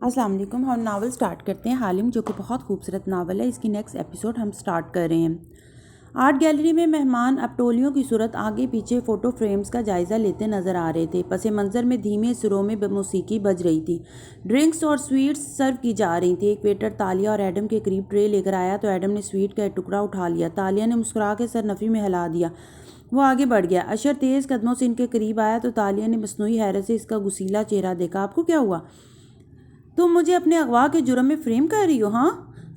السلام علیکم. ہم ناول سٹارٹ کرتے ہیں. حالم جو کہ بہت خوبصورت ناول ہے. اس کی نیکسٹ ایپیسوڈ ہم سٹارٹ کر رہے ہیں. آرٹ گیلری میں مہمان اب ٹولیوں کی صورت آگے پیچھے فوٹو فریمز کا جائزہ لیتے نظر آ رہے تھے. پس منظر میں دھیمے سروں میں موسیقی بج رہی تھی. ڈرنکس اور سویٹس سرو کی جا رہی تھی. ایک ویٹر تالیہ اور ایڈم کے قریب ٹرے لے کر آیا تو ایڈم نے سویٹ کا ایک ٹکڑا اٹھا لیا. تالیہ نے مسکرا کے سر نفی میں ہلا دیا. وہ آگے بڑھ گیا. اشر تیز قدموں سے ان کے قریب آیا تو تالیہ نے مصنوعی حیرت سے اس کا گسیلا چہرہ دیکھا. آپ کو کیا ہوا؟ تم مجھے اپنے اغوا کے جرم میں فریم کر رہی ہو؟ ہاں؟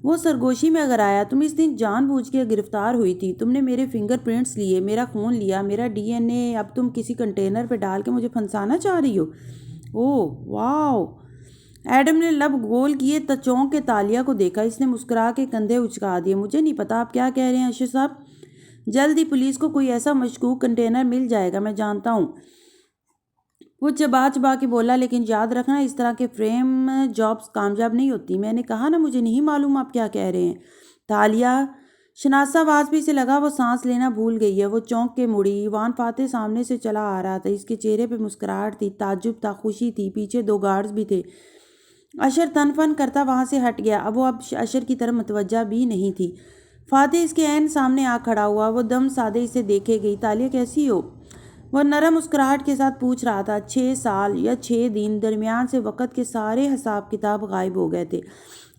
وہ سرگوشی میں اگر آیا. تم اس دن جان بوجھ کے گرفتار ہوئی تھی. تم نے میرے فنگر پرنٹس لیے، میرا خون لیا، میرا ڈی این اے. اب تم کسی کنٹینر پہ ڈال کے مجھے پھنسانا چاہ رہی ہو؟ اوہ واو! ایڈم نے لب گول کیے چونک کے تالیہ کو دیکھا. اس نے مسکرا کے کندھے اچکا دیے. مجھے نہیں پتا آپ کیا کہہ رہے ہیں اشر صاحب. جلد ہی پولیس کو کوئی ایسا مشکوک کنٹینر مل جائے گا، میں جانتا ہوں. وہ چبا کے بولا. لیکن یاد رکھنا اس طرح کے فریم جابز کامیاب نہیں ہوتی. میں نے کہا نا مجھے نہیں معلوم آپ کیا کہہ رہے ہیں. تالیہ شناسہ آواز بھی سے لگا. وہ سانس لینا بھول گئی ہے. وہ چونک کے مڑی. ایوان فاتح سامنے سے چلا آ رہا تھا. اس کے چہرے پہ مسکراہٹ تھی، تعجب تھا، خوشی تھی. پیچھے 2 گارڈز بھی تھے. اشر تن فن کرتا وہاں سے ہٹ گیا. اب اشر کی طرف متوجہ بھی نہیں تھی. فاتح اس کے عین سامنے آ کھڑا ہوا. وہ دم سادے اسے دیکھے گئی. تالیہ کیسی ہو؟ وہ نرم مسکراہٹ کے ساتھ پوچھ رہا تھا. 6 سال یا 6 دن درمیان سے وقت کے سارے حساب کتاب غائب ہو گئے تھے.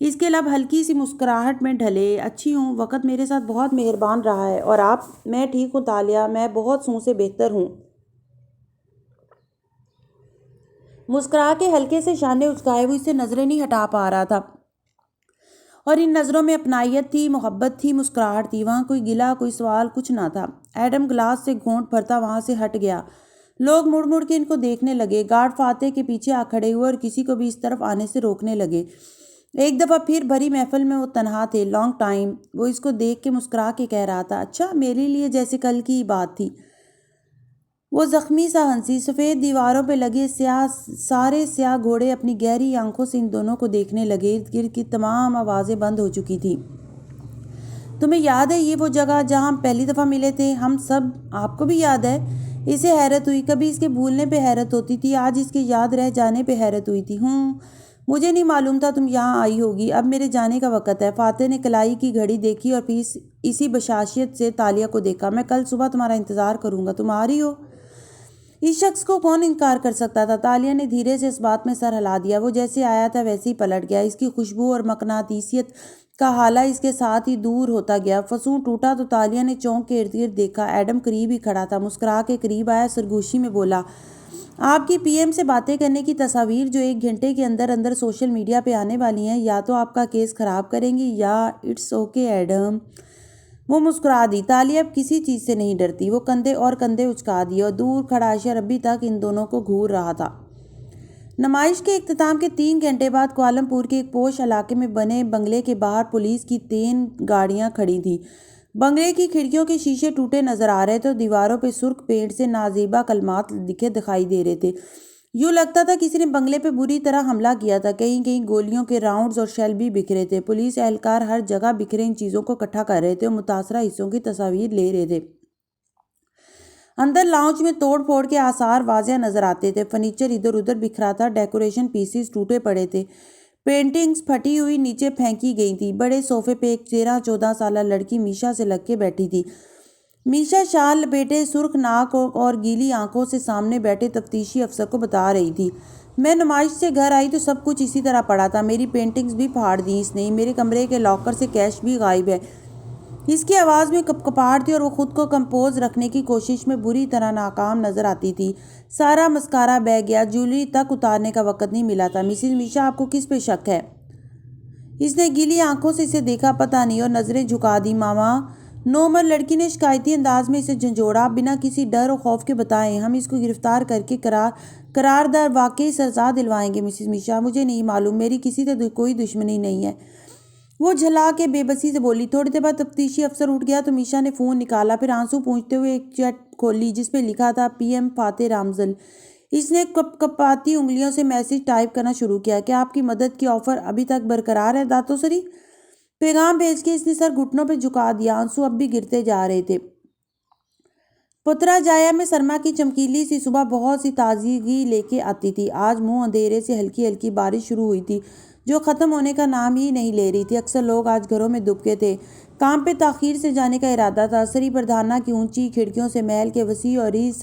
اس کے لب ہلکی سی مسکراہٹ میں ڈھلے. اچھی ہوں. وقت میرے ساتھ بہت مہربان رہا ہے. اور آپ؟ میں ٹھیک ہوں تالیہ. میں بہت سوں سے بہتر ہوں. مسکرا کے ہلکے سے شانے اچکائے. وہ اس سے نظریں نہیں ہٹا پا رہا تھا. اور ان نظروں میں اپنائیت تھی، محبت تھی، مسکراہٹ تھی. وہاں کوئی گلہ، کوئی سوال، کچھ نہ تھا. ایڈم گلاس سے گھونٹ بھرتا وہاں سے ہٹ گیا. لوگ مڑ مڑ کے ان کو دیکھنے لگے. گارڈ فاتح کے پیچھے آ کھڑے ہوئے اور کسی کو بھی اس طرف آنے سے روکنے لگے. ایک دفعہ پھر بھری محفل میں وہ تنہا تھے. Long time. وہ اس کو دیکھ کے مسکرا کے کہہ رہا تھا. اچھا، میرے لیے جیسے کل کی بات تھی. وہ زخمی سا ہنسی. سفید دیواروں پہ لگے سارے سیاہ گھوڑے اپنی گہری آنکھوں سے ان دونوں کو دیکھنے لگے. ارد گرد کی تمام آوازیں بند ہو چکی تھی. تمہیں یاد ہے یہ وہ جگہ جہاں ہم پہلی دفعہ ملے تھے؟ ہم سب. آپ کو بھی یاد ہے؟ اسے حیرت ہوئی. کبھی اس کے بھولنے پہ حیرت ہوتی تھی، آج اس کے یاد رہ جانے پہ حیرت ہوئی تھی. مجھے نہیں معلوم تھا تم یہاں آئی ہوگی. اب میرے جانے کا وقت ہے. فاتح نے کلائی کی گھڑی دیکھی اور پھر اسی بشاشیت سے تالیہ کو دیکھا. میں کل صبح تمہارا انتظار کروں گا. تم آ رہی ہو؟ اس شخص کو کون انکار کر سکتا تھا؟ تالیہ نے دھیرے سے اس بات میں سر ہلا دیا. وہ جیسے آیا تھا ویسے ہی پلٹ گیا. اس کی خوشبو اور مقناطیسیت کا حالہ اس کے ساتھ ہی دور ہوتا گیا. فسوں ٹوٹا تو تالیہ نے چونک کے ارد گرد دیکھا. ایڈم قریب ہی کھڑا تھا. مسکرا کے قریب آیا. سرگوشی میں بولا. آپ کی پی ایم سے باتیں کرنے کی تصاویر جو 1 گھنٹے کے اندر اندر سوشل میڈیا پہ آنے والی ہیں یا تو آپ کا کیس خراب کریں گی یا اٹس اوکے ایڈم. وہ مسکرا دی. تالیہ اب کسی چیز سے نہیں ڈرتی. وہ کندھے اور کندھے اچکا دیے اور دور کھڑا اشر ابھی تک ان دونوں کو گھور رہا تھا. نمائش کے اختتام کے 3 گھنٹے بعد کوالم پور کے ایک پوش علاقے میں بنے بنگلے کے باہر پولیس کی 3 گاڑیاں کھڑی تھیں. بنگلے کی کھڑکیوں کے شیشے ٹوٹے نظر آ رہے تھے اور دیواروں پہ سرخ پینٹ سے نازیبا کلمات لکھے دکھائی دے رہے تھے. یوں لگتا تھا کسی نے بنگلے پہ بری طرح حملہ کیا تھا. کہیں کہیں گولیوں کے راؤنڈز اور شیل بھی بکھرے تھے. پولیس اہلکار ہر جگہ بکھرے ان چیزوں کو اکٹھا کر رہے تھے اور متاثرہ حصوں کی تصاویر لے رہے تھے. اندر لاؤنج میں توڑ پھوڑ کے آثار واضح نظر آتے تھے. فرنیچر ادھر ادھر بکھرا تھا. ڈیکوریشن پیسز ٹوٹے پڑے تھے. پینٹنگز پھٹی ہوئی نیچے پھینکی گئی تھی. بڑے صوفے پہ ایک 13-14 سالہ لڑکی میشا سے لگ کے بیٹھی تھی. میشا شال لپیٹے سرخ ناک اور گیلی آنکھوں سے سامنے بیٹھے تفتیشی افسر کو بتا رہی تھی. میں نمائش سے گھر آئی تو سب کچھ اسی طرح پڑا تھا. میری پینٹنگز بھی پھاڑ دی اس نے. میرے کمرے کے لاکر سے کیش بھی غائب ہے. اس کی آواز میں کپکپاہٹ تھی اور وہ خود کو کمپوز رکھنے کی کوشش میں بری طرح ناکام نظر آتی تھی. سارا مسکارا بہہ گیا. جویلری تک اتارنے کا وقت نہیں ملا تھا. مسز میشا آپ کو کس پہ شک ہے؟ اس نے گیلی آنکھوں سے اسے دیکھا. پتہ نہیں. اور نظریں جھکا دی. ماما. نوعمر لڑکی نے شکایتی انداز میں اسے جھنجھوڑا. بنا کسی ڈر و خوف کے بتائیں. ہم اس کو گرفتار کر کے قراردار واقعی سزا دلوائیں گے مسز میشا. مجھے نہیں معلوم. میری کسی سے کوئی دشمنی نہیں ہے. وہ جھلا کے بے بسی سے بولی. تھوڑی دیر بعد تفتیشی افسر اٹھ گیا تو میشا نے فون نکالا. پھر آنسو پونچھتے ہوئے ایک چیٹ کھولی جس پہ لکھا تھا پی ایم فاتح رامزل. اس نے کپاتی انگلیوں سے میسج ٹائپ کرنا شروع کیا. کیا آپ کی مدد کی آفر ابھی تک برقرار ہے داتو سری؟ پیغام بھیج کے اس نے سر گھٹنوں پہ جھکا دیا. آنسو اب بھی گرتے جا رہے تھے. پترا جایا میں سرما کی چمکیلی سی صبح بہت سی تازگی لے کے آتی تھی۔ آج منہ اندھیرے سے ہلکی ہلکی بارش شروع ہوئی تھی جو ختم ہونے کا نام ہی نہیں لے رہی تھی۔ اکثر لوگ آج گھروں میں دبکے تھے، کام پہ تاخیر سے جانے کا ارادہ تھا۔ سری پردھانہ کی اونچی کھڑکیوں سے محل کے وسیع اور ریز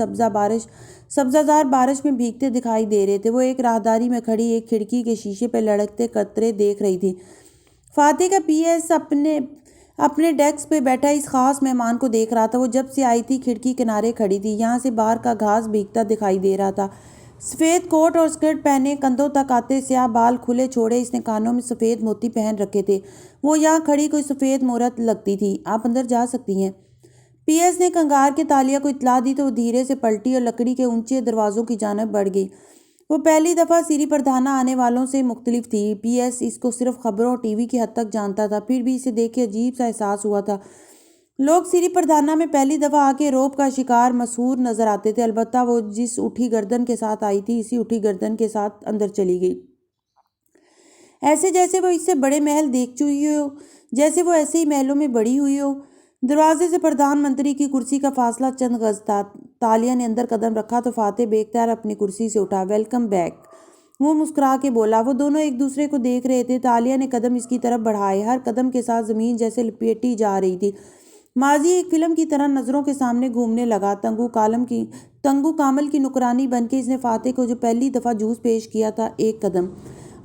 سبزہ زار بارش میں بھیگتے دکھائی دے رہے تھے۔ وہ ایک راہداری میں کھڑی ایک کھڑکی کے شیشے پہ لڑکتے قطرے دیکھ رہی تھی۔ فاتح کا پی ایس اپنے ڈیسک پہ بیٹھا اس خاص مہمان کو دیکھ رہا تھا۔ وہ جب سے آئی تھی کھڑکی کنارے کھڑی تھی، یہاں سے باہر کا گھاس بھیگتا دکھائی دے رہا تھا۔ سفید کوٹ اور اسکرٹ پہنے، کندھوں تک آتے سیاہ بال کھلے چھوڑے، اس نے کانوں میں سفید موتی پہن رکھے تھے۔ وہ یہاں کھڑی کوئی سفید مورت لگتی تھی۔ آپ اندر جا سکتی ہیں۔ پی ایس نے کنگار کے تالیہ کو اطلاع دی تو وہ دھیرے سے پلٹی اور لکڑی کے اونچے دروازوں کی جانب بڑھ گئی۔ وہ پہلی دفعہ سری پردھانہ آنے والوں سے مختلف تھی۔ پی ایس اس کو صرف خبروں اور ٹی وی کی حد تک جانتا تھا، پھر بھی اسے دیکھ کے عجیب سا احساس ہوا تھا۔ لوگ سری پردھانہ میں پہلی دفعہ آ کے روب کا شکار مسحور نظر آتے تھے، البتہ وہ جس اٹھی گردن کے ساتھ آئی تھی اسی اٹھی گردن کے ساتھ اندر چلی گئی، ایسے جیسے وہ اس سے بڑے محل دیکھ چکی ہو، جیسے وہ ایسے ہی محلوں میں بڑی ہوئی ہو۔ دروازے سے پردھان منتری کی کرسی کا فاصلہ چند گز تھا۔ تالیہ نے اندر قدم رکھا تو فاتح بے اختیار اپنی کرسی سے اٹھا۔ ویلکم بیک، وہ مسکرا کے بولا۔ وہ دونوں ایک دوسرے کو دیکھ رہے تھے۔ تالیہ نے قدم اس کی طرف بڑھائے، ہر قدم کے ساتھ زمین جیسے لپیٹی جا رہی تھی۔ ماضی ایک فلم کی طرح نظروں کے سامنے گھومنے لگا۔ تنگو کامل کی نوکرانی بن کے اس نے فاتح کو جو پہلی دفعہ جوس پیش کیا تھا، ایک قدم۔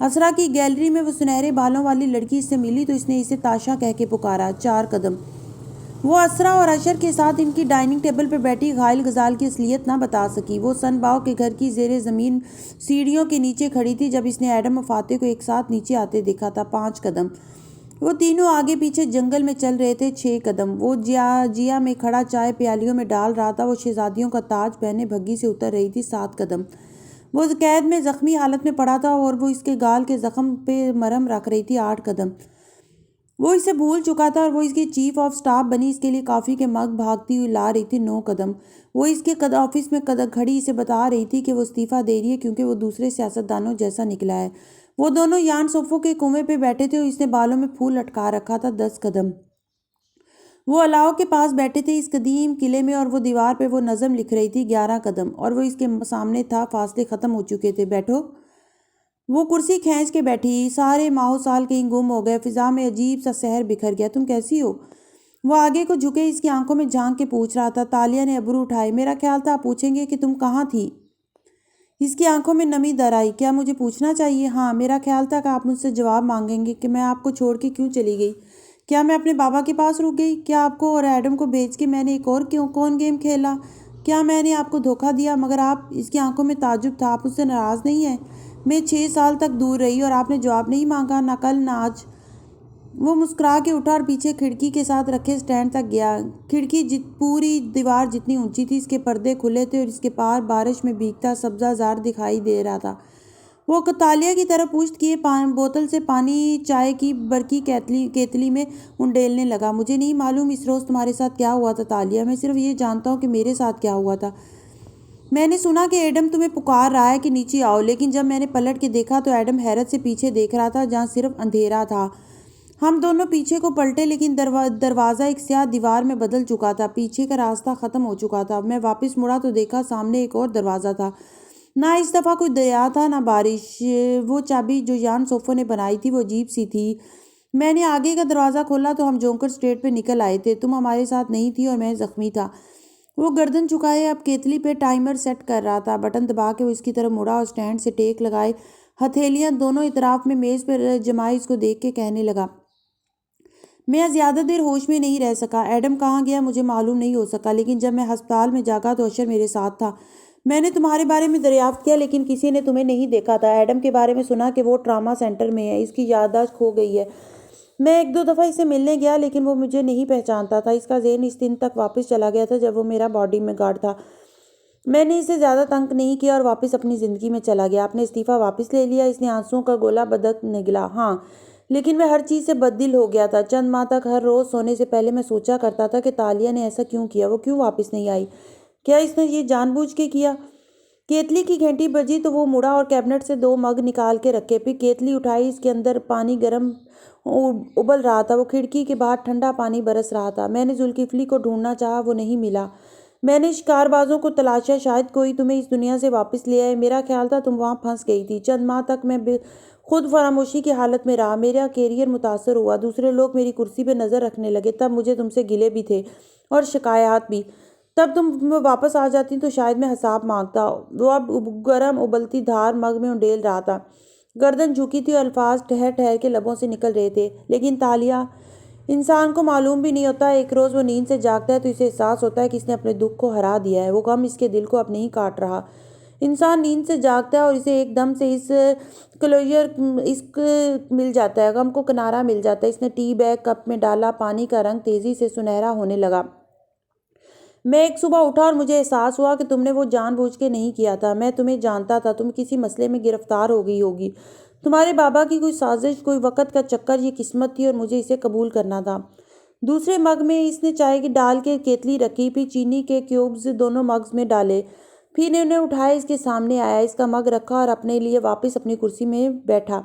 اسرا کی گیلری میں وہ سنہرے بالوں والی لڑکی اس سے ملی تو اس نے اسے تاشا کہہ کے پکارا، 4 قدم۔ وہ اسرا اور اشر کے ساتھ ان کی ڈائننگ ٹیبل پہ بیٹھی گھائل غزال کی اصلیت نہ بتا سکی۔ وہ سن باؤ کے گھر کی زیر زمین سیڑھیوں کے نیچے کھڑی تھی جب اس نے ایڈم اور فاتح کو ایک ساتھ نیچے آتے دیکھا تھا، 5 قدم۔ وہ تینوں آگے پیچھے جنگل میں چل رہے تھے، 6 قدم۔ وہ جیا میں کھڑا چائے پیالیوں میں ڈال رہا تھا۔ وہ شہزادیوں کا تاج پہنے بھگی سے اتر رہی تھی، 7 قدم۔ وہ قید میں زخمی حالت میں پڑا تھا اور وہ اس کے گال کے زخم پہ مرہم رکھ رہی تھی، 8 قدم۔ وہ اسے بھول چکا تھا اور وہ اس کی چیف آف سٹاف بنی اس کے لیے کافی کے مگ بھاگتی ہوئی لا رہی تھی، 9 قدم۔ وہ اس کے آفس میں کھڑی اسے بتا رہی تھی کہ وہ استعفیٰ دے رہی ہے کیونکہ وہ دوسرے سیاستدانوں جیسا نکلا ہے۔ وہ دونوں یان صوفوں کے کنویں پہ بیٹھے تھے اور اس نے بالوں میں پھول لٹکا رکھا تھا، 10 قدم۔ وہ الاؤ کے پاس بیٹھے تھے اس قدیم قلعے میں اور وہ دیوار پہ وہ نظم لکھ رہی تھی، 11 قدم، اور وہ اس کے سامنے تھا، فاصلے ختم ہو چکے تھے۔ بیٹھو۔ وہ کرسی کھینچ کے بیٹھی، سارے ماحو سال کہیں گم ہو گئے، فضا میں عجیب سا سحر بکھر گیا۔ تم کیسی ہو؟ وہ آگے کو جھکے اس کی آنکھوں میں جھانک کے پوچھ رہا تھا۔ تالیہ نے ابرو اٹھائے۔ میرا خیال تھا آپ پوچھیں گے کہ تم کہاں تھی۔ اس کی آنکھوں میں نمی در آئی۔ کیا مجھے پوچھنا چاہیے؟ ہاں، میرا خیال تھا کہ آپ مجھ سے جواب مانگیں گے کہ میں آپ کو چھوڑ کے کیوں چلی گئی۔ کیا میں اپنے بابا کے پاس رک گئی؟ کیا آپ کو اور ایڈم کو بھیج کے میں نے ایک اور کون گیم کھیلا؟ کیا میں نے آپ کو دھوکہ دیا؟ مگر آپ، اس کی آنکھوں میں تعجب تھا، آپ مجھ سے ناراض نہیں ہیں؟ میں 6 سال تک دور رہی اور آپ نے جواب نہیں مانگا، نہ کل نہ آج۔ وہ مسکرا کے اٹھا اور پیچھے کھڑکی کے ساتھ رکھے سٹینڈ تک گیا۔ کھڑکی پوری دیوار جتنی اونچی تھی، اس کے پردے کھلے تھے اور اس کے پار بارش میں بھیگتا سبزہ زار دکھائی دے رہا تھا۔ وہ تالیہ کی طرف پشت کیے بوتل سے پانی چائے کی برقی کیتلی میں انڈیلنے لگا۔ مجھے نہیں معلوم اس روز تمہارے ساتھ کیا ہوا تھا تالیہ، میں صرف یہ جانتا ہوں کہ میرے ساتھ کیا ہوا تھا۔ میں نے سنا کہ ایڈم تمہیں پکار رہا ہے کہ نیچے آؤ، لیکن جب میں نے پلٹ کے دیکھا تو ایڈم حیرت سے پیچھے دیکھ رہا تھا جہاں صرف اندھیرا تھا۔ ہم دونوں پیچھے کو پلٹے لیکن دروازہ ایک سیاہ دیوار میں بدل چکا تھا، پیچھے کا راستہ ختم ہو چکا تھا۔ میں واپس مڑا تو دیکھا سامنے ایک اور دروازہ تھا، نہ اس دفعہ کوئی دریا تھا نہ بارش۔ وہ چابی جو یان صوفوں نے بنائی تھی وہ عجیب سی تھی۔ میں نے آگے کا دروازہ کھولا تو ہم جونکر اسٹریٹ پہ نکل آئے تھے، تم ہمارے ساتھ نہیں تھی اور میں زخمی تھا۔ وہ گردن چکائے اب کیتلی پہ ٹائمر سیٹ کر رہا تھا، بٹن دبا کے وہ اس کی طرف مڑا اور سٹینڈ سے ٹیک لگائے ہتھیلیاں دونوں اطراف میں میز پہ جمائے اس کو دیکھ کے کہنے لگا، میں زیادہ دیر ہوش میں نہیں رہ سکا۔ ایڈم کہاں گیا مجھے معلوم نہیں ہو سکا، لیکن جب میں ہسپتال میں جاگا تو اشر میرے ساتھ تھا۔ میں نے تمہارے بارے میں دریافت کیا لیکن کسی نے تمہیں نہیں دیکھا تھا۔ ایڈم کے بارے میں سنا کہ وہ ٹراما سینٹر میں ہے، اس کی یادداشت کھو گئی ہے۔ میں 1-2 دفعہ اسے ملنے گیا لیکن وہ مجھے نہیں پہچانتا تھا۔ اس کا ذہن اس دن تک واپس چلا گیا تھا جب وہ میرا باڈی میں گارڈ تھا۔ میں نے اسے زیادہ تنگ نہیں کیا اور واپس اپنی زندگی میں چلا گیا۔ آپ نے استعفیٰ واپس لے لیا؟ اس نے آنسوؤں کا گولا بدک نگلا۔ ہاں، لیکن میں ہر چیز سے بددل ہو گیا تھا۔ چند ماہ تک ہر روز سونے سے پہلے میں سوچا کرتا تھا کہ تالیہ نے ایسا کیوں کیا، وہ کیوں واپس نہیں آئی؟ کیا اس نے یہ جان بوجھ کے کیا؟ کیتلی کی گھنٹی بجی تو وہ مڑا اور کیبنٹ سے 2 مگ نکال کے رکھے، پھر کیتلی اٹھائی، اس کے اندر پانی گرم ابل رہا تھا۔ وہ کھڑکی کے باہر ٹھنڈا پانی برس رہا تھا۔ میں نے ذوالکفلی کو ڈھونڈنا چاہا، وہ نہیں ملا۔ میں نے شکار بازوں کو تلاشا، شاید کوئی تمہیں اس دنیا سے واپس لے آئے۔ میرا خیال تھا تم وہاں پھنس گئی تھی۔ چند ماہ تک میں خود فراموشی کی حالت میں رہا، میرا کیریئر متاثر ہوا، دوسرے لوگ میری کرسی پہ نظر رکھنے لگے۔ تب مجھے تم سے گلے بھی تھے اور شکایات بھی۔ تب تم واپس آ جاتی تو شاید میں حساب مانگتا۔ وہ اب گرم ابلتی دھار مگ میں انڈیل رہا تھا، گردن جھکی تھی اور الفاظ ٹھہر ٹھہر کے لبوں سے نکل رہے تھے۔ لیکن تالیہ، انسان کو معلوم بھی نہیں ہوتا، ایک روز وہ نیند سے جاگتا ہے تو اسے احساس ہوتا ہے کہ اس نے اپنے دکھ کو ہرا دیا ہے، وہ غم اس کے دل کو اب نہیں کاٹ رہا۔ انسان نیند سے جاگتا ہے اور اسے ایک دم سے اس مل جاتا ہے، غم کو کنارہ مل جاتا ہے۔ اس نے ٹی بیگ کپ میں ڈالا، پانی کا رنگ تیزی سے سنہرا ہونے لگا۔ میں ایک صبح اٹھا اور مجھے احساس ہوا کہ تم نے وہ جان بوجھ کے نہیں کیا تھا۔ میں تمہیں جانتا تھا، تم کسی مسئلے میں گرفتار ہو گئی ہوگی، تمہارے بابا کی کوئی سازش، کوئی وقت کا چکر۔ یہ قسمت تھی اور مجھے اسے قبول کرنا تھا۔ دوسرے مگ میں اس نے چائے کی ڈال کے کیتلی رکھی، پھر چینی کے کیوبز دونوں مگز میں ڈالے، پھر انہیں اٹھائے، اس کے سامنے آیا، اس کا مگ رکھا اور اپنے لیے واپس اپنی کرسی میں بیٹھا۔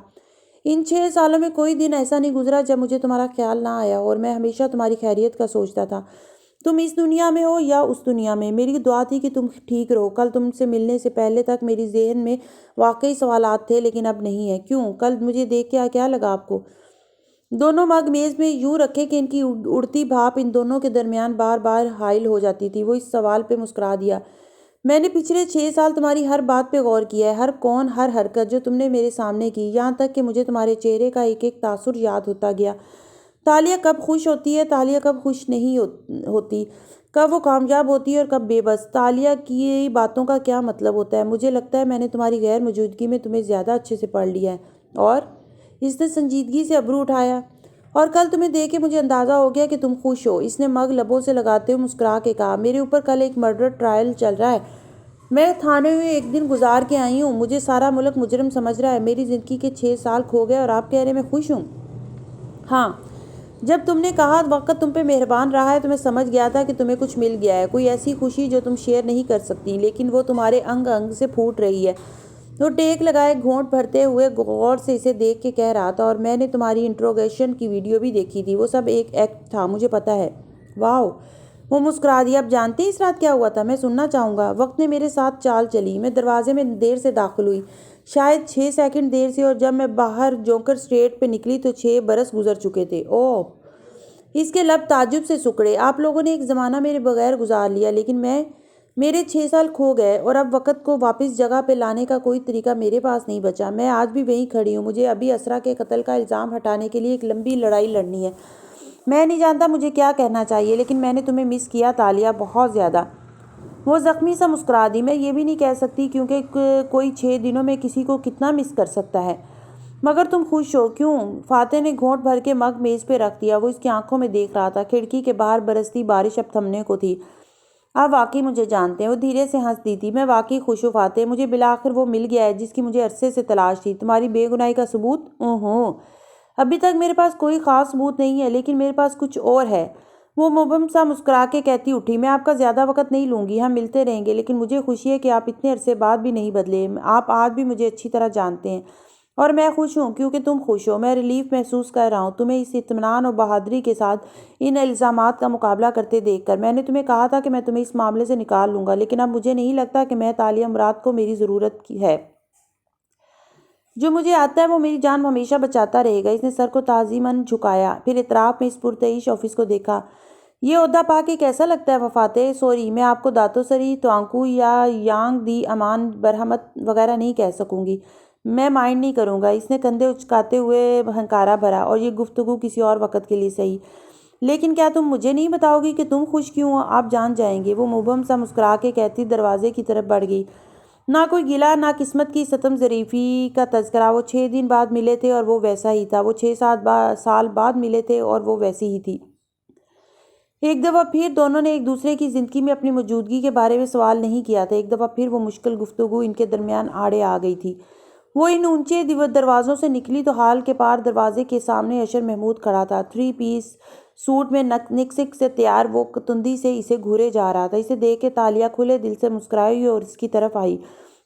ان 6 سالوں میں کوئی دن ایسا نہیں گزرا جب مجھے تمہارا خیال نہ آیا، اور میں ہمیشہ تمہاری خیریت کا سوچتا تھا۔ تم اس دنیا میں ہو یا اس دنیا میں، میری دعا تھی کہ تم ٹھیک رہو۔ کل تم سے ملنے سے پہلے تک میری ذہن میں واقعی سوالات تھے، لیکن اب نہیں ہے۔ کیوں؟ کل مجھے دیکھ کے کیا لگا آپ کو؟ دونوں مگ میز میں یوں رکھے کہ ان کی اڑتی بھاپ ان دونوں کے درمیان بار بار حائل ہو جاتی تھی۔ وہ اس سوال پہ مسکرا دیا۔ میں نے پچھلے 6 سال تمہاری ہر بات پہ غور کیا ہے، ہر کون، ہر حرکت جو تم نے میرے سامنے کی، یہاں تک کہ مجھے تمہارے چہرے کا ایک ایک تاثر یاد ہوتا گیا۔ تالیہ کب خوش ہوتی ہے، تالیہ کب خوش نہیں ہوتی، کب وہ کامیاب ہوتی ہے اور کب بے بس۔ تالیہ کی باتوں کا کیا مطلب ہوتا ہے؟ مجھے لگتا ہے میں نے تمہاری غیر موجودگی میں تمہیں زیادہ اچھے سے پڑھ لیا ہے۔ اور اس نے سنجیدگی سے ابرو اٹھایا۔ اور کل تمہیں دیکھ کے مجھے اندازہ ہو گیا کہ تم خوش ہو۔ اس نے مگ لبوں سے لگاتے ہوئے مسکرا کے کہا، میرے اوپر کل ایک مرڈر ٹرائل چل رہا ہے، میں تھانے میں ایک دن گزار کے آئی ہوں، مجھے سارا ملک مجرم سمجھ رہا ہے، میری زندگی کے 6 سال کھو گئے اور آپ کہہ رہے میں خوش ہوں؟ ہاں، جب تم نے کہا وقت تم پہ مہربان رہا ہے تو میں سمجھ گیا تھا کہ تمہیں کچھ مل گیا ہے، کوئی ایسی خوشی جو تم شیئر نہیں کر سکتی، لیکن وہ تمہارے انگ انگ سے پھوٹ رہی ہے۔ وہ ٹیک لگائے گھونٹ بھرتے ہوئے غور سے اسے دیکھ کے کہہ رہا تھا، اور میں نے تمہاری انٹروگیشن کی ویڈیو بھی دیکھی تھی، وہ سب ایک ایکٹ تھا، مجھے پتا ہے۔ واو! وہ مسکرا دیا۔ اب جانتے ہیں اس رات کیا ہوا تھا؟ میں سننا چاہوں گا۔ وقت نے میرے ساتھ چال چلی، میں دروازے میں دیر سے داخل ہوئی، شاید 6 سیکنڈ دیر سے، اور جب میں باہر جونکر اسٹریٹ پہ نکلی تو 6 برس گزر چکے تھے۔ اوہ! اس کے لب تعجب سے سکڑے۔ آپ لوگوں نے ایک زمانہ میرے بغیر گزار لیا، لیکن میرے 6 سال کھو گئے، اور اب وقت کو واپس جگہ پہ لانے کا کوئی طریقہ میرے پاس نہیں بچا۔ میں آج بھی وہیں کھڑی ہوں، مجھے ابھی اسرا کے قتل کا الزام ہٹانے کے لیے ایک لمبی لڑائی لڑنی ہے۔ میں نہیں جانتا مجھے کیا کہنا چاہیے، لیکن میں نے تمہیں مس کیا تالیہ، بہت زیادہ۔ وہ زخمی سا مسکرا دی۔ میں یہ بھی نہیں کہہ سکتی، کیونکہ کوئی 6 دنوں میں کسی کو کتنا مس کر سکتا ہے۔ مگر تم خوش ہو؟ کیوں؟ فاتح نے گھونٹ بھر کے مگ میز پہ رکھ دیا۔ وہ اس کی آنکھوں میں دیکھ رہا تھا، کھڑکی کے باہر برستی بارش اب تھمنے کو تھی۔ آپ واقعی مجھے جانتے ہیں؟ وہ دھیرے سے ہنس دی تھی۔ میں واقعی خوش ہوں فاتح، مجھے بالآخر وہ مل گیا ہے جس کی مجھے عرصے سے تلاش تھی، تمہاری بے گناہی کا ثبوت۔ اوہو! ابھی تک میرے پاس کوئی خاص ثبوت نہیں ہے، لیکن میرے پاس کچھ اور ہے۔ وہ مبہم سا مسکرا کے کہتی اٹھی، میں آپ کا زیادہ وقت نہیں لوں گی، ہم ملتے رہیں گے، لیکن مجھے خوشی ہے کہ آپ اتنے عرصے بعد بھی نہیں بدلے، آپ آج بھی مجھے اچھی طرح جانتے ہیں، اور میں خوش ہوں کیونکہ تم خوش ہو۔ میں ریلیف محسوس کر رہا ہوں تمہیں اس اطمینان اور بہادری کے ساتھ ان الزامات کا مقابلہ کرتے دیکھ کر۔ میں نے تمہیں کہا تھا کہ میں تمہیں اس معاملے سے نکال لوں گا، لیکن اب مجھے نہیں لگتا کہ میں تالیہ مراد کو میری ضرورت ہے۔ جو مجھے آتا ہے وہ میری جان ہمیشہ بچاتا رہے گا۔ اس نے سر کو تعظیماً جھکایا، پھر اطراف میں اس پرتعیش آفس کو دیکھا۔ یہ عہدہ پا کے کیسا لگتا ہے فاتح؟ سوری، میں آپ کو داتو سری توانکو یا یانگ دی امان برہمت وغیرہ نہیں کہہ سکوں گی۔ میں مائنڈ نہیں کروں گا۔ اس نے کندھے اچکاتے ہوئے ہنکارا بھرا، اور یہ گفتگو کسی اور وقت کے لیے صحیح، لیکن کیا تم مجھے نہیں بتاؤ گی کہ تم خوش کیوں ہو؟ آپ جان جائیں گے، وہ مبہم سا مسکرا کے کہتی دروازے کی طرف بڑھ گئی۔ نہ کوئی گلہ، نہ قسمت کی ستم ظریفی کا تذکرہ۔ وہ 6 دن بعد ملے تھے اور وہ ویسا ہی تھا، وہ 6 سال بعد ملے تھے اور وہ ویسی ہی تھی۔ ایک دفعہ پھر دونوں نے ایک دوسرے کی زندگی میں اپنی موجودگی کے بارے میں سوال نہیں کیا تھا۔ ایک دفعہ پھر وہ مشکل گفتگو ان کے درمیان آڑے آ گئی تھی۔ وہ ان اونچے دروازوں سے نکلی تو ہال کے پار دروازے کے سامنے اشر محمود کھڑا تھا، 3 پیس سوٹ میں نکسک سے تیار۔ وہ تندی سے اسے گھورے جا رہا تھا۔ اسے دیکھ کے تالیہ کھلے دل سے مسکرائی اور اس کی طرف آئی۔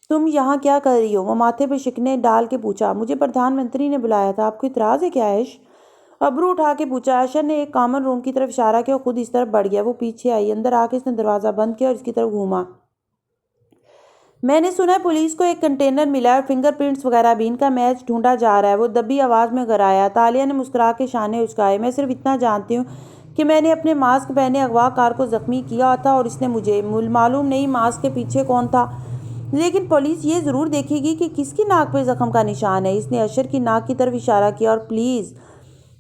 تم یہاں کیا کر رہی ہو؟ وہ ماتھے پہ شکنیں ڈال کے پوچھا۔ مجھے پردھان منتری نے بلایا تھا، آپ کو اعتراض ہے کیا عیش؟ ابرو اٹھا کے پوچھا۔ اشر نے ایک کامن روم کی طرف اشارہ کیا اور خود اس طرف بڑھ گیا۔ وہ پیچھے آئی، اندر آ کے اس نے دروازہ بند کیا اور اس کی طرف گھوما۔ میں نے سنا ہے پولیس کو ایک کنٹینر ملا ہے اور فنگر پرنٹس وغیرہ بھی، ان کا میچ ڈھونڈا جا رہا ہے، وہ دبی آواز میں گرایا۔ تالیہ نے مسکرا کے شانے اچکائے۔ میں صرف اتنا جانتی ہوں کہ میں نے اپنے ماسک پہنے اغوا کار کو زخمی کیا تھا اور اس نے مجھے، معلوم نہیں ماسک کے پیچھے کون تھا، لیکن پولیس یہ ضرور دیکھے گی کہ کس کی ناک پہ زخم کا نشان ہے۔ اس نے اشر کی ناک کی طرف اشارہ کیا اور پلیز،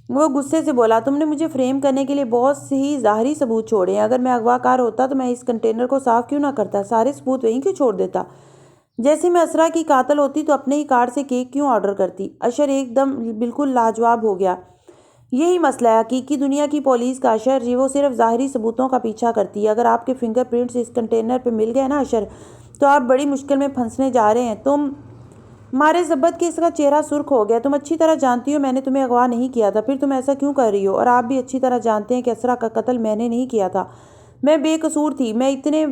وہ غصے سے بولا، تم نے مجھے فریم کرنے کے لیے بہت ہی ظاہری ثبوت چھوڑے ہیں۔ اگر میں اغوا کار ہوتا تو میں اس کنٹینر کو صاف کیوں نہ کرتا، سارے ثبوت وہیں کیوں چھوڑ دیتا؟ جیسے میں اسرا کی قاتل ہوتی تو اپنے ہی کارڈ سے کیک کیوں آرڈر کرتی؟ اشر ایک دم بالکل لاجواب ہو گیا۔ یہی مسئلہ ہے حقیقی دنیا کی پولیس کا اشر جی، وہ صرف ظاہری ثبوتوں کا پیچھا کرتی ہے۔ اگر آپ کے فنگر پرنٹس اس کنٹینر پہ مل گئے نا اشر، تو آپ بڑی مشکل میں پھنسنے جا رہے ہیں۔ تم مارے ضبط کے اس کا چہرہ سرخ ہو گیا۔ تم اچھی طرح جانتی ہو میں نے تمہیں اغوا نہیں کیا تھا، پھر تم ایسا کیوں کر رہی ہو؟ اور آپ بھی اچھی طرح جانتے ہیں کہ اسرا کا قتل میں نے نہیں کیا تھا، میں بے قصور تھی۔ میں اتنے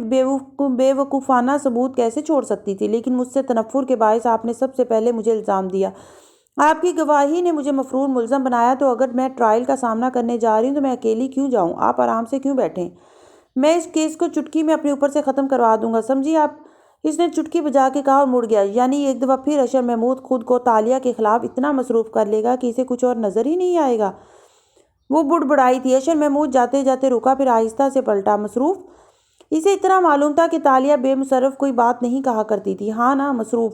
بے وقوفانہ ثبوت کیسے چھوڑ سکتی تھی؟ لیکن مجھ سے تنفر کے باعث آپ نے سب سے پہلے مجھے الزام دیا، آپ کی گواہی نے مجھے مفرور ملزم بنایا۔ تو اگر میں ٹرائل کا سامنا کرنے جا رہی ہوں تو میں اکیلی کیوں جاؤں؟ آپ آرام سے کیوں بیٹھیں؟ میں اس کیس کو چٹکی میں اپنے اوپر سے ختم کروا دوں گا، سمجھی آپ؟ اس نے چٹکی بجا کے کہا اور مڑ گیا۔ یعنی ایک دفعہ پھر اشر محمود خود کو تالیہ کے خلاف اتنا مصروف کر لے گا کہ اسے کچھ اور نظر ہی نہیں آئے گا۔ وہ بڑبڑائی تھی۔ اشر محمود جاتے جاتے رکا، پھر آہستہ سے پلٹا۔ مصروف؟ اسے اتنا معلوم تھا کہ تالیہ بے مصرف کوئی بات نہیں کہا کرتی تھی۔ ہاں نا، مصروف۔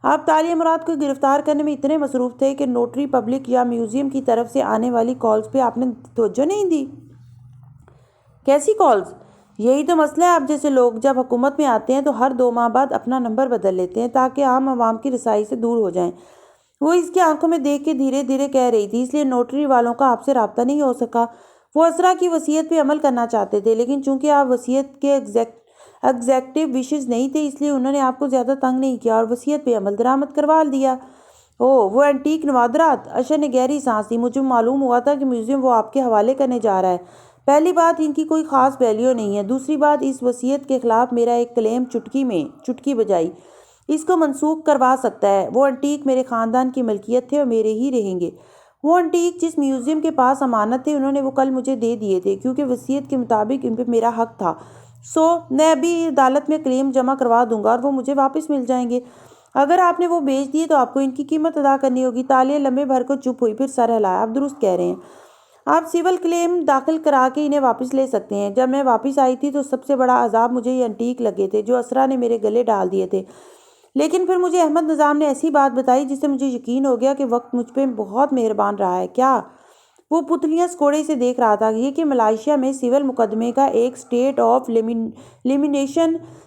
آپ تالیہ مراد کو گرفتار کرنے میں اتنے مصروف تھے کہ نوٹری پبلک یا میوزیم کی طرف سے آنے والی کالز پہ آپ نے توجہ نہیں دی؟ کیسی کالز؟ یہی تو مسئلہ ہے، آپ جیسے لوگ جب حکومت میں آتے ہیں تو ہر 2 ماہ بعد اپنا نمبر بدل لیتے ہیں تاکہ عام عوام کی رسائی سے دور ہو جائیں۔ وہ اس کی آنکھوں میں دیکھ کے دھیرے دھیرے کہہ رہی تھی، اس لیے نوٹری والوں کا آپ سے رابطہ نہیں ہو سکا۔ وہ اسرا کی وصیت پہ عمل کرنا چاہتے تھے، لیکن چونکہ آپ وصیت کے ایگزیکٹو وشز نہیں تھے، اس لیے انہوں نے آپ کو زیادہ تنگ نہیں کیا اور وصیت پہ عمل درآمد کروا دیا۔ اوہ، وہ اینٹیک نوادرات؟ اشر نے گہری سانس لی۔ مجھے معلوم ہوا تھا کہ میوزیم وہ آپ کے حوالے کرنے جا رہا ہے۔ پہلی بات، ان کی کوئی خاص ویلیو نہیں ہے۔ دوسری بات، اس وصیت کے خلاف میرا ایک کلیم چٹکی بجائی اس کو منسوخ کروا سکتا ہے۔ وہ اینٹیک میرے خاندان کی ملکیت تھے اور میرے ہی رہیں گے۔ وہ اینٹیک جس میوزیم کے پاس امانت تھے، انہوں نے وہ کل مجھے دے دیے تھے کیونکہ وصیت کے مطابق ان پہ میرا حق تھا۔ میں ابھی عدالت میں کلیم جمع کروا دوں گا اور وہ مجھے واپس مل جائیں گے۔ اگر آپ نے وہ بیچ دیے تو آپ کو ان کی قیمت ادا کرنی ہوگی۔ تالیہ لمحے بھر کو چپ ہوئی، پھر سر ہلایا۔ آپ درست کہہ رہے ہیں، آپ سول کلیم داخل کرا کے انہیں واپس لے سکتے ہیں۔ جب میں واپس آئی تھی تو سب سے بڑا عذاب مجھے یہ اینٹیک لگے تھے جو اسرا نے میرے گلے ڈال دیے تھے، لیکن پھر مجھے احمد نظام نے ایسی بات بتائی جس سے مجھے یقین ہو گیا کہ وقت مجھ پہ بہت مہربان رہا ہے۔ کیا؟ وہ پتلیاں سکوڑے سے دیکھ رہا تھا۔ یہ کہ ملائیشیا میں سول مقدمے کا ایک اسٹیٹ آف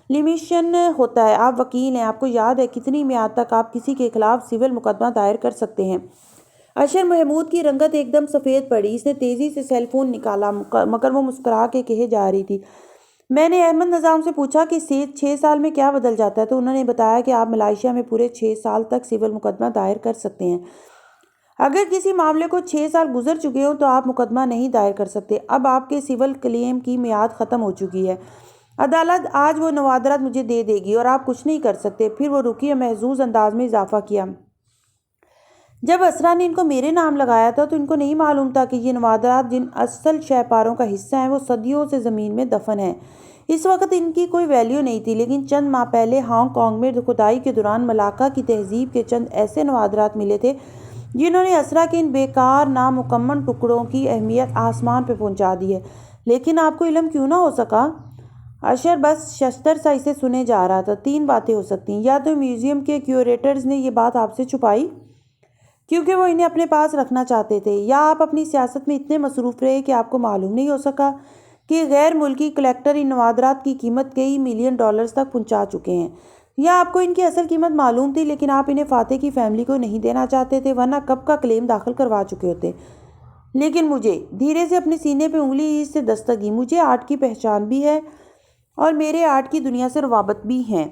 لیمیشن ہوتا ہے۔ آپ وکیل ہیں، آپ کو یاد ہے کتنی میعاد تک آپ کسی کے خلاف سول مقدمہ دائر کر سکتے ہیں؟ اشر محمود کی رنگت ایک دم سفید پڑی۔ اس نے تیزی سے سیل فون نکالا، مگر وہ مسکرا کے کہے جا رہی تھی، میں نے احمد نظام سے پوچھا کہ 6 سال میں کیا بدل جاتا ہے، تو انہوں نے بتایا کہ آپ ملائیشیا میں پورے 6 سال تک سول مقدمہ دائر کر سکتے ہیں۔ اگر کسی معاملے کو 6 سال گزر چکے ہوں تو آپ مقدمہ نہیں دائر کر سکتے۔ اب آپ کے سول کلیم کی میعاد ختم ہو چکی ہے۔ عدالت آج وہ نوادرات مجھے دے دے گی اور آپ کچھ نہیں کر سکتے۔ پھر وہ رکی اور محظوظ انداز میں اضافہ کیا، جب اسرا نے ان کو میرے نام لگایا تھا تو ان کو نہیں معلوم تھا کہ یہ نوادرات جن اصل شہ پاروں کا حصہ ہیں وہ صدیوں سے زمین میں دفن ہیں۔ اس وقت ان کی کوئی ویلیو نہیں تھی، لیکن چند ماہ پہلے ہانگ کانگ میں کھدائی کے دوران ملاکا کی تہذیب کے چند ایسے نوادرات ملے تھے جنہوں نے اسرا کے ان بیکار نامکمل ٹکڑوں کی اہمیت آسمان پہ پہنچا دی ہے۔ لیکن آپ کو علم کیوں نہ ہو سکا؟ اشر بس ششدر سا اسے سنے جا رہا تھا۔ 3 باتیں ہو سکتی ہیں، یا تو میوزیم کے کیوریٹرز نے یہ بات آپ سے چھپائی کیونکہ وہ انہیں اپنے پاس رکھنا چاہتے تھے، یا آپ اپنی سیاست میں اتنے مصروف رہے کہ آپ کو معلوم نہیں ہو سکا کہ غیر ملکی کلیکٹر ان نوادرات کی قیمت کئی ملین ڈالرز تک پہنچا چکے ہیں، یا آپ کو ان کی اصل قیمت معلوم تھی لیکن آپ انہیں فاتح کی فیملی کو نہیں دینا چاہتے تھے، ورنہ کب کا کلیم داخل کروا چکے ہوتے۔ لیکن مجھے دھیرے سے اپنے سینے پہ انگلی سے دستک دی، مجھے آرٹ کی پہچان بھی ہے اور میرے آرٹ کی دنیا سے روابط بھی ہیں۔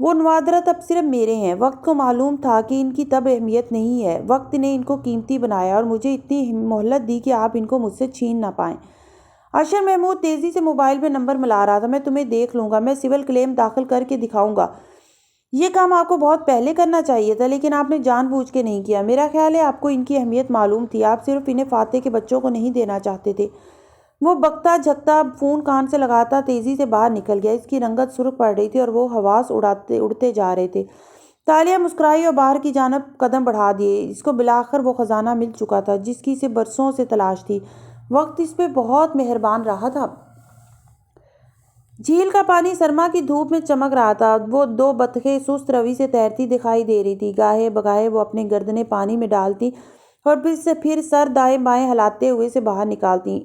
وہ نوادرات اب صرف میرے ہیں۔ وقت کو معلوم تھا کہ ان کی تب اہمیت نہیں ہے، وقت نے ان کو قیمتی بنایا اور مجھے اتنی مہلت دی کہ آپ ان کو مجھ سے چھین نہ پائیں۔ اشر محمود تیزی سے موبائل پہ نمبر ملا رہا تھا۔ میں تمہیں دیکھ لوں گا، میں سول کلیم داخل کر کے دکھاؤں گا۔ یہ کام آپ کو بہت پہلے کرنا چاہیے تھا، لیکن آپ نے جان بوجھ کے نہیں کیا۔ میرا خیال ہے آپ کو ان کی اہمیت معلوم تھی، آپ صرف انہیں فاتح کے بچوں کو نہیں دینا چاہتے تھے۔ وہ بکتا جھکتا فون کان سے لگاتا تیزی سے باہر نکل گیا۔ اس کی رنگت سرخ پڑ رہی تھی اور وہ حواس اڑتے جا رہے تھے۔ تالیہ مسکرائی اور باہر کی جانب قدم بڑھا دیے۔ اس کو بالآخر وہ خزانہ مل چکا تھا جس کی اسے برسوں سے تلاش تھی۔ وقت اس پہ بہت مہربان رہا تھا۔ جھیل کا پانی سرما کی دھوپ میں چمک رہا تھا۔ وہ دو بطخیں سست روی سے تیرتی دکھائی دے رہی تھی۔ گاہے بگاہے وہ اپنے گردنیں پانی میں ڈالتی اور پھر سر دائیں بائیں ہلاتے ہوئے سے باہر نکالتی۔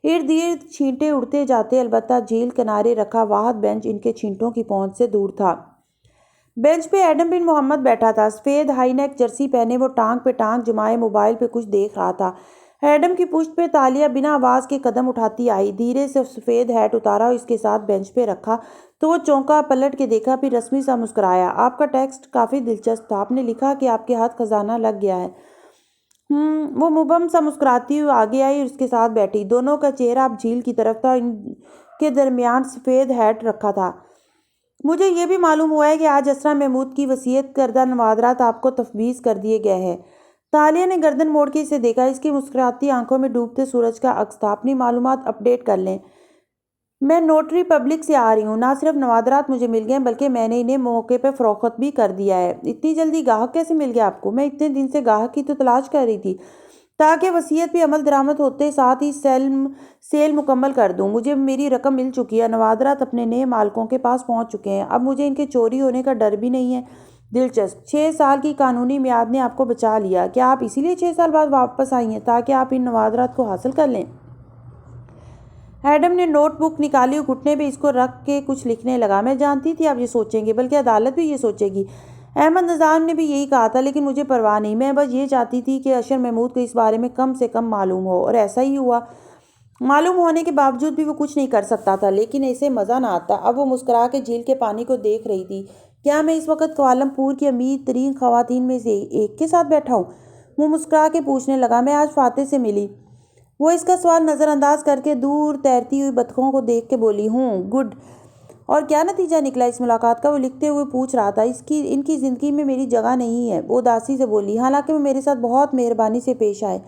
ارد گرد چھینٹے اڑتے جاتے، البتہ جھیل کنارے رکھا واحد بینچ ان کے چھینٹوں کی پہنچ سے دور تھا۔ بینچ پہ ایڈم بن محمد بیٹھا تھا، سفید ہائی نیک جرسی پہنے وہ ٹانگ پہ ٹانگ جمائے موبائل پہ کچھ دیکھ رہا تھا۔ ایڈم کی پشت پہ تالیہ بنا آواز کے قدم اٹھاتی آئی، دھیرے سے سفید ہیٹ اتارا اور اس کے ساتھ بینچ پہ رکھا تو وہ چونکا، پلٹ کے دیکھا، پھر رسمی سا مسکرایا۔ آپ کا ٹیکسٹ کافی دلچسپ تھا، آپ نے لکھا کہ آپ کے ہاتھ خزانہ لگ گیا ہے۔ وہ مبہم سا مسکراتی ہوئی آگے آئی اور اس کے ساتھ بیٹھی۔ دونوں کا چہرہ اب جھیل کی طرف تھا، ان کے درمیان سفید ہیٹ رکھا تھا۔ مجھے یہ بھی معلوم ہوا ہے کہ آج اسرا محمود کی وصیت کردہ نوادرات آپ کو تفویض کر دیے گئے ہیں۔ تالیہ نے گردن موڑ کے اسے دیکھا، اس کی مسکراتی آنکھوں میں ڈوبتے سورج کا عکس تھا۔ اپنی معلومات اپ ڈیٹ کر لیں، میں نوٹری پبلک سے آ رہی ہوں۔ نہ صرف نوادرات مجھے مل گئے بلکہ میں نے انہیں موقع پہ فروخت بھی کر دیا ہے۔ اتنی جلدی گاہک کیسے مل گیا آپ کو؟ میں اتنے دن سے گاہک کی تو تلاش کر رہی تھی تاکہ وصیت پہ عمل درآمد ہوتے ساتھ ہی سیل مکمل کر دوں۔ مجھے میری رقم مل چکی ہے، نوادرات اپنے نئے مالکوں کے پاس پہنچ چکے ہیں، اب مجھے ان کے چوری ہونے کا ڈر بھی نہیں ہے۔ دلچسپ، 6 سال کی قانونی میعاد نے آپ کو بچا لیا۔ کیا آپ اسی لیے 6 سال بعد واپس آئی ہیں تاکہ آپ ان نوادرات کو حاصل کر لیں؟ ایڈم نے نوٹ بک نکالی اور گھٹنے پہ اس کو رکھ کے کچھ لکھنے لگا۔ میں جانتی تھی آپ یہ سوچیں گے، بلکہ عدالت بھی یہ سوچے گی۔ احمد نظام نے بھی یہی کہا تھا، لیکن مجھے پرواہ نہیں، میں بس یہ چاہتی تھی کہ اشر محمود کو اس بارے میں کم سے کم معلوم ہو، اور ایسا ہی ہوا۔ معلوم ہونے کے باوجود بھی وہ کچھ نہیں کر سکتا تھا، لیکن اسے مزہ نہ آتا۔ اب وہ مسکرا کے جھیل کے پانی کو دیکھ رہی تھی۔ کیا میں اس وقت کوالالمپور کی امیر ترین خواتین میں سے ایک کے ساتھ بیٹھا ہوں؟ وہ مسکرا کے پوچھنے لگا۔ میں آج فاتح سے ملی۔ وہ اس کا سوال نظر انداز کر کے دور تیرتی ہوئی بطخوں کو دیکھ کے بولی، گڈ۔ اور کیا نتیجہ نکلا اس ملاقات کا؟ وہ لکھتے ہوئے پوچھ رہا تھا۔ ان کی زندگی میں میری جگہ نہیں ہے، وہ اداسی سے بولی، حالانکہ وہ میرے ساتھ بہت مہربانی سے پیش آئے،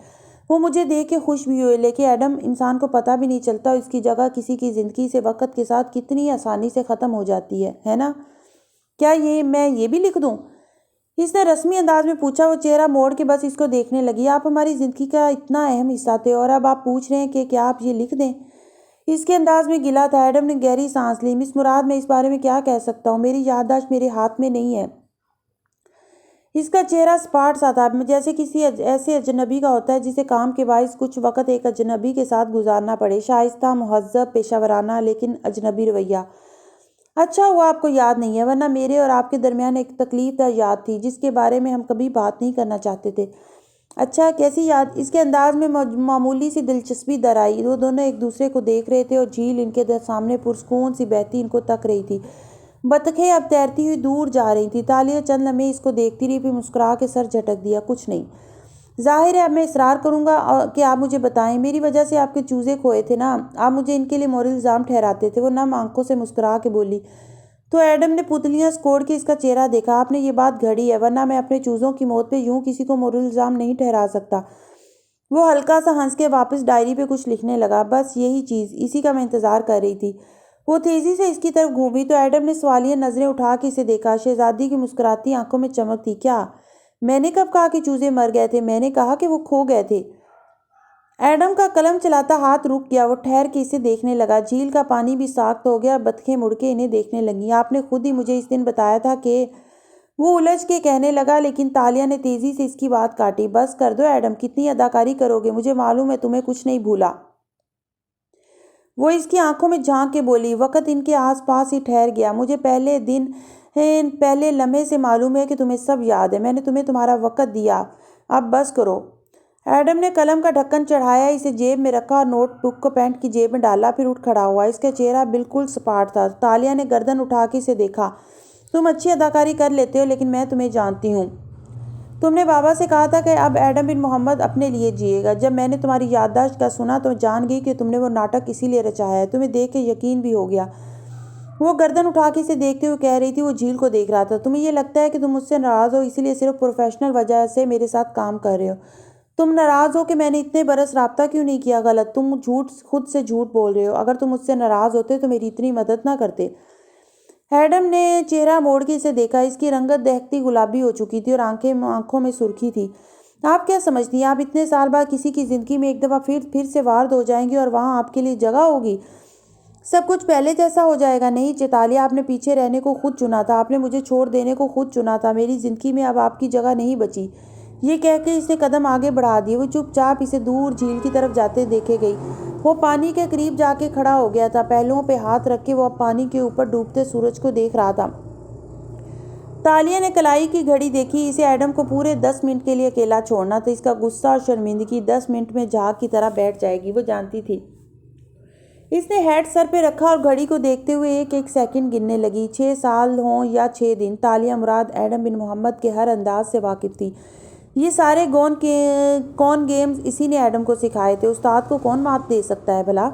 وہ مجھے دیکھ کے خوش بھی ہوئے، لیکن ایڈم، انسان کو پتہ بھی نہیں چلتا اس کی جگہ کسی کی زندگی سے وقت کے ساتھ کتنی آسانی سے ختم ہو جاتی ہے نا؟ کیا میں یہ بھی لکھ دوں؟ اس نے رسمی انداز میں پوچھا۔ وہ چہرہ موڑ کے بس اس کو دیکھنے لگی۔ آپ ہماری زندگی کا اتنا اہم حصہ تھے اور اب آپ پوچھ رہے ہیں کہ کیا آپ یہ لکھ دیں؟ اس کے انداز میں گلہ تھا۔ ایڈم نے گہری سانس لی۔ مس مراد، میں اس بارے میں کیا کہہ سکتا ہوں؟ میری یادداشت میرے ہاتھ میں نہیں ہے۔ اس کا چہرہ سپاٹ سا تھا، جیسے کسی ایسے اجنبی کا ہوتا ہے جسے کام کے باعث کچھ وقت ایک اجنبی کے ساتھ گزارنا پڑے، شائستہ، مہذب، پیشہ ورانہ لیکن اجنبی رویہ۔ اچھا ہوا آپ کو یاد نہیں ہے، ورنہ میرے اور آپ کے درمیان ایک تکلیف دہ یاد تھی جس کے بارے میں ہم کبھی بات نہیں کرنا چاہتے تھے۔ اچھا، کیسی یاد؟ اس کے انداز میں معمولی سی دلچسپی در آئی۔ وہ دونوں ایک دوسرے کو دیکھ رہے تھے اور جھیل ان کے سامنے پرسکون سی بہتی ان کو تک رہی تھی۔ بطخیں اب تیرتی ہوئی دور جا رہی تھیں۔ تالیہ چند لمحے اس کو دیکھتی رہی، پھر مسکرا کے سر جھٹک دیا، کچھ نہیں۔ ظاہر ہے اب میں اصرار کروں گا کہ آپ مجھے بتائیں، میری وجہ سے آپ کے چوزے کھوئے تھے نا؟ آپ مجھے ان کے لیے مورل الزام ٹھہراتے تھے۔ وہ نم آنکھوں سے مسکرا کے بولی۔ تو ایڈم نے پتلیاں سکوڑ کے اس کا چہرہ دیکھا۔ آپ نے یہ بات گھڑی ہے، ورنہ میں اپنے چوزوں کی موت پہ یوں کسی کو مورل الزام نہیں ٹھہرا سکتا۔ وہ ہلکا سا ہنس کے واپس ڈائری پہ کچھ لکھنے لگا۔ بس یہی چیز، اسی کا میں انتظار کر رہی تھی۔ وہ تیزی سے اس کی طرف گھومی تو ایڈم نے سوالیہ نظریں اٹھا کے اسے دیکھا۔ شہزادی کی مسکراتی آنکھوں میں چمک تھی۔ کیا میں نے کب کہا کہ چوزے مر گئے تھے؟ میں نے کہا کہ وہ کھو گئے تھے۔ ایڈم کا قلم چلاتا ہاتھ رک گیا۔ وہ ٹھہر کے اسے دیکھنے لگا۔ جھیل کا پانی بھی ساخت ہو گیا، بطخیں مڑ کے انہیں دیکھنے لگیں۔ آپ نے خود ہی مجھے اس دن بتایا تھا کہ… وہ الجھ کے کہنے لگا، لیکن تالیہ نے تیزی سے اس کی بات کاٹی۔ بس کر دو ایڈم، کتنی اداکاری کرو گے؟ مجھے معلوم ہے تمہیں کچھ نہیں بھولا۔ وہ اس کی آنکھوں میں جھانک کے بولی۔ وقت ان کے آس پاس ہی ٹھہر گیا۔ مجھے پہلے لمحے سے معلوم ہے کہ تمہیں سب یاد ہے۔ میں نے تمہیں تمہارا وقت دیا، اب بس کرو۔ ایڈم نے قلم کا ڈھکن چڑھایا، اسے جیب میں رکھا اور نوٹ بک کو پینٹ کی جیب میں ڈالا، پھر اٹھ کھڑا ہوا۔ اس کا چہرہ بالکل سپاٹ تھا۔ تالیہ نے گردن اٹھا کے اسے دیکھا۔ تم اچھی اداکاری کر لیتے ہو، لیکن میں تمہیں جانتی ہوں۔ تم نے بابا سے کہا تھا کہ اب ایڈم بن محمد اپنے لیے جیے گا۔ جب میں نے تمہاری یادداشت کا سنا تو جان گئی کہ تم نے وہ ناٹک اسی لیے رچایا ہے۔ تمہیں دیکھ کے یقین بھی ہو گیا۔ وہ گردن اٹھا کے اسے دیکھتے ہوئے کہہ رہی تھی۔ وہ جھیل کو دیکھ رہا تھا۔ تمہیں یہ لگتا ہے کہ تم مجھ سے ناراض ہو، اسی لیے صرف پروفیشنل وجہ سے میرے ساتھ کام کر رہے ہو۔ تم ناراض ہو کہ میں نے اتنے برس رابطہ کیوں نہیں کیا؟ غلط، تم خود سے جھوٹ بول رہے ہو۔ اگر تم مجھ سے ناراض ہوتے تو میری اتنی مدد نہ کرتے۔ ایڈم نے چہرہ موڑ کے اسے دیکھا۔ اس کی رنگت دہکتی گلابی ہو چکی تھی اور آنکھوں میں سرخی تھی۔ آپ کیا سمجھتی ہیں؟ آپ اتنے سال بعد کسی کی زندگی میں ایک دفعہ پھر سے وارد ہو جائیں گی اور وہاں آپ کے لیے جگہ ہوگی؟ سب کچھ پہلے جیسا ہو جائے گا؟ نہیں چیتالیہ، آپ نے پیچھے رہنے کو خود چنا تھا، آپ نے مجھے چھوڑ دینے کو خود چنا تھا۔ میری زندگی میں اب آپ کی جگہ نہیں بچی۔ یہ کہہ کے اس نے قدم آگے بڑھا دیے۔ وہ چپ چاپ اسے دور جھیل کی طرف جاتے دیکھے گئی۔ وہ پانی کے قریب جا کے کھڑا ہو گیا تھا۔ پہلوؤں پہ ہاتھ رکھ کے وہ اب پانی کے اوپر ڈوبتے سورج کو دیکھ رہا تھا۔ تالیہ نے کلائی کی گھڑی دیکھی۔ اسے ایڈم کو پورے 10 منٹ کے لیے اکیلا چھوڑنا تھا۔ اس کا غصہ اور شرمندگی 10 منٹ میں جھاگ کی طرح بیٹھ جائے گی، وہ جانتی تھی۔ اس نے ہیڈ سر پہ رکھا اور گھڑی کو دیکھتے ہوئے ایک ایک سیکنڈ گننے لگی۔ 6 سال ہوں یا 6 دن، تالیہ مراد ایڈم بن محمد کے ہر انداز سے واقف تھی۔ یہ سارے کون گیمز اسی نے ایڈم کو سکھائے تھے۔ استاد کو کون مات دے سکتا ہے بھلا؟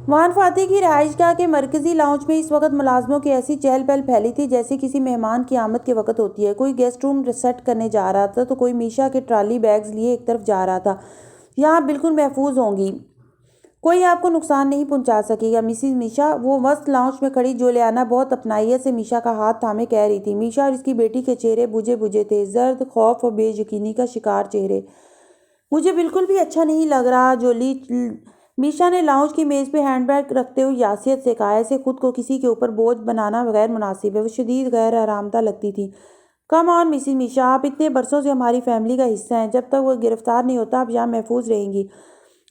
وان فاتح کی رہائش گاہ کے مرکزی لاؤنج میں اس وقت ملازموں کی ایسی چہل پہل پھیلی تھی جیسے کسی مہمان کی آمد کے وقت ہوتی ہے۔ کوئی گیسٹ روم سیٹ کرنے جا رہا تھا تو کوئی میشا کے ٹرالی بیگز لیے ایک طرف جا رہا تھا۔ یہاں بالکل محفوظ ہوں گی، کوئی آپ کو نقصان نہیں پہنچا سکے گا مسز میشا، وہ وسط لاؤنج میں کھڑی جولیانا بہت اپنائیت سے میشا کا ہاتھ تھامے کہہ رہی تھی۔ میشا اور اس کی بیٹی کے چہرے بجھے بجھے تھے، زرد، خوف اور بے یقینی کا شکار چہرے۔ مجھے بالکل بھی اچھا نہیں لگ رہا جولی، میشا نے لاؤنج کی میز پہ ہینڈ بیگ رکھتے ہوئے یاسیت سے کہا۔ ایسے خود کو کسی کے اوپر بوجھ بنانا غیر مناسب ہے۔ وہ شدید غیر آرامدہ لگتی تھی۔ کم آن مسز میشا، آپ اتنے برسوں سے ہماری فیملی کا حصہ ہیں۔ جب تک وہ گرفتار نہیں ہوتا آپ یہاں محفوظ رہیں گی۔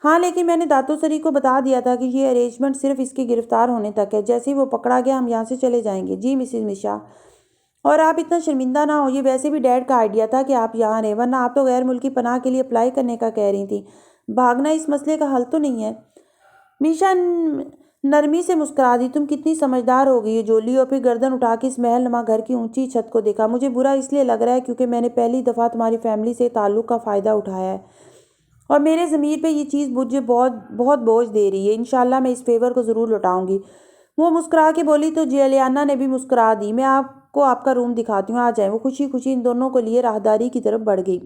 ہاں، لیکن میں نے داتو سری کو بتا دیا تھا کہ یہ ارینجمنٹ صرف اس کے گرفتار ہونے تک ہے۔ جیسے ہی وہ پکڑا گیا ہم یہاں سے چلے جائیں گے۔ جی مسز میشا، اور آپ اتنا شرمندہ نہ ہو، یہ ویسے بھی ڈیڈ کا آئیڈیا تھا کہ آپ یہاں رہیں، ورنہ آپ تو غیر ملکی پناہ کے لیے اپلائی کرنے کا کہہ رہی تھیں۔ بھاگنا اس مسئلے کا حل تو نہیں ہے۔ میشا نرمی سے مسکرا دی۔ تم کتنی سمجھدار ہو گئی ہو جولی، اور پھر گردن اٹھا کے اس محل نما گھر کی اونچی چھت کو دیکھا۔ مجھے برا اس لیے لگ رہا ہے کیونکہ میں نے پہلی دفعہ تمہاری فیملی سے تعلق کا فائدہ اٹھایا ہے اور میرے ضمیر پہ یہ چیز مجھے بہت بوجھ دے رہی ہے۔ انشاءاللہ میں اس فیور کو ضرور لوٹاؤں گی۔ وہ مسکرا کے بولی تو جیلیانا نے بھی مسکرا دی۔ میں آپ کو آپ کا روم دکھاتی ہوں، آ جائیں۔ وہ خوشی خوشی ان دونوں کو لیے راہداری کی طرف بڑھ گئی۔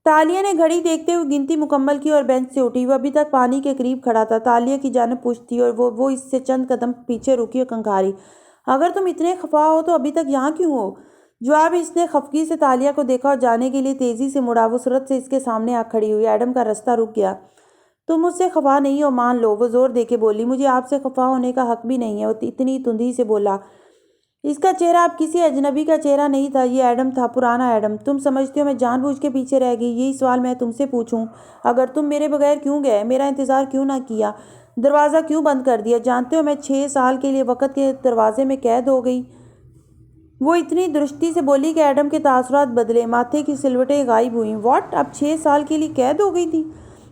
تالیہ نے گھڑی دیکھتے ہوئے گنتی مکمل کی اور بینچ سے اٹھی۔ وہ ابھی تک پانی کے قریب کھڑا تھا، تالیہ کی جانب پشت تھی اور وہ اس سے چند قدم پیچھے رکی اور کنکھاری۔ اگر تم اتنے خفا ہو تو ابھی تک یہاں کیوں ہو؟ جواب اس نے خفگی سے تالیہ کو دیکھا اور جانے کے لیے تیزی سے مڑا۔ وہ سرعت سے اس کے سامنے آ کھڑی ہوئی۔ ایڈم کا راستہ رک گیا۔ تم مجھ سے خفا نہیں ہو، مان لو، وہ زور دے کے بولی۔ مجھے آپ سے خفا ہونے کا حق بھی نہیں ہے، وہ اتنی تندی سے بولا۔ اس کا چہرہ اب کسی اجنبی کا چہرہ نہیں تھا، یہ ایڈم تھا، پرانا ایڈم۔ تم سمجھتے ہو میں جان بوجھ کے پیچھے رہ گئی؟ یہی سوال میں تم سے پوچھوں، اگر تم میرے بغیر کیوں گئے؟ میرا انتظار کیوں نہ کیا؟ دروازہ کیوں بند کر دیا؟ جانتے ہو میں 6 سال کے لیے وقت کے دروازے میں قید ہو گئی۔ وہ اتنی درستی سے بولی کہ ایڈم کے تاثرات بدلے، ماتھے کی سلوٹیں غائب ہوئیں۔ واٹ؟ اب 6 سال کے لیے قید ہو گئی تھی؟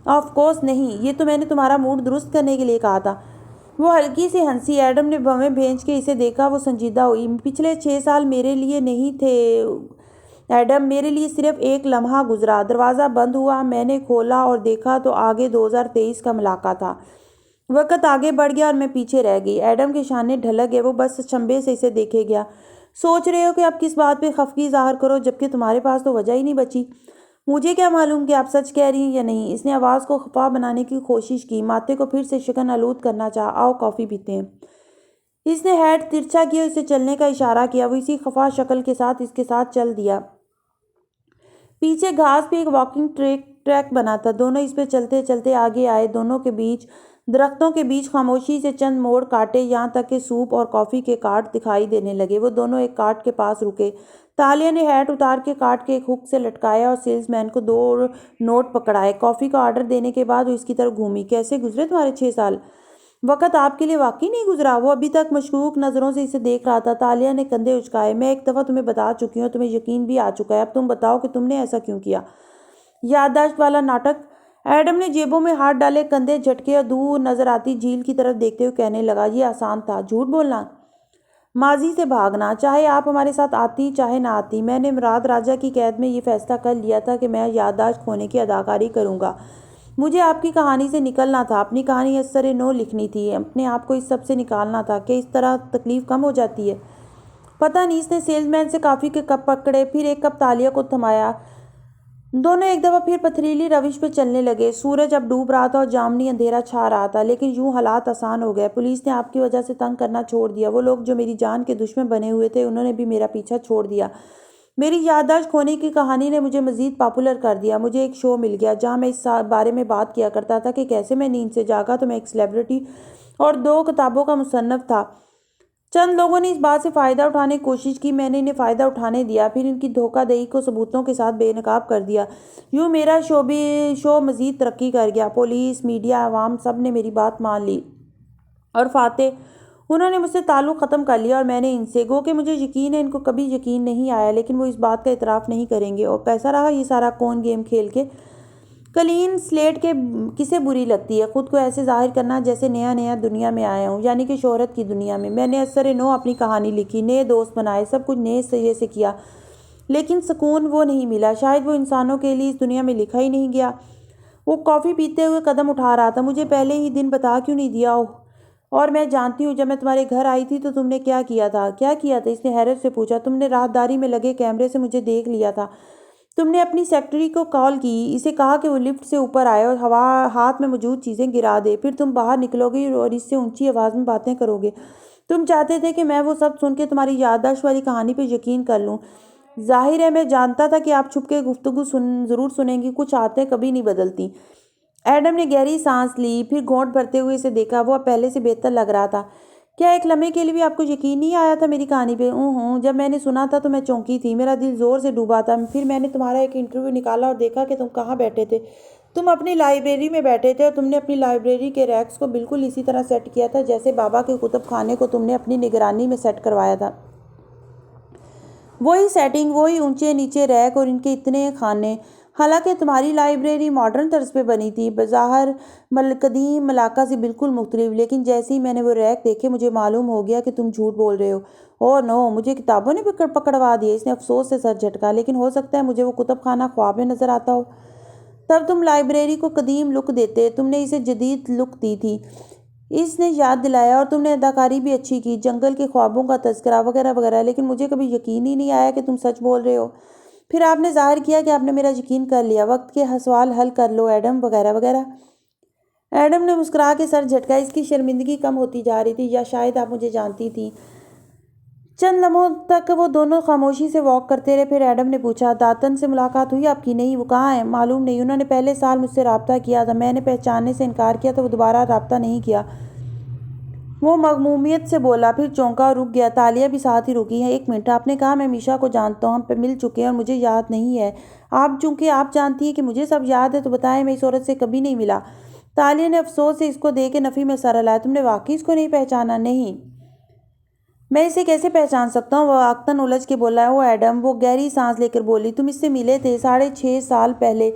آف کورس نہیں، یہ تو میں نے تمہارا موڈ درست کرنے کے لیے کہا تھا۔ وہ ہلکی سی ہنسی۔ ایڈم نے بھویں بھیج کے اسے دیکھا۔ وہ سنجیدہ ہوئی۔ پچھلے 6 سال میرے لیے نہیں تھے ایڈم، میرے لیے صرف ایک لمحہ گزرا۔ دروازہ بند ہوا، میں نے کھولا اور دیکھا تو آگے 2023 کا ملاقہ تھا۔ وقت آگے بڑھ گیا اور میں پیچھے رہ گئی۔ ایڈم کے شانے ڈھلک گئے۔ وہ بس چنبے سے اسے دیکھے گیا۔ سوچ رہے ہو کہ اب کس بات پہ خفگی ظاہر کرو جبکہ تمہارے پاس تو وجہ ہی نہیں بچی؟ مجھے کیا معلوم کہ آپ سچ کہہ رہی ہیں یا نہیں؟ اس نے آواز کو خفا بنانے کی کوشش کی، ماتھے کو پھر سے شکن آلود کرنا چاہا۔ آؤ کافی پیتے ہیں۔ اس نے ہیڈ ترچھا کیا، اسے چلنے کا اشارہ کیا۔ وہ اسی خفا شکل کے ساتھ اس کے ساتھ چل دیا۔ پیچھے گھاس پہ ایک واکنگ ٹریک بنا تھا، دونوں اس پہ چلتے چلتے آگے آئے۔ دونوں کے بیچ درختوں کے بیچ خاموشی سے چند موڑ کاٹے، یہاں تک کہ سوپ اور کافی کے کارٹ دکھائی دینے لگے۔ وہ دونوں ایک کارٹ کے پاس رکے۔ تالیہ نے ہیٹ اتار کے کارٹ کے ایک ہک سے لٹکایا اور سیلز مین کو 2 نوٹ پکڑائے۔ کافی کا آرڈر دینے کے بعد وہ اس کی طرف گھومی۔ کیسے گزرے تمہارے 6 سال؟ وقت آپ کے لیے واقعی نہیں گزرا؟ وہ ابھی تک مشکوک نظروں سے اسے دیکھ رہا تھا۔ تالیہ نے کندھے اچکائے۔ میں ایک دفعہ تمہیں بتا چکی ہوں، تمہیں یقین بھی آ چکا ہے۔ اب تم بتاؤ کہ تم نے ایسا کیوں کیا؟ یادداشت والا ناٹک۔ ایڈم نے جیبوں میں ہاتھ ڈالے، کندھے جھٹکے اور دور نظر آتی جھیل کی طرف دیکھتے ہوئے کہنے لگا، یہ آسان تھا، جھوٹ بولنا، ماضی سے بھاگنا۔ چاہے آپ ہمارے ساتھ آتی چاہے نہ آتی، میں نے مراد راجہ کی قید میں یہ فیصلہ کر لیا تھا کہ میں یادداشت کھونے کی اداکاری کروں گا۔ مجھے آپ کی کہانی سے نکلنا تھا، اپنی کہانی اثر نو لکھنی تھی، اپنے آپ کو اس سب سے نکالنا تھا کہ اس طرح تکلیف کم ہو جاتی ہے۔ پتہ نہیں، اس نے سیلز مین سے کافی کے کپ پکڑے، پھر ایک کپ تالیہ کو تھمایا۔ دونوں ایک دفعہ پھر پتھریلی روش پہ چلنے لگے۔ سورج اب ڈوب رہا تھا اور جامنی اندھیرا چھا رہا تھا، لیکن یوں حالات آسان ہو گئے۔ پولیس نے آپ کی وجہ سے تنگ کرنا چھوڑ دیا۔ وہ لوگ جو میری جان کے دشمن بنے ہوئے تھے، انہوں نے بھی میرا پیچھا چھوڑ دیا۔ میری یادداشت کھونے کی کہانی نے مجھے مزید پاپولر کر دیا۔ مجھے ایک شو مل گیا جہاں میں اس بارے میں بات کیا کرتا تھا کہ کیسے میں نیند سے جاگا تو میں ایک سیلیبریٹی اور 2 کتابوں کا مصنف تھا۔ چند لوگوں نے اس بات سے فائدہ اٹھانے کی کوشش کی، میں نے انہیں فائدہ اٹھانے دیا، پھر ان کی دھوکہ دہی کو ثبوتوں کے ساتھ بے نقاب کر دیا۔ یوں میرا شو مزید ترقی کر گیا۔ پولیس، میڈیا، عوام سب نے میری بات مان لی اور فاتح، انہوں نے مجھ سے تعلق ختم کر لیا اور میں نے ان سے۔ گو کہ مجھے یقین ہے ان کو کبھی یقین نہیں آیا، لیکن وہ اس بات کا اعتراف نہیں کریں گے۔ اور کیسا رہا یہ سارا کون گیم کھیل کے؟ کلین سلیٹ کے کسے بری لگتی ہے خود کو ایسے ظاہر کرنا جیسے نیا دنیا میں آیا ہوں، یعنی کہ شہرت کی دنیا میں۔ میں نے اثر نو اپنی کہانی لکھی، نئے دوست بنائے، سب کچھ نئے سرے سے کیا، لیکن سکون وہ نہیں ملا۔ شاید وہ انسانوں کے لیے اس دنیا میں لکھا ہی نہیں گیا۔ وہ کافی پیتے ہوئے قدم اٹھا رہا تھا۔ مجھے پہلے ہی دن بتا کیوں نہیں دیا؟ اور میں جانتی ہوں جب میں تمہارے گھر آئی تھی تو تم نے کیا کیا تھا؟ کیا کیا تھا؟ اس نے حیرت سے پوچھا۔ تم نے راہداری میں لگے کیمرے سے مجھے دیکھ لیا تھا۔ تم نے اپنی سیکرٹری کو کال کی، اسے کہا کہ وہ لفٹ سے اوپر آئے اور ہاتھ میں موجود چیزیں گرا دے، پھر تم باہر نکلو گے اور اس سے اونچی آواز میں باتیں کرو گے۔ تم چاہتے تھے کہ میں وہ سب سن کے تمہاری یادداشت والی کہانی پہ یقین کر لوں۔ ظاہر ہے میں جانتا تھا کہ آپ چھپ کے گفتگو ضرور سنیں گی، کچھ عادتیں کبھی نہیں بدلتی۔ ایڈم نے گہری سانس لی، پھر گھونٹ بھرتے ہوئے اسے دیکھا۔ وہ اب پہلے سے بہتر لگ رہا تھا۔ کیا ایک لمحے کے لیے بھی آپ کو یقین نہیں آیا تھا میری کہانی پہ؟ جب میں نے سنا تھا تو میں چونکی تھی، میرا دل زور سے ڈوبا تھا۔ پھر میں نے تمہارا ایک انٹرویو نکالا اور دیکھا کہ تم کہاں بیٹھے تھے۔ تم اپنی لائبریری میں بیٹھے تھے اور تم نے اپنی لائبریری کے ریکس کو بالکل اسی طرح سیٹ کیا تھا جیسے بابا کے کتب خانے کو تم نے اپنی نگرانی میں سیٹ کروایا تھا۔ وہی سیٹنگ، وہی اونچے نیچے ریک اور ان کے اتنے خانے۔ حالانکہ تمہاری لائبریری ماڈرن طرز پہ بنی تھی، بظاہر قدیم ملاقہ سے بالکل مختلف، لیکن جیسے ہی میں نے وہ ریک دیکھے مجھے معلوم ہو گیا کہ تم جھوٹ بول رہے ہو۔ اوہ نو، مجھے کتابوں نے پکڑوا دیا۔ اس نے افسوس سے سر جھٹکا۔ لیکن ہو سکتا ہے مجھے وہ کتب خانہ خواب میں نظر آتا ہو۔ تب تم لائبریری کو قدیم لک دیتے، تم نے اسے جدید لک دی تھی، اس نے یاد دلایا، اور تم نے اداکاری بھی اچھی کی، جنگل کے خوابوں کا تذکرہ وغیرہ وغیرہ، لیکن مجھے کبھی یقین ہی نہیں آیا کہ تم سچ بول رہے ہو۔ پھر آپ نے ظاہر کیا کہ آپ نے میرا یقین کر لیا۔ وقت کے سوال حل کر لو ایڈم، وغیرہ وغیرہ۔ ایڈم نے مسکرا کے سر جھٹکا۔ اس کی شرمندگی کم ہوتی جا رہی تھی، یا شاید آپ مجھے جانتی تھی۔ چند لمحوں تک وہ دونوں خاموشی سے واک کرتے رہے، پھر ایڈم نے پوچھا، داتن سے ملاقات ہوئی آپ کی؟ نہیں، وہ کہاں ہے؟ معلوم نہیں، انہوں نے پہلے سال مجھ سے رابطہ کیا تھا، میں نے پہچاننے سے انکار کیا تو وہ دوبارہ رابطہ نہیں کیا۔ وہ مغمومیت سے بولا، پھر چونکا اور رک گیا۔ تالیہ بھی ساتھ ہی رکی۔ ایک منٹ، آپ نے کہا میں میشا کو جانتا ہوں، ہم مل چکے ہیں اور مجھے یاد نہیں ہے۔ چونکہ آپ جانتی ہیں کہ مجھے سب یاد ہے تو بتائیں، میں اس عورت سے کبھی نہیں ملا۔ تالیہ نے افسوس سے اس کو دیکھ کے نفی میں سر ہلایا۔ تم نے واقعی اس کو نہیں پہچانا؟ نہیں، میں اسے کیسے پہچان سکتا ہوں؟ وہ آکتن الجھ کے بولا۔ او ایڈم، وہ گہری سانس لے کر بولی، تم اس سے ملے تھے 6.5 سال پہلے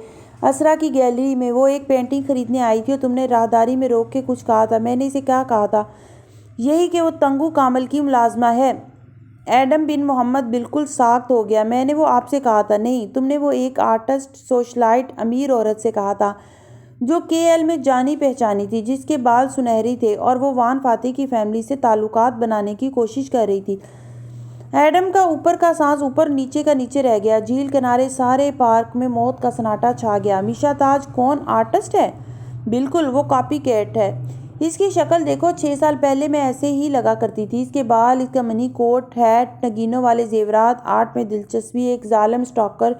اسرا کی گیلری میں۔ وہ ایک پینٹنگ خریدنے آئی تھی اور تم نے راہداری میں روک کے کچھ کہا تھا۔ میں نے اسے کیا کہا تھا؟ یہی کہ وہ تنگو کامل کی ملازمہ ہے۔ ایڈم بن محمد بالکل ساخت ہو گیا۔ میں نے وہ آپ سے کہا تھا؟ نہیں، تم نے وہ ایک آرٹسٹ، سوشلائٹ، امیر عورت سے کہا تھا جو کے ایل میں جانی پہچانی تھی، جس کے بال سنہری تھے اور وہ وان فاتح کی فیملی سے تعلقات بنانے کی کوشش کر رہی تھی۔ ایڈم کا اوپر کا سانس اوپر نیچے کا نیچے رہ گیا۔ جھیل کنارے سارے پارک میں موت کا سناٹا چھا گیا۔ میشا تاج کون؟ آرٹسٹ ہے؟ بالکل، وہ کاپی کیٹ ہے۔ اس کی شکل دیکھو، 6 سال پہلے میں ایسے ہی لگا کرتی تھی۔ اس کے بال، اس کا منی کوٹ، ہیٹ، نگینوں والے زیورات، آرٹ میں دلچسپی، ایک ظالم اسٹاکر،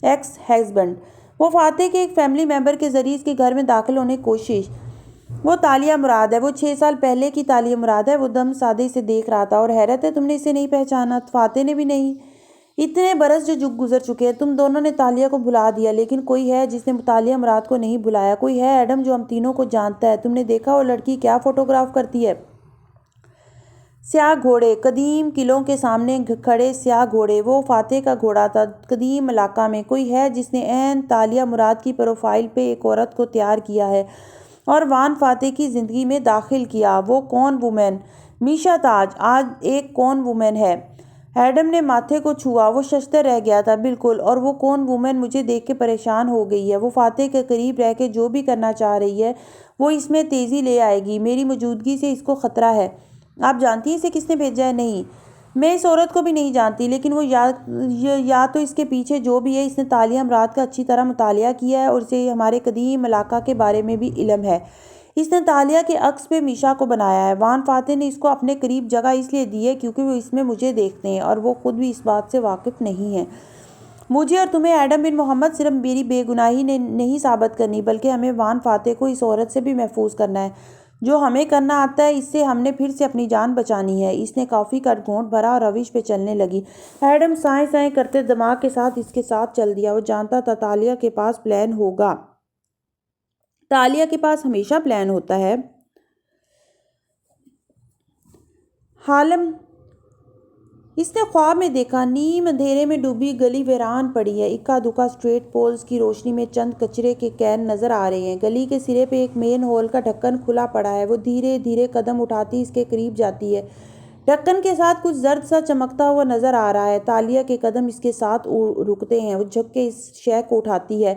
ایکس ہسبینڈ۔ وہ فاتح کے ایک فیملی ممبر کے ذریعے اس کے گھر میں داخل ہونے کی کوشش۔ وہ تالیہ مراد ہے، وہ 6 سال پہلے کی تالیہ مراد ہے۔ وہ دم سادے سے دیکھ رہا تھا۔ اور حیرت ہے تم نے اسے نہیں پہچانا؟ فاتح نے بھی نہیں۔ اتنے برس جو گزر چکے ہیں، تم دونوں نے تالیہ کو بھلا دیا، لیکن کوئی ہے جس نے تالیہ مراد کو نہیں بھلایا۔ کوئی ہے ایڈم جو ہم تینوں کو جانتا ہے۔ تم نے دیکھا وہ لڑکی کیا فوٹوگراف کرتی ہے؟ سیاہ گھوڑے، قدیم قلعوں کے سامنے کھڑے سیاہ گھوڑے۔ وہ فاتح کا گھوڑا تھا قدیم علاقہ میں۔ کوئی ہے جس نے عین تالیہ مراد کی پروفائل پہ ایک عورت کو تیار کیا ہے اور وان فاتح کی زندگی میں داخل کیا۔ وہ کون وومن؟ میشا تاج آج ایک کون وومن ہے؟ ایڈم نے ماتھے کو چھوا۔ وہ ششدر رہ گیا تھا۔ بالکل، اور وہ کون وومن مجھے دیکھ کے پریشان ہو گئی ہے۔ وہ فاتح کے قریب رہ کے جو بھی کرنا چاہ رہی ہے وہ اس میں تیزی لے آئے گی۔ میری موجودگی سے اس کو خطرہ ہے۔ آپ جانتی ہیں اسے کس نے بھیجا ہے؟ نہیں، میں اس عورت کو بھی نہیں جانتی، لیکن وہ یا تو اس کے پیچھے جو بھی ہے، اس نے تالیہ مراد کا اچھی طرح مطالعہ کیا ہے اور اسے ہمارے قدیم علاقہ کے بارے میں بھی علم ہے۔ اس نے تالیہ کے عکس پہ میشا کو بنایا ہے۔ وان فاتح نے اس کو اپنے قریب جگہ اس لیے دی ہے کیونکہ وہ اس میں مجھے دیکھتے ہیں اور وہ خود بھی اس بات سے واقف نہیں ہیں۔ مجھے اور تمہیں ایڈم بن محمد صرف میری بے گناہی نے نہیں ثابت کرنی، بلکہ ہمیں وان فاتح کو اس عورت سے بھی محفوظ کرنا ہے جو ہمیں کرنا آتا ہے۔ اس سے ہم نے پھر سے اپنی جان بچانی ہے۔ اس نے کافی کا گھونٹ بھرا اور روش پہ چلنے لگی۔ ایڈم سائیں سائیں کرتے دماغ کے ساتھ اس کے ساتھ چل دیا۔ وہ جانتا تھا تالیہ کے پاس پلان ہوگا۔ تالیہ کے پاس ہمیشہ پلان ہوتا ہے۔ حالم اس نے خواب میں دیکھا، نیم اندھیرے میں ڈوبی گلی ویران پڑی ہے۔ اکا دکا اسٹریٹ پولز کی روشنی میں چند کچرے کے کین نظر آ رہے ہیں۔ گلی کے سرے پہ ایک مین ہول کا ڈھکن کھلا پڑا ہے۔ وہ دھیرے دھیرے قدم اٹھاتی اس کے قریب جاتی ہے۔ ڈھکن کے ساتھ کچھ زرد سا چمکتا ہوا نظر آ رہا ہے۔ تالیہ کے قدم اس کے ساتھ رکتے ہیں۔ وہ جھک کے اس شے کو اٹھاتی ہے۔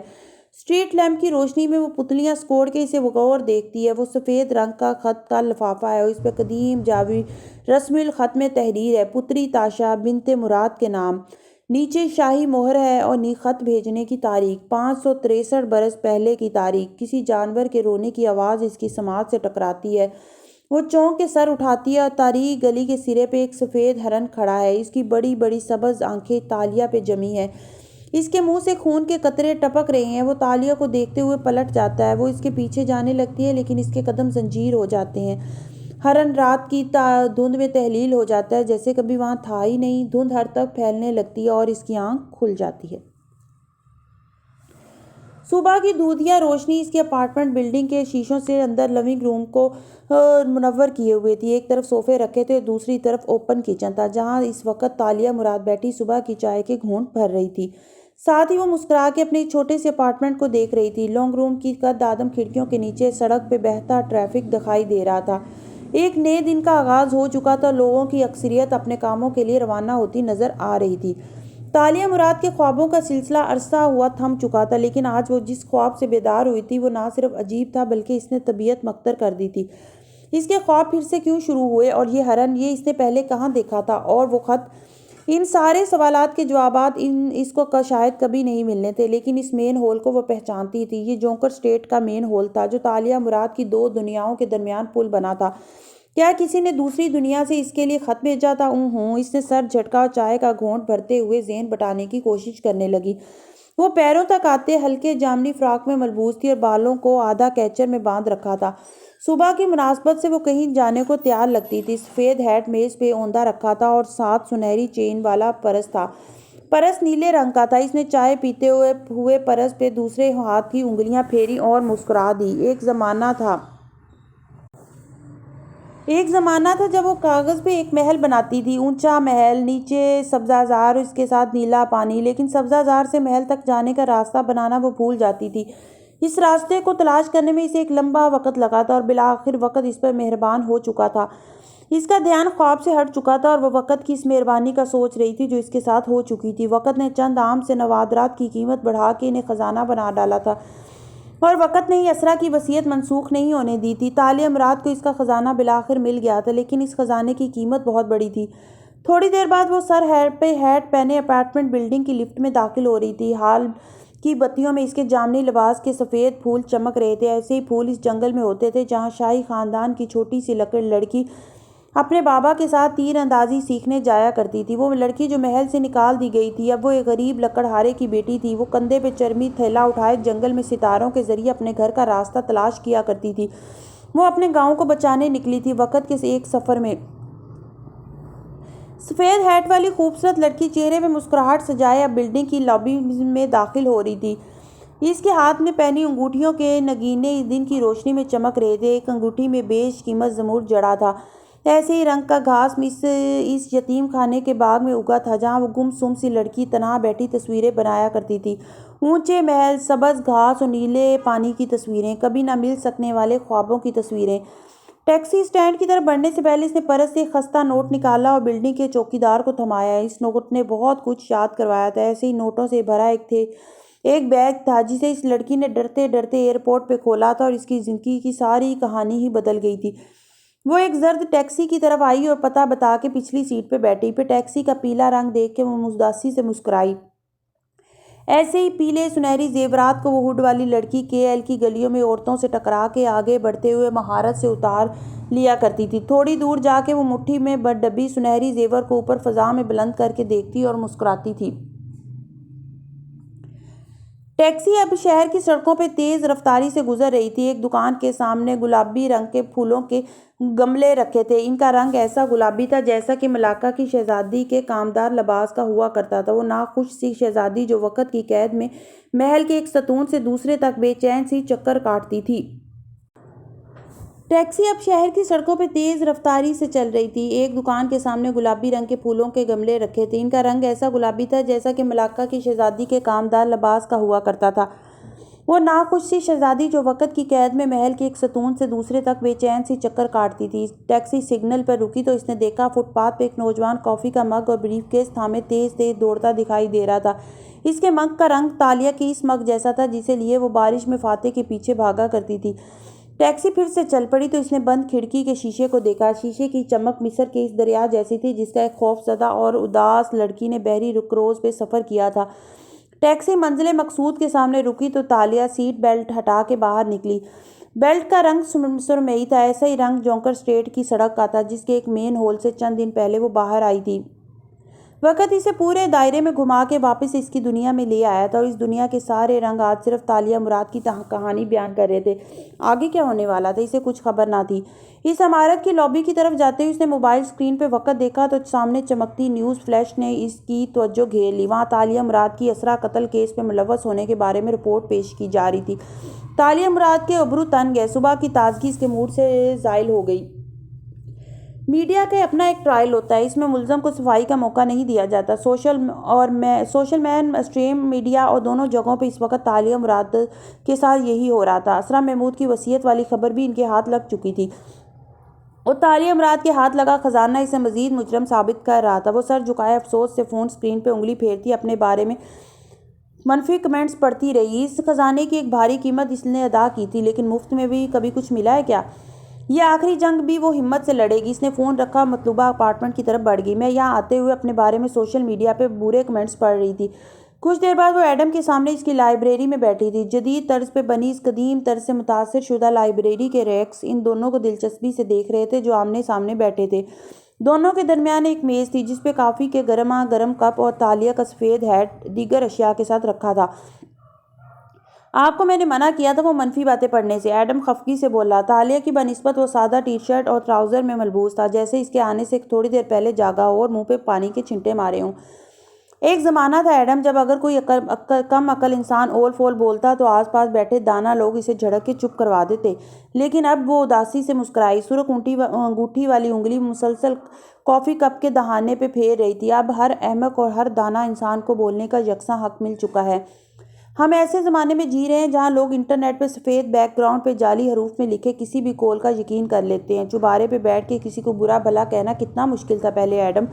اسٹریٹ لیمپ کی روشنی میں وہ پتلیاں سکوڑ کے اسے غور دیکھتی ہے۔ وہ سفید رنگ کا خط کا لفافہ ہے اور اس پہ قدیم جاوی رسم الخط میں تحریر ہے، پتری تاشا بنت مراد کے نام۔ نیچے شاہی مہر ہے اور خط بھیجنے کی تاریخ 563 برس پہلے کی تاریخ۔ کسی جانور کے رونے کی آواز اس کی سماعت سے ٹکراتی ہے۔ وہ چونک کے سر اٹھاتی ہے اور تاریک گلی کے سرے پہ ایک سفید ہرن کھڑا ہے۔ اس کی بڑی بڑی سبز آنکھیں تالیہ پہ جمی ہیں۔ اس کے منہ سے خون کے قطرے ٹپک رہے ہیں۔ وہ تالیہ کو دیکھتے ہوئے پلٹ جاتا ہے۔ وہ اس کے پیچھے جانے لگتی ہے لیکن اس کے قدم زنجیر ہو جاتے ہیں۔ ہرن رات کی دھند میں تحلیل ہو جاتا ہے جیسے کبھی وہاں تھا ہی نہیں۔ دھند ہر طرف پھیلنے لگتی ہے اور اس کی آنکھ کھل جاتی ہے۔ صبح کی دودھیا روشنی اس کے اپارٹمنٹ بلڈنگ کے شیشوں سے اندر لیونگ روم کو منور کیے ہوئے تھی۔ ایک طرف صوفے رکھے تھے، دوسری طرف اوپن کچن تھا جہاں اس وقت تالیہ مراد بیٹھی صبح کی چائے کے گھونٹ بھر رہی تھی۔ ساتھ ہی وہ مسکرا کے اپنے چھوٹے سے اپارٹمنٹ کو دیکھ رہی تھی۔ لانگ روم کی قد آدم کھڑکیوں کے نیچے سڑک پہ بہتا ٹریفک دکھائی دے رہا تھا۔ ایک نئے دن کا آغاز ہو چکا تھا۔ لوگوں کی اکثریت اپنے کاموں کے لیے روانہ ہوتی نظر آ رہی تھی۔ تالیہ مراد کے خوابوں کا سلسلہ عرصہ ہوا تھم چکا تھا، لیکن آج وہ جس خواب سے بیدار ہوئی تھی وہ نہ صرف عجیب تھا بلکہ اس نے طبیعت مکدر کر دی تھی۔ اس کے خواب پھر سے کیوں شروع ہوئے؟ اور یہ ہرن، یہ اس نے پہلے کہاں دیکھا تھا؟ اور وہ خط؟ ان سارے سوالات کے جوابات اس کو شاید کبھی نہیں ملنے تھے، لیکن اس مین ہول کو وہ پہچانتی تھی۔ یہ جونکر اسٹریٹ کا مین ہول تھا جو تالیہ مراد کی دو دنیاؤں کے درمیان پل بنا تھا۔ کیا کسی نے دوسری دنیا سے اس کے لیے خط بھیجا تھا؟ اس نے سر جھٹکا اور چائے کا گھونٹ بھرتے ہوئے ذہن بٹانے کی کوشش کرنے لگی۔ وہ پیروں تک آتے ہلکے جامنی فراک میں ملبوس تھی اور بالوں کو آدھا کیچر میں باندھ رکھا تھا۔ صبح کی مناسبت سے وہ کہیں جانے کو تیار لگتی تھی۔ سفید ہیٹ میز پہ اوندا رکھا تھا اور ساتھ سنہری چین والا پرس تھا۔ پرس نیلے رنگ کا تھا۔ اس نے چائے پیتے ہوئے پرس پہ دوسرے ہاتھ کی انگلیاں پھیری اور مسکرا دی۔ ایک زمانہ تھا جب وہ کاغذ پہ ایک محل بناتی تھی، اونچا محل، نیچے سبزہ زار اور اس کے ساتھ نیلا پانی، لیکن سبزہ زار سے محل تک جانے کا راستہ بنانا وہ بھول جاتی تھی۔ اس راستے کو تلاش کرنے میں اسے ایک لمبا وقت لگا تھا اور بالآخر وقت اس پر مہربان ہو چکا تھا۔ اس کا دھیان خواب سے ہٹ چکا تھا اور وہ وقت کی اس مہربانی کا سوچ رہی تھی جو اس کے ساتھ ہو چکی تھی۔ وقت نے چند عام سے نوادرات کی قیمت بڑھا کے انہیں خزانہ بنا ڈالا تھا اور وقت نے ہی اسرا کی وصیت منسوخ نہیں ہونے دی تھی۔ تالیہ مراد کو اس کا خزانہ بالآخر مل گیا تھا، لیکن اس خزانے کی قیمت بہت بڑی تھی۔ تھوڑی دیر بعد وہ سر پہ ہیٹ پہنے اپارٹمنٹ بلڈنگ کی لفٹ میں داخل ہو رہی تھی۔ ہال کی بتیوں میں اس کے جامنی لباس کے سفید پھول چمک رہے تھے۔ ایسے ہی پھول اس جنگل میں ہوتے تھے جہاں شاہی خاندان کی چھوٹی سی لڑکی اپنے بابا کے ساتھ تیر اندازی سیکھنے جایا کرتی تھی۔ وہ لڑکی جو محل سے نکال دی گئی تھی اب وہ ایک غریب لکڑہارے کی بیٹی تھی۔ وہ کندھے پہ چرمی تھیلا اٹھائے جنگل میں ستاروں کے ذریعے اپنے گھر کا راستہ تلاش کیا کرتی تھی۔ وہ اپنے گاؤں کو بچانے نکلی تھی۔ وقت کے ایک سفر میں سفید ہیٹ والی خوبصورت لڑکی چہرے پہ مسکراہٹ سجائے اب بلڈنگ کی لابی میں داخل ہو رہی تھی۔ اس کے ہاتھ میں پہنی انگوٹھیوں کے نگینے دن کی روشنی میں چمک رہے تھے۔ ایک انگوٹھی میں بیش قیمت زمرد جڑا تھا۔ ایسے ہی رنگ کا گھاس اس یتیم خانے کے باغ میں اگا تھا جہاں وہ گم سم سی لڑکی تنہا بیٹھی تصویریں بنایا کرتی تھی۔ اونچے محل، سبز گھاس اور نیلے پانی کی تصویریں، کبھی نہ مل سکنے والے خوابوں کی تصویریں۔ ٹیکسی اسٹینڈ کی طرف بڑھنے سے پہلے اس نے پرس سے ایک خستہ نوٹ نکالا اور بلڈنگ کے چوکیدار کو تھمایا۔ اس نوٹ نے بہت کچھ یاد کروایا تھا۔ ایسے ہی نوٹوں سے بھرا ایک بیگ تھا جسے اس لڑکی نے ڈرتے ڈرتے ایئرپورٹ پہ کھولا تھا، اور اس کی زندگی کی ساری کہانی ہی بدل گئی تھی۔ وہ ایک زرد ٹیکسی کی طرف آئی اور پتہ بتا کے پچھلی سیٹ پہ بیٹھی۔ پھر ٹیکسی کا پیلا رنگ دیکھ کے وہ اداسی سے مسکرائی۔ ایسے ہی پیلے سنہری زیورات کو وہ ہوڈ والی لڑکی KL کی گلیوں میں عورتوں سے ٹکرا کے آگے بڑھتے ہوئے مہارت سے اتار لیا کرتی تھی۔ تھوڑی دور جا کے وہ مٹھی میں دبی سنہری زیور کو اوپر فضا میں بلند کر کے دیکھتی اور مسکراتی تھی۔ ٹیکسی اب شہر کی سڑکوں پہ تیز رفتاری سے گزر رہی تھی۔ ایک دکان کے سامنے گلابی رنگ کے پھولوں کے گملے رکھے تھے۔ ان کا رنگ ایسا گلابی تھا جیسا کہ ملاکہ کی شہزادی کے کامدار لباس کا ہوا کرتا تھا۔ وہ ناخوش سی شہزادی جو وقت کی قید میں محل کے ایک ستون سے دوسرے تک بے چین سی چکر کاٹتی تھی۔ ٹیکسی اب شہر کی سڑکوں پہ تیز رفتاری سے چل رہی تھی۔ ایک دکان کے سامنے گلابی رنگ کے پھولوں کے گملے رکھے تھے۔ ان کا رنگ ایسا گلابی تھا جیسا کہ ملاکہ کی شہزادی کے کامدار لباس کا ہوا کرتا تھا۔ وہ ناخوش سی شہزادی جو وقت کی قید میں محل کے ایک ستون سے دوسرے تک بے چین سی چکر کاٹتی تھی۔ ٹیکسی سگنل پر رکی تو اس نے دیکھا فٹ پاتھ پہ ایک نوجوان کافی کا مگ اور بریف کیس تھامے تیز تیز دوڑتا دکھائی دے رہا تھا۔ اس کے مگ کا رنگ تالیہ کے اس مگ جیسا تھا جسے لیے وہ بارش میں فاتح کے پیچھے بھاگا کرتی تھی۔ ٹیکسی پھر سے چل پڑی تو اس نے بند کھڑکی کے شیشے کو دیکھا۔ شیشے کی چمک مصر کے اس دریا جیسی تھی جس کا ایک خوف زدہ اور اداس لڑکی نے بحری کروز پہ سفر کیا تھا۔ ٹیکسی منزل مقصود کے سامنے رکی تو تالیہ سیٹ بیلٹ ہٹا کے باہر نکلی۔ بیلٹ کا رنگ سرمئی تھا، ایسا ہی رنگ جونکر اسٹریٹ کی سڑک کا تھا جس کے ایک مین ہول سے چند دن پہلے وہ باہر آئی تھی۔ وقت اسے پورے دائرے میں گھما کے واپس اس کی دنیا میں لے آیا تھا، اور اس دنیا کے سارے رنگ آج صرف تالیہ مراد کی کہانی بیان کر رہے تھے۔ آگے کیا ہونے والا تھا اسے کچھ خبر نہ تھی۔ اس عمارت کی لابی کی طرف جاتے ہوئے اس نے موبائل اسکرین پہ وقت دیکھا تو سامنے چمکتی نیوز فلیش نے اس کی توجہ گھیر لی۔ وہاں تالیہ مراد کی اسرا قتل کیس میں ملوث ہونے کے بارے میں رپورٹ پیش کی جا رہی تھی۔ تالیہ مراد کے ابرو تن گئے، صبح کی تازگی اس کے موڈ سے زائل ہو گئی۔ میڈیا کا اپنا ایک ٹرائل ہوتا ہے، اس میں ملزم کو صفائی کا موقع نہیں دیا جاتا۔ سوشل مین اسٹریم میڈیا اور دونوں جگہوں پہ اس وقت تالیہ مراد کے ساتھ یہی ہو رہا تھا۔ اسرا محمود کی وصیت والی خبر بھی ان کے ہاتھ لگ چکی تھی، اور تالیہ مراد کے ہاتھ لگا خزانہ اسے مزید مجرم ثابت کر رہا تھا۔ وہ سر جھکائے افسوس سے فون اسکرین پہ انگلی پھیرتی اپنے بارے میں منفی کمنٹس پڑھتی رہی۔ اس خزانے کی ایک بھاری قیمت اس نے ادا کی تھی، لیکن مفت میں بھی کبھی کچھ ملا ہے کیا؟ یہ آخری جنگ بھی وہ ہمت سے لڑے گی۔ اس نے فون رکھا اور مطلوبہ اپارٹمنٹ کی طرف بڑھ گئی۔ میں یہاں آتے ہوئے اپنے بارے میں سوشل میڈیا پہ برے کمنٹس پڑھ رہی تھی۔ کچھ دیر بعد وہ ایڈم کے سامنے اس کی لائبریری میں بیٹھی تھی۔ جدید طرز پہ بنی اس قدیم طرز سے متاثر شدہ لائبریری کے ریکس ان دونوں کو دلچسپی سے دیکھ رہے تھے جو آمنے سامنے بیٹھے تھے۔ دونوں کے درمیان ایک میز تھی جس پہ کافی کے گرما گرم کپ اور تالیہ کا سفید ہیٹ دیگر اشیاء کے ساتھ رکھا تھا۔ آپ کو میں نے منع کیا تھا وہ منفی باتیں پڑھنے سے، ایڈم خفگی سے بولا۔ تالیہ کی بنسبت وہ سادہ ٹی شرٹ اور ٹراؤزر میں ملبوس تھا، جیسے اس کے آنے سے تھوڑی دیر پہلے جاگا ہو اور منہ پہ پانی کے چھینٹے مارے ہوں۔ ایک زمانہ تھا ایڈم جب اگر کوئی کم عقل انسان اول فول بولتا تو آس پاس بیٹھے دانا لوگ اسے جھڑک کے چپ کروا دیتے، لیکن اب وہ اداسی سے مسکرائی۔ سرخ انگوٹھی والی انگلی مسلسل کافی کپ کے دہانے پہ پھیر رہی تھی۔ اب ہر احمق اور ہر دانا انسان کو بولنے کا یکساں حق مل چکا ہے۔ ہم ایسے زمانے میں جی رہے ہیں جہاں لوگ انٹرنیٹ پہ سفید بیک گراؤنڈ پہ جعلی حروف میں لکھے کسی بھی قول کا یقین کر لیتے ہیں۔ چوبارے پہ بیٹھ کے کسی کو برا بھلا کہنا کتنا مشکل تھا پہلے ایڈم،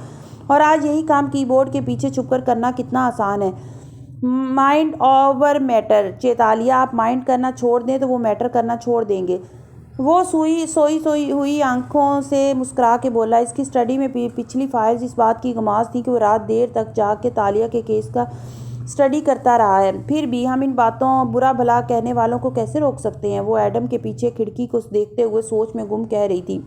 اور آج یہی کام کی بورڈ کے پیچھے چھپ کر کرنا کتنا آسان ہے۔ Mind over metre. چیتالیہ آپ مائنڈ کرنا چھوڑ دیں تو وہ میٹر کرنا چھوڑ دیں گے۔ وہ سوئی ہوئی آنکھوں سے مسکرا کے بولا۔ اس کی اسٹڈی میں پچھلی فائلز اس بات کی گماز تھی کہ وہ رات دیر تک جاگ کے تالیہ کے کیس کا اسٹڈی کرتا رہا ہے۔ پھر بھی ہم ان باتوں برا بھلا کہنے والوں کو کیسے روک سکتے ہیں؟ وہ ایڈم کے پیچھے کھڑکی کو دیکھتے ہوئے سوچ میں گم کہہ رہی تھی۔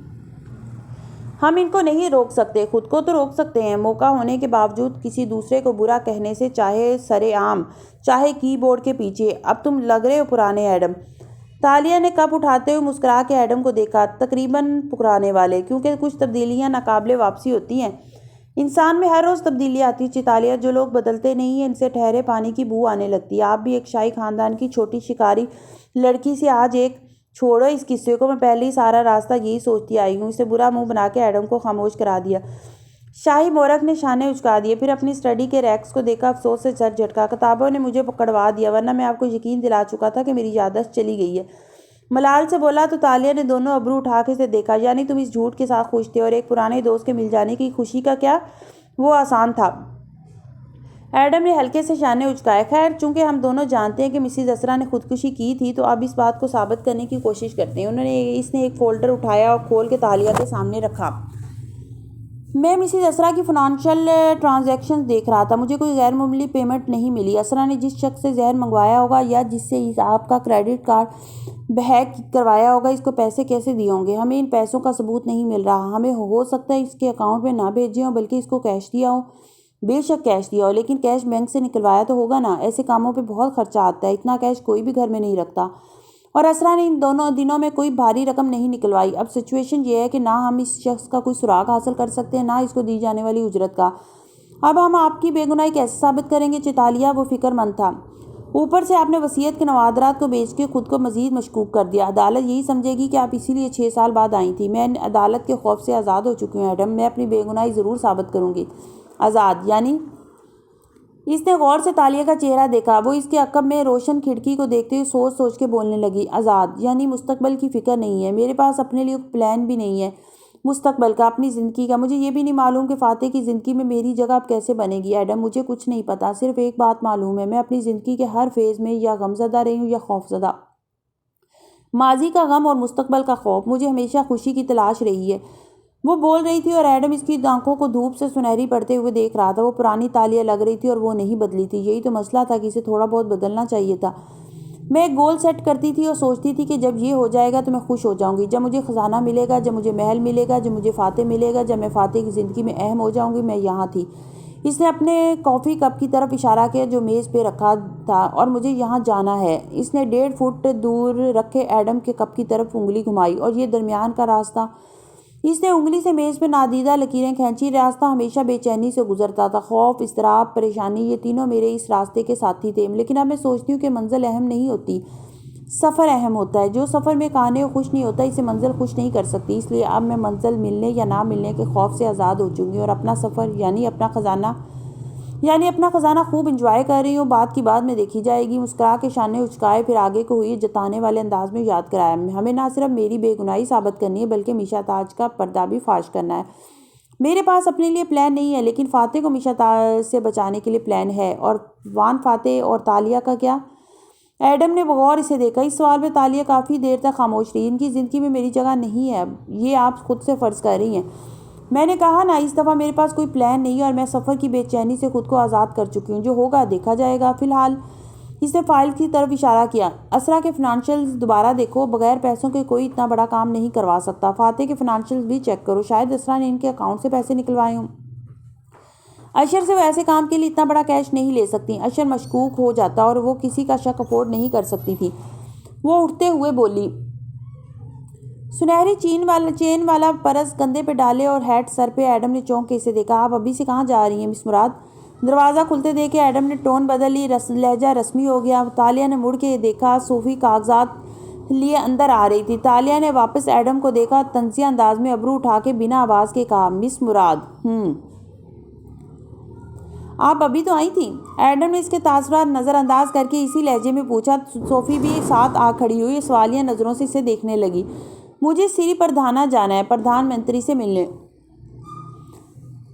ہم ان کو نہیں روک سکتے، خود کو تو روک سکتے ہیں، موقع ہونے کے باوجود کسی دوسرے کو برا کہنے سے، چاہے سرے عام، چاہے کی بورڈ کے پیچھے۔ اب تم لگ رہے ہو پرانے ایڈم۔ تالیہ نے کپ اٹھاتے ہوئے مسکرا کے ایڈم کو دیکھا۔ تقریباً پرانے والے، کیونکہ کچھ تبدیلیاں ناقابل واپسی ہوتی ہیں۔ انسان میں ہر روز تبدیلی آتی ہے چیتالیہ، جو لوگ بدلتے نہیں ہیں ان سے ٹھہرے پانی کی بو آنے لگتی ہے۔ آپ بھی ایک شاہی خاندان کی چھوٹی شکاری لڑکی سے آج ایک چھوڑو اس قصے کو، میں پہلے ہی سارا راستہ یہی سوچتی آئی ہوں۔ اسے برا منہ بنا کے ایڈم کو خاموش کرا دیا۔ شاہی مورخ نے شانے اچکا دیے، پھر اپنی اسٹڈی کے ریکس کو دیکھا، افسوس سے سر جھٹکا۔ کتابوں نے مجھے پکڑوا دیا، ورنہ میں آپ کو یقین دلا چکا تھا کہ میری یادداشت چلی گئی ہے۔ ملال سے بولا تو تالیہ نے دونوں ابرو اٹھا کے اسے دیکھا۔ یعنی تم اس جھوٹ کے ساتھ خوش تھے اور ایک پرانے دوست کے مل جانے کی خوشی کا کیا؟ وہ آسان تھا۔ ایڈم نے ہلکے سے شانے اچکائے۔ خیر، چونکہ ہم دونوں جانتے ہیں کہ مسز اسرا نے خودکشی کی تھی تو اب اس بات کو ثابت کرنے کی کوشش کرتے ہیں۔ اس نے ایک فولڈر اٹھایا اور کھول کے تالیہ کے سامنے رکھا۔ میں مسز اسرا کی فنانشل ٹرانزیکشنز دیکھ رہا تھا۔ مجھے کوئی غیر معمولی پیمنٹ نہیں ملی۔ اسرا نے جس شخص سے زہر منگوایا ہوگا یا جس سے آپ کا کریڈٹ کارڈ ہیک کروایا ہوگا، اس کو پیسے کیسے دیے ہوں گے؟ ہمیں ان پیسوں کا ثبوت نہیں مل رہا۔ ہمیں ہو سکتا ہے اس کے اکاؤنٹ میں نہ بھیجے ہوں بلکہ اس کو کیش دیا ہو۔ بے شک کیش دیا ہو، لیکن کیش بینک سے نکلوایا تو ہوگا نا۔ ایسے کاموں پہ بہت خرچہ آتا ہے، اتنا کیش کوئی بھی گھر میں نہیں رکھتا۔ اور اسرا نے ان دونوں دنوں میں کوئی بھاری رقم نہیں نکلوائی۔ اب سچویشن یہ ہے کہ نہ ہم اس شخص کا کوئی سراغ حاصل کر سکتے ہیں، نہ اس کو دی جانے والی اجرت کا۔ اب ہم آپ کی بے گناہی کیسے ثابت کریں گے چیتالیہ؟ وہ فکر مند تھا۔ اوپر سے آپ نے وصیت کے نوادرات کو بیچ کے خود کو مزید مشکوک کر دیا۔ عدالت یہی سمجھے گی کہ آپ اسی لیے 6 سال بعد آئی تھیں۔ میں عدالت کے خوف سے آزاد ہو چکی ہوں ایڈم۔ میں اپنی بے گناہی ضرور ثابت کروں گی۔ آزاد یعنی؟ اس نے غور سے تالیہ کا چہرہ دیکھا۔ وہ اس کے عقب میں روشن کھڑکی کو دیکھتے ہوئے سوچ سوچ کے بولنے لگی۔ آزاد یعنی مستقبل کی فکر نہیں ہے۔ میرے پاس اپنے لیے پلان بھی نہیں ہے مستقبل کا، اپنی زندگی کا۔ مجھے یہ بھی نہیں معلوم کہ فاتح کی زندگی میں میری جگہ اب کیسے بنے گی۔ ایڈم، مجھے کچھ نہیں پتا، صرف ایک بات معلوم ہے، میں اپنی زندگی کے ہر فیز میں یا غمزدہ رہی ہوں یا خوفزدہ۔ ماضی کا غم اور مستقبل کا خوف۔ مجھے ہمیشہ خوشی کی تلاش رہی ہے۔ وہ بول رہی تھی اور ایڈم اس کی آنکھوں کو دھوپ سے سنہری پڑتے ہوئے دیکھ رہا تھا۔ وہ پرانی تالیہ لگ رہی تھی اور وہ نہیں بدلی تھی۔ یہی تو مسئلہ تھا کہ اسے تھوڑا بہت بدلنا چاہیے تھا۔ میں ایک گول سیٹ کرتی تھی اور سوچتی تھی کہ جب یہ ہو جائے گا تو میں خوش ہو جاؤں گی۔ جب مجھے خزانہ ملے گا، جب مجھے محل ملے گا، جب مجھے فاتح ملے گا، جب میں فاتح کی زندگی میں اہم ہو جاؤں گی۔ میں یہاں تھی۔ اس نے اپنے کافی کپ کی طرف اشارہ کیا جو میز پہ رکھا تھا۔ اور مجھے یہاں جانا ہے۔ اس نے 1.5 فٹ دور رکھے ایڈم کے کپ کی طرف انگلی گھمائی۔ اور یہ درمیان کا راستہ؟ اس نے انگلی سے میز پہ نادیدہ لکیریں کھینچی۔ راستہ ہمیشہ بے چینی سے گزرتا تھا۔ خوف، اضطراب، پریشانی، یہ تینوں میرے اس راستے کے ساتھی تھے۔ لیکن اب میں سوچتی ہوں کہ منزل اہم نہیں ہوتی، سفر اہم ہوتا ہے۔ جو سفر میں کانے اور خوش نہیں ہوتا، اسے منزل خوش نہیں کر سکتی۔ اس لیے اب میں منزل ملنے یا نہ ملنے کے خوف سے آزاد ہو چکی ہوں اور اپنا سفر یعنی اپنا خزانہ خوب انجوائے کر رہی ہوں۔ بات کی بعد میں دیکھی جائے گی۔ مسکرا کے شانے اچکائے، پھر آگے کو ہوئی جتانے والے انداز میں یاد کرایا۔ ہمیں نہ صرف میری بے گناہی ثابت کرنی ہے بلکہ میشا تاج کا پردہ بھی فاش کرنا ہے۔ میرے پاس اپنے لیے پلان نہیں ہے، لیکن فاتح کو میشا تاج سے بچانے کے لیے پلان ہے۔ اور وان فاتح اور تالیہ کا کیا؟ ایڈم نے بغور اسے دیکھا۔ اس سوال پہ تالیہ کافی دیر تک خاموش رہی۔ ان کی زندگی میں میری جگہ نہیں ہے، یہ آپ خود سے فرض کر رہی ہیں۔ میں نے کہا نا، اس دفعہ میرے پاس کوئی پلان نہیں ہے اور میں سفر کی بے چینی سے خود کو آزاد کر چکی ہوں۔ جو ہوگا دیکھا جائے گا۔ فی الحال اس نے فائل کی طرف اشارہ کیا۔ اسرا کے فنانشلز دوبارہ دیکھو۔ بغیر پیسوں کے کوئی اتنا بڑا کام نہیں کروا سکتا۔ فاتح کے فنانشلز بھی چیک کرو، شاید اسرا نے ان کے اکاؤنٹ سے پیسے نکلوائے ہوں۔ اشر سے وہ ایسے کام کے لیے اتنا بڑا کیش نہیں لے سکتی۔ اشر مشکوک ہو جاتا اور وہ کسی کا شک افورڈ نہیں کر سکتی تھی۔ وہ اٹھتے ہوئے بولی۔ سنہری چین والا پرس کندھے پہ ڈالے اور ہیٹ سر پہ، ایڈم نے چونک کے اسے دیکھا۔ آپ ابھی سے کہاں جا رہی ہیں مس مراد؟ دروازہ کھلتے دیکھ کے ایڈم نے ٹون بدل لی، لہجہ رسمی ہو گیا۔ تالیہ نے مڑ کے دیکھا۔ صوفی کاغذات لیے اندر آ رہی تھی۔ تالیہ نے واپس ایڈم کو دیکھا، طنزیہ انداز میں ابرو اٹھا کے بنا آواز کے کہا، مس مراد آپ ابھی تو آئی تھیں؟ ایڈم نے اس کے تاثرات نظر انداز کر کے اسی لہجے میں پوچھا۔ صوفی بھی ساتھ آ کھڑی ہوئی، سوالیہ نظروں سے اسے دیکھنے لگی۔ مجھے سری پردھانا جانا ہے، پردھان منتری سے ملنے۔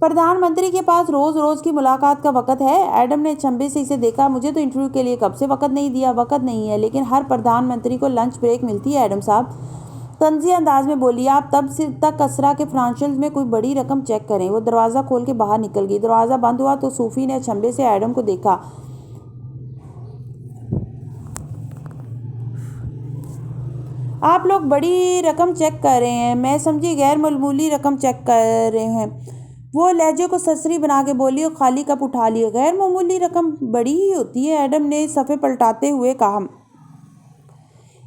پردھان منتری کے پاس روز روز کی ملاقات کا وقت ہے؟ ایڈم نے چنبے سے اسے دیکھا۔ مجھے تو انٹرویو کے لیے کب سے وقت نہیں دیا۔ وقت نہیں ہے، لیکن ہر پردھان منتری کو لنچ بریک ملتی ہے ایڈم صاحب، طنزیہ انداز میں بولی۔ آپ تب تک اسرا کے فنانشلز میں کوئی بڑی رقم چیک کریں۔ وہ دروازہ کھول کے باہر نکل گئی۔ دروازہ بند ہوا تو صوفی نے چنبے سے ایڈم کو دیکھا۔ آپ لوگ بڑی رقم چیک کر رہے ہیں؟ میں سمجھی غیر معمولی رقم چیک کر رہے ہیں۔ وہ لہجے کو سرسری بنا کے بولی اور خالی کپ اٹھا لیے۔ غیر معمولی رقم بڑی ہی ہوتی ہے، ایڈم نے صفحے پلٹاتے ہوئے کہا۔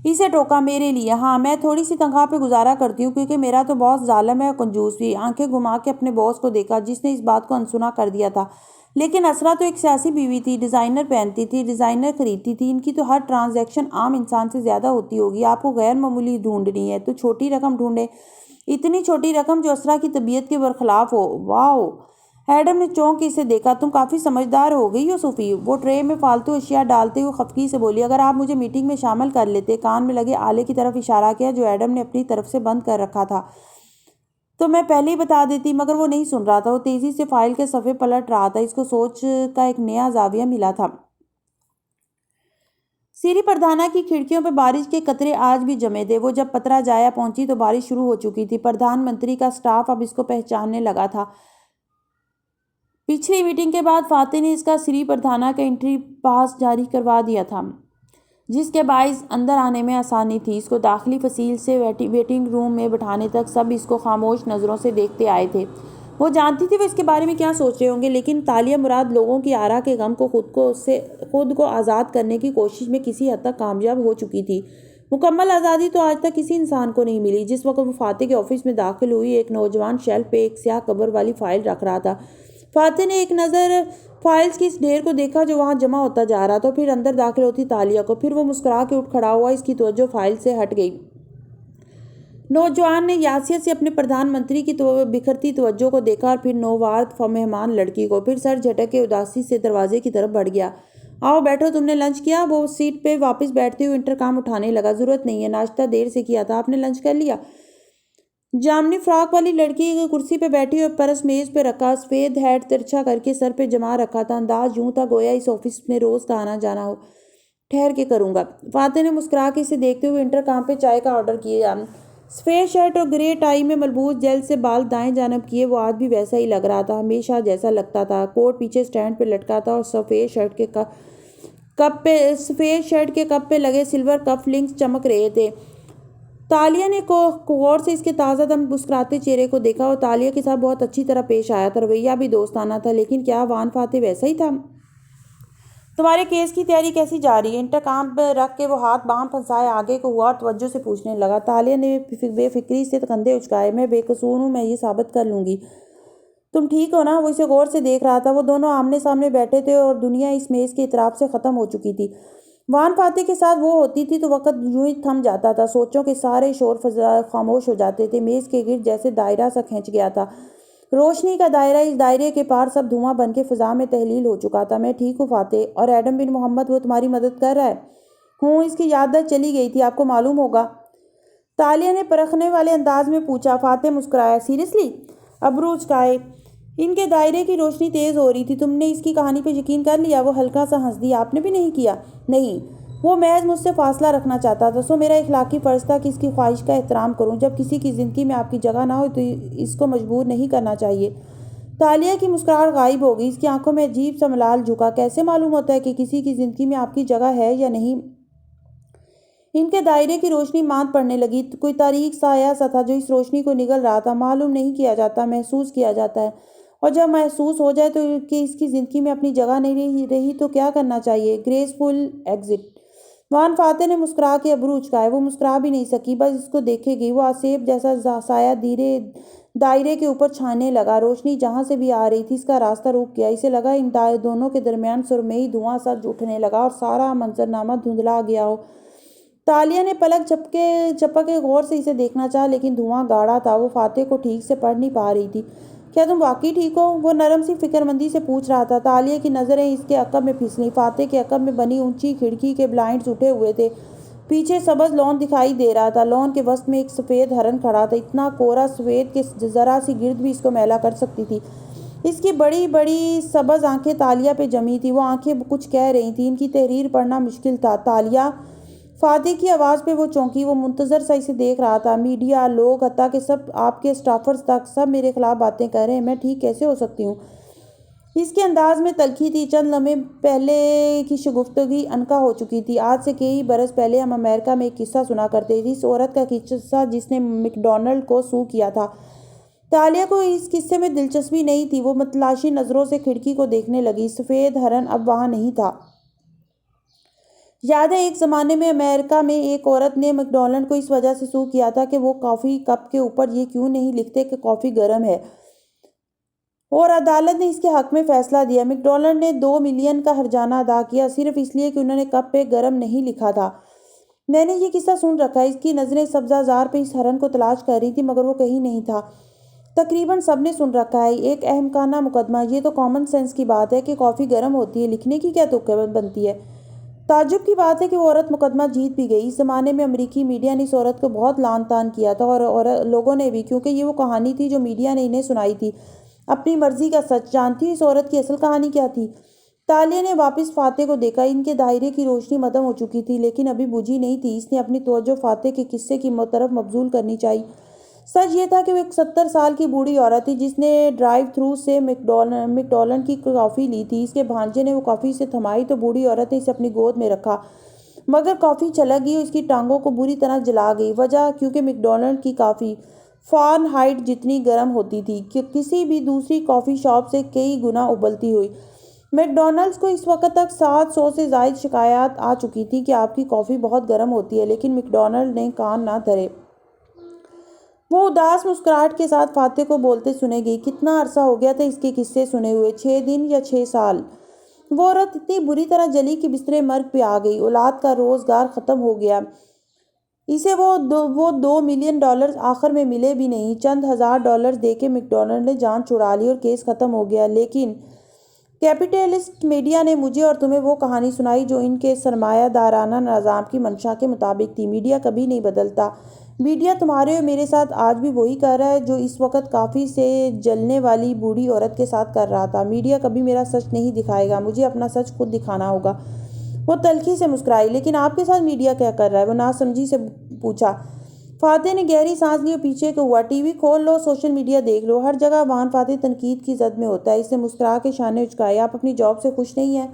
اسے ٹوکا۔ میرے لیے ہاں، میں تھوڑی سی تنخواہ پہ گزارا کرتی ہوں کیونکہ میرا تو باس ظالم ہے اور کنجوس بھی۔ آنکھیں گھما کے اپنے باس کو دیکھا جس نے اس بات کو انسنا کر دیا تھا۔ لیکن اسرا تو ایک سیاسی بیوی تھی، ڈیزائنر پہنتی تھی، ڈیزائنر خریدتی تھی۔ ان کی تو ہر ٹرانزیکشن عام انسان سے زیادہ ہوتی ہوگی۔ آپ کو غیر معمولی ڈھونڈنی ہے تو چھوٹی رقم ڈھونڈے، اتنی چھوٹی رقم جو اسرا کی طبیعت کے برخلاف ہو۔ واو! ایڈم نے چونک کے اسے دیکھا۔ تم کافی سمجھدار ہو گئی ہو صوفی، وہ ٹرے میں فالتو اشیاء ڈالتے ہوئے خفگی سے بولی۔ اگر آپ مجھے میٹنگ میں شامل کر لیتے، کان میں لگے آلے کی طرف اشارہ کیا جو ایڈم نے اپنی طرف سے بند کر رکھا تھا، تو میں پہلے ہی بتا دیتی، مگر وہ نہیں سن رہا تھا۔ وہ تیزی سے فائل کے صفحے پلٹ رہا تھا۔ اس کو سوچ کا ایک نیا زاویہ ملا تھا۔ سیری پردھانہ کی کھڑکیوں پہ بارش کے قطرے آج بھی جمے تھے۔ وہ جب پترا جایا پہنچی تو بارش شروع ہو چکی تھی۔ پردھان منتری کا سٹاف اب اس کو پہچاننے لگا تھا۔ پچھلی میٹنگ کے بعد فاتح نے اس کا سری پردھانہ کا انٹری پاس جاری کروا دیا تھا، جس کے باعث اندر آنے میں آسانی تھی۔ اس کو داخلی فصیل سے ویٹنگ روم میں بٹھانے تک سب اس کو خاموش نظروں سے دیکھتے آئے تھے۔ وہ جانتی تھی وہ اس کے بارے میں کیا سوچ رہے ہوں گے، لیکن تالیہ مراد لوگوں کی آرا کے غم کو خود کو آزاد کرنے کی کوشش میں کسی حد تک کامیاب ہو چکی تھی۔ مکمل آزادی تو آج تک کسی انسان کو نہیں ملی۔ جس وقت وہ فاتح کے آفس میں داخل ہوئی، ایک نوجوان شیلف پہ ایک سیاہ قبر والی فائل رکھ رہا تھا۔ فاتح نے ایک نظر فائلز کی اس ڈھیر کو دیکھا جو وہاں جمع ہوتا جا رہا تھا، پھر اندر داخل ہوتی تالیہ کو۔ پھر وہ مسکرا کے اٹھ کھڑا ہوا۔ اس کی توجہ فائل سے ہٹ گئی۔ نوجوان نے یاسیت سے اپنے پردھان منتری کی بکھرتی توجہ کو دیکھا اور پھر نووارد مہمان لڑکی کو، پھر سر جھٹک کے اداسی سے دروازے کی طرف بڑھ گیا۔ آؤ بیٹھو، تم نے لنچ کیا؟ وہ سیٹ پہ واپس بیٹھتے ہوئے انٹرکام اٹھانے لگا۔ ضرورت نہیں ہے، ناشتہ دیر سے کیا تھا۔ آپ نے لنچ کر لیا؟ جامنی فراک والی لڑکی کرسی پہ بیٹھی اور پرس میز پہ رکھا، سفید ہیٹ ترچھا کر کے سر پہ جما رکھا تھا۔ انداز یوں تھا گویا اس آفس میں روز کا آنا جانا ہو۔ ٹھہر کے کروں گا۔ فاتح نے مسکرا کے اسے دیکھتے ہوئے انٹرکام پہ چائے کا آرڈر کیا۔ سفید شرٹ اور گرے ٹائی میں ملبوس جیل سے بال دائیں جانب کیے وہ آج بھی ویسا ہی لگ رہا تھا، ہمیشہ جیسا لگتا تھا۔ کوٹ پیچھے سٹینڈ پہ لٹکا تھا اور سفید شرٹ کے کپ پہ لگے سلور کف لنکس چمک رہے تھے۔ تالیہ نے غور سے اس کے تازہ دم مسکراتے چہرے کو دیکھا اور تالیہ کے ساتھ بہت اچھی طرح پیش آیا تھا، رویہ بھی دوستانہ تھا۔ لیکن کیا وان فاتح ویسا ہی تھا؟ تمہارے کیس کی تیاری کیسی جا رہی ہے؟ انٹرکام پہ رکھ کے وہ ہاتھ باہم پھنسائے آگے کو ہوا اور توجہ سے پوچھنے لگا۔ تالیہ نے بے فکری سے کندھے اچکائے۔ میں بے قصور ہوں، میں یہ ثابت کر لوں گی۔ تم ٹھیک ہو نا؟ وہ اسے غور سے دیکھ رہا تھا۔ وہ دونوں آمنے سامنے بیٹھے تھے اور دنیا اس میز کے اطراف سے ختم ہو چکی تھی۔ وان فاتح کے ساتھ وہ ہوتی تھی تو وقت یوں ہی تھم جاتا تھا، سوچوں کے سارے شور خاموش ہو جاتے تھے۔ میز کے گرد جیسے دائرہ سا کھنچ گیا تھا، روشنی کا دائرہ۔ اس دائرے کے پار سب دھواں بن کے فضا میں تحلیل ہو چکا تھا۔ میں ٹھیک ہوں فاتح، اور ایڈم بن محمد وہ تمہاری مدد کر رہا ہے؟ ہوں، اس کی یادداشت چلی گئی تھی، آپ کو معلوم ہوگا۔ تالیہ نے پرکھنے والے انداز میں پوچھا۔ فاتح مسکرایا۔ سیریسلی؟ ابرو اچکائے۔ ان کے دائرے کی روشنی تیز ہو رہی تھی۔ تم نے اس کی کہانی پہ یقین کر لیا؟ وہ ہلکا سا ہنس دی۔ آپ نے بھی نہیں کیا؟ نہیں، وہ محض مجھ سے فاصلہ رکھنا چاہتا تھا، سو میرا اخلاقی فرض تھا کہ اس کی خواہش کا احترام کروں۔ جب کسی کی زندگی میں آپ کی جگہ نہ ہو تو اس کو مجبور نہیں کرنا چاہیے۔ تالیہ کی مسکراہٹ غائب ہو گئی۔ اس کی آنکھوں میں عجیب سا ملال جھکا۔ کیسے معلوم ہوتا ہے کہ کسی کی زندگی میں آپ کی جگہ ہے یا نہیں؟ ان کے دائرے کی روشنی ماند پڑنے لگی۔ کوئی تاریک سایہ سا تھا جو اس روشنی کو نگل رہا تھا۔ معلوم نہیں کیا جاتا، محسوس کیا جاتا ہے، اور جب محسوس ہو جائے تو کہ اس کی زندگی میں اپنی جگہ نہیں رہی تو کیا کرنا چاہیے؟ Graceful exit. وان فاتح نے مسکرا کے ابرو اچکائے۔ وہ مسکرا بھی نہیں سکی، بس اس کو دیکھے گئی۔ وہ آسیب جیسا سایہ دائرے کے اوپر چھانے لگا۔ روشنی جہاں سے بھی آ رہی تھی اس کا راستہ روک گیا۔ اسے لگا ان دونوں کے درمیان سرمئی دھواں سا اٹھنے لگا اور سارا منظرنامہ دھندلا گیا ہو۔ تالیہ نے پلک جھپک کے غور سے اسے دیکھنا چاہا، لیکن دھواں گاڑھا تھا، وہ فاتح کو ٹھیک سے پڑھ نہیں پا رہی تھی۔ کیا تم واقعی ٹھیک ہو؟ وہ نرم سی فکرمندی سے پوچھ رہا تھا۔ تالیہ کی نظریں اس کے عقب میں پھسلیں۔ فاتح کے عقب میں بنی اونچی کھڑکی کے بلائنڈز اٹھے ہوئے تھے۔ پیچھے سبز لون دکھائی دے رہا تھا۔ لون کے وسط میں ایک سفید ہرن کھڑا تھا، اتنا کوہرا سفید کہ ذرا سی گرد بھی اس کو میلا کر سکتی تھی۔ اس کی بڑی بڑی سبز آنکھیں تالیہ پہ جمی تھیں۔ وہ آنکھیں کچھ کہہ رہی تھیں۔ ان کی تحریر پڑھنا مشکل تھا۔ تالیہ! فاتح کی آواز پہ وہ چونکی۔ وہ منتظر سا اسے دیکھ رہا تھا۔ میڈیا، لوگ، حتیٰ کہ سب آپ کے اسٹافرز تک، سب میرے خلاف باتیں کر رہے ہیں۔ میں ٹھیک کیسے ہو سکتی ہوں؟ اس کے انداز میں تلخی تھی۔ چند لمحے پہلے کی شگفتگی عنقا ہو چکی تھی۔ آج سے کئی برس پہلے ہم امریکہ میں ایک قصہ سنا کرتے تھے، اس عورت کا قصہ جس نے مک ڈونلڈ کو سو کیا تھا۔ تالیہ کو اس قصے میں دلچسپی نہیں تھی۔ وہ متلاشی نظروں سے کھڑکی کو دیکھنے لگی۔ سفید ہرن اب وہاں نہیں تھا۔ یاد ہے ایک زمانے میں امریکہ میں ایک عورت نے مک ڈونلڈ کو اس وجہ سے سو کیا تھا کہ وہ کافی کپ کے اوپر یہ کیوں نہیں لکھتے کہ کافی گرم ہے، اور عدالت نے اس کے حق میں فیصلہ دیا۔ مک ڈونلڈ نے $2 ملین کا ہرجانہ ادا کیا، صرف اس لیے کہ انہوں نے کپ پہ گرم نہیں لکھا تھا۔ میں نے یہ قصہ سن رکھا ہے۔ اس کی نظریں سبزہ زار پہ اس ہرن کو تلاش کر رہی تھی، مگر وہ کہیں نہیں تھا۔ تقریباً سب نے سن رکھا ہے، ایک احمقانہ مقدمہ۔ یہ تو کامن سینس کی بات ہے کہ کافی گرم ہوتی ہے، لکھنے کی کیا تک بنتی ہے؟ تعجب کی بات ہے کہ وہ عورت مقدمہ جیت بھی گئی۔ اس زمانے میں امریکی میڈیا نے اس عورت کو بہت لعن طعن کیا تھا، اور لوگوں نے بھی، کیونکہ یہ وہ کہانی تھی جو میڈیا نے انہیں سنائی تھی، اپنی مرضی کا سچ۔ جانتی ہو اس عورت کی اصل کہانی کیا تھی؟ تالیہ نے واپس فاتح کو دیکھا۔ ان کے دائرے کی روشنی مدھم ہو چکی تھی، لیکن ابھی بجھی نہیں تھی۔ اس نے اپنی توجہ فاتح کے قصے کی طرف مبذول کرنی چاہی۔ سچ یہ تھا کہ وہ ایک 70 سال کی بوڑھی عورت تھی جس نے ڈرائیو تھرو سے میکڈونلڈ کی کافی لی تھی۔ اس کے بھانجے نے وہ کافی اسے تھمائی تو بوڑھی عورت نے اسے اپنی گود میں رکھا، مگر کافی چھلک گئی اور اس کی ٹانگوں کو بری طرح جلا گئی۔ وجہ کیونکہ میکڈونلڈ کی کافی فارنہائٹ جتنی گرم ہوتی تھی کہ کسی بھی دوسری کافی شاپ سے کئی گنا ابلتی ہوئی۔ میکڈونلڈز کو اس وقت تک 700 سے زائد شکایات آ چکی تھی کہ آپ کی کافی بہت گرم ہوتی ہے، لیکن میکڈونلڈ نے کان نہ دھرے۔ وہ اداس مسکراہٹ کے ساتھ فاتح کو بولتے سنے گئی۔ کتنا عرصہ ہو گیا تھا اس کے قصے سنے ہوئے؟ 6 دن یا 6 سال؟ وہ عورت اتنی بری طرح جلی کہ بسترے مرگ پہ آ گئی۔ اولاد کا روزگار ختم ہو گیا۔ اسے وہ $2 ملین آخر میں ملے بھی نہیں۔ چند $1000 دے کے میکڈونلڈ نے جان چھڑا لی اور کیس ختم ہو گیا۔ لیکن کیپٹلسٹ میڈیا نے مجھے اور تمہیں وہ کہانی سنائی جو ان کے سرمایہ دارانہ نظام کی منشا کے مطابق تھی۔ میڈیا کبھی نہیں بدلتا۔ میڈیا تمہارے اور میرے ساتھ آج بھی وہی کر رہا ہے جو اس وقت کافی سے جلنے والی بوڑھی عورت کے ساتھ کر رہا تھا۔ میڈیا کبھی میرا سچ نہیں دکھائے گا، مجھے اپنا سچ خود دکھانا ہوگا۔ وہ تلخی سے مسکرائی۔ لیکن آپ کے ساتھ میڈیا کیا کر رہا ہے؟ وہ ناسمجھی سے پوچھا۔ فاتح نے گہری سانس لی اور پیچھے کو ہوا۔ ٹی وی کھول لو، سوشل میڈیا دیکھ لو، ہر جگہ وہاں فاتح تنقید کی زد میں ہوتا ہے۔ اس نے مسکرا کے شانے اچکائے۔ آپ اپنی جاب سے خوش نہیں ہیں؟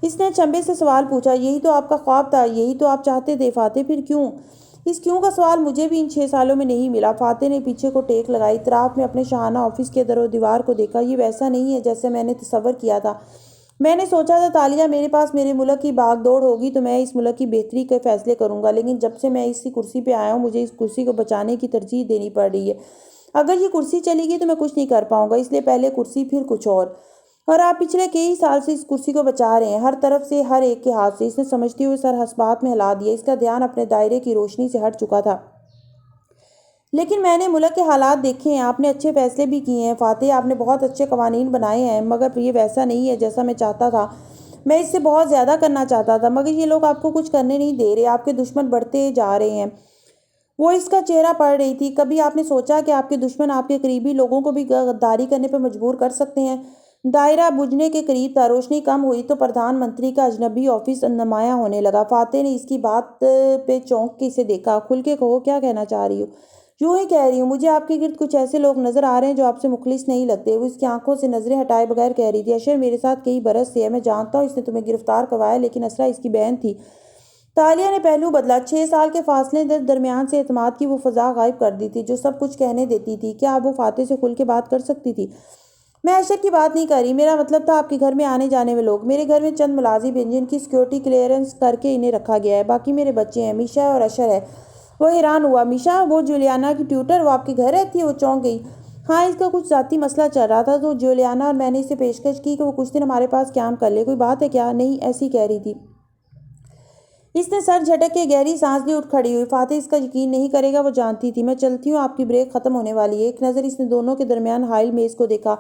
اس نے چنبے سے سوال پوچھا۔ یہی تو آپ کا خواب تھا، یہی تو آپ چاہتے تھے فاتح، پھر کیوں؟ اس کیوں کا سوال مجھے بھی ان 6 سالوں میں نہیں ملا۔ فاتح نے پیچھے کو ٹیک لگائی، اطراف میں اپنے شاہانہ آفس کے در و دیوار کو دیکھا۔ یہ ویسا نہیں ہے جیسے میں نے تصور کیا تھا۔ میں نے سوچا تھا تالیہ میرے پاس میرے ملک کی بھاگ دوڑ ہوگی تو میں اس ملک کی بہتری کے فیصلے کروں گا، لیکن جب سے میں اسی کرسی پہ آیا ہوں مجھے اس کرسی کو بچانے کی ترجیح دینی پڑ رہی ہے۔ اگر یہ کرسی چلی گئی تو میں کچھ نہیں کر پاؤں گا، اس لیے پہلے کرسی پھر کچھ اور آپ پچھلے کئی سال سے اس کرسی کو بچا رہے ہیں، ہر طرف سے، ہر ایک کے ہاتھ سے۔ اس نے سمجھتے ہوئے سر حسبات میں ہلا دیا۔ اس کا دھیان اپنے دائرے کی روشنی سے ہٹ چکا تھا۔ لیکن میں نے ملک کے حالات دیکھے ہیں، آپ نے اچھے فیصلے بھی کیے ہیں فاتح، آپ نے بہت اچھے قوانین بنائے ہیں، مگر یہ ویسا نہیں ہے جیسا میں چاہتا تھا۔ میں اس سے بہت زیادہ کرنا چاہتا تھا، مگر یہ لوگ آپ کو کچھ کرنے نہیں دے رہے، آپ کے دشمن بڑھتے جا رہے ہیں۔ وہ اس کا چہرہ پڑ رہی تھی۔ کبھی آپ نے سوچا کہ آپ کے دشمن آپ کے قریبی لوگوں کو بھی غداری کرنے پر مجبور کر سکتے ہیں؟ دائرہ بجھنے کے قریب تھا۔ روشنی کم ہوئی تو پردھان منتری کا اجنبی آفس نمایاں ہونے لگا۔ فاتح نے اس کی بات پہ چونک کے اسے دیکھا۔ کھل کے کہو، کیا کہنا چاہ رہی ہو؟ یوں ہی کہہ رہی ہوں، مجھے آپ کے گرد کچھ ایسے لوگ نظر آ رہے ہیں جو آپ سے مخلص نہیں لگتے۔ وہ اس کی آنکھوں سے نظریں ہٹائے بغیر کہہ رہی تھی۔ اشر میرے ساتھ کئی برس سے ہے، میں جانتا ہوں اس نے تمہیں گرفتار کروایا، لیکن اسرا اس کی بہن تھی۔ تالیہ نے پہلو بدلا۔ 6 سال کے فاصلے نے درمیان سے اعتماد کی وہ فضا غائب کر دی تھی جو سب کچھ کہنے دیتی تھی۔ کیا اب وہ فاتح سے کھل کے بات کر سکتی تھی؟ میں اشر کی بات نہیں کر رہی، میرا مطلب تھا آپ کے گھر میں آنے جانے میں لوگ۔ میرے گھر میں چند ملازم ہیں جن کی سیکیورٹی کلیئرنس کر کے انہیں رکھا گیا ہے، باقی میرے بچے ہیں، میشا اور اشر ہے۔ وہ حیران ہوا۔ میشا، وہ جولیانا کی ٹیوٹر، وہ آپ کے گھر رہتی ہے؟ وہ چونک گئی۔ ہاں، اس کا کچھ ذاتی مسئلہ چل رہا تھا تو جولیانا اور میں نے اسے پیشکش کی کہ وہ کچھ دن ہمارے پاس قیام کر لے۔ کوئی بات ہے کیا؟ نہیں، ایسی کہہ رہی تھی۔ اس نے سر جھٹک کے گہری سانس لی، اٹھ کھڑی ہوئی۔ فاتح اس کا یقین نہیں کرے گا، وہ جانتی تھی۔ میں چلتی ہوں، آپ کی بریک ختم ہونے والی ہے۔ ایک نظر اس نے دونوں کے درمیان حائل میز کو دیکھا۔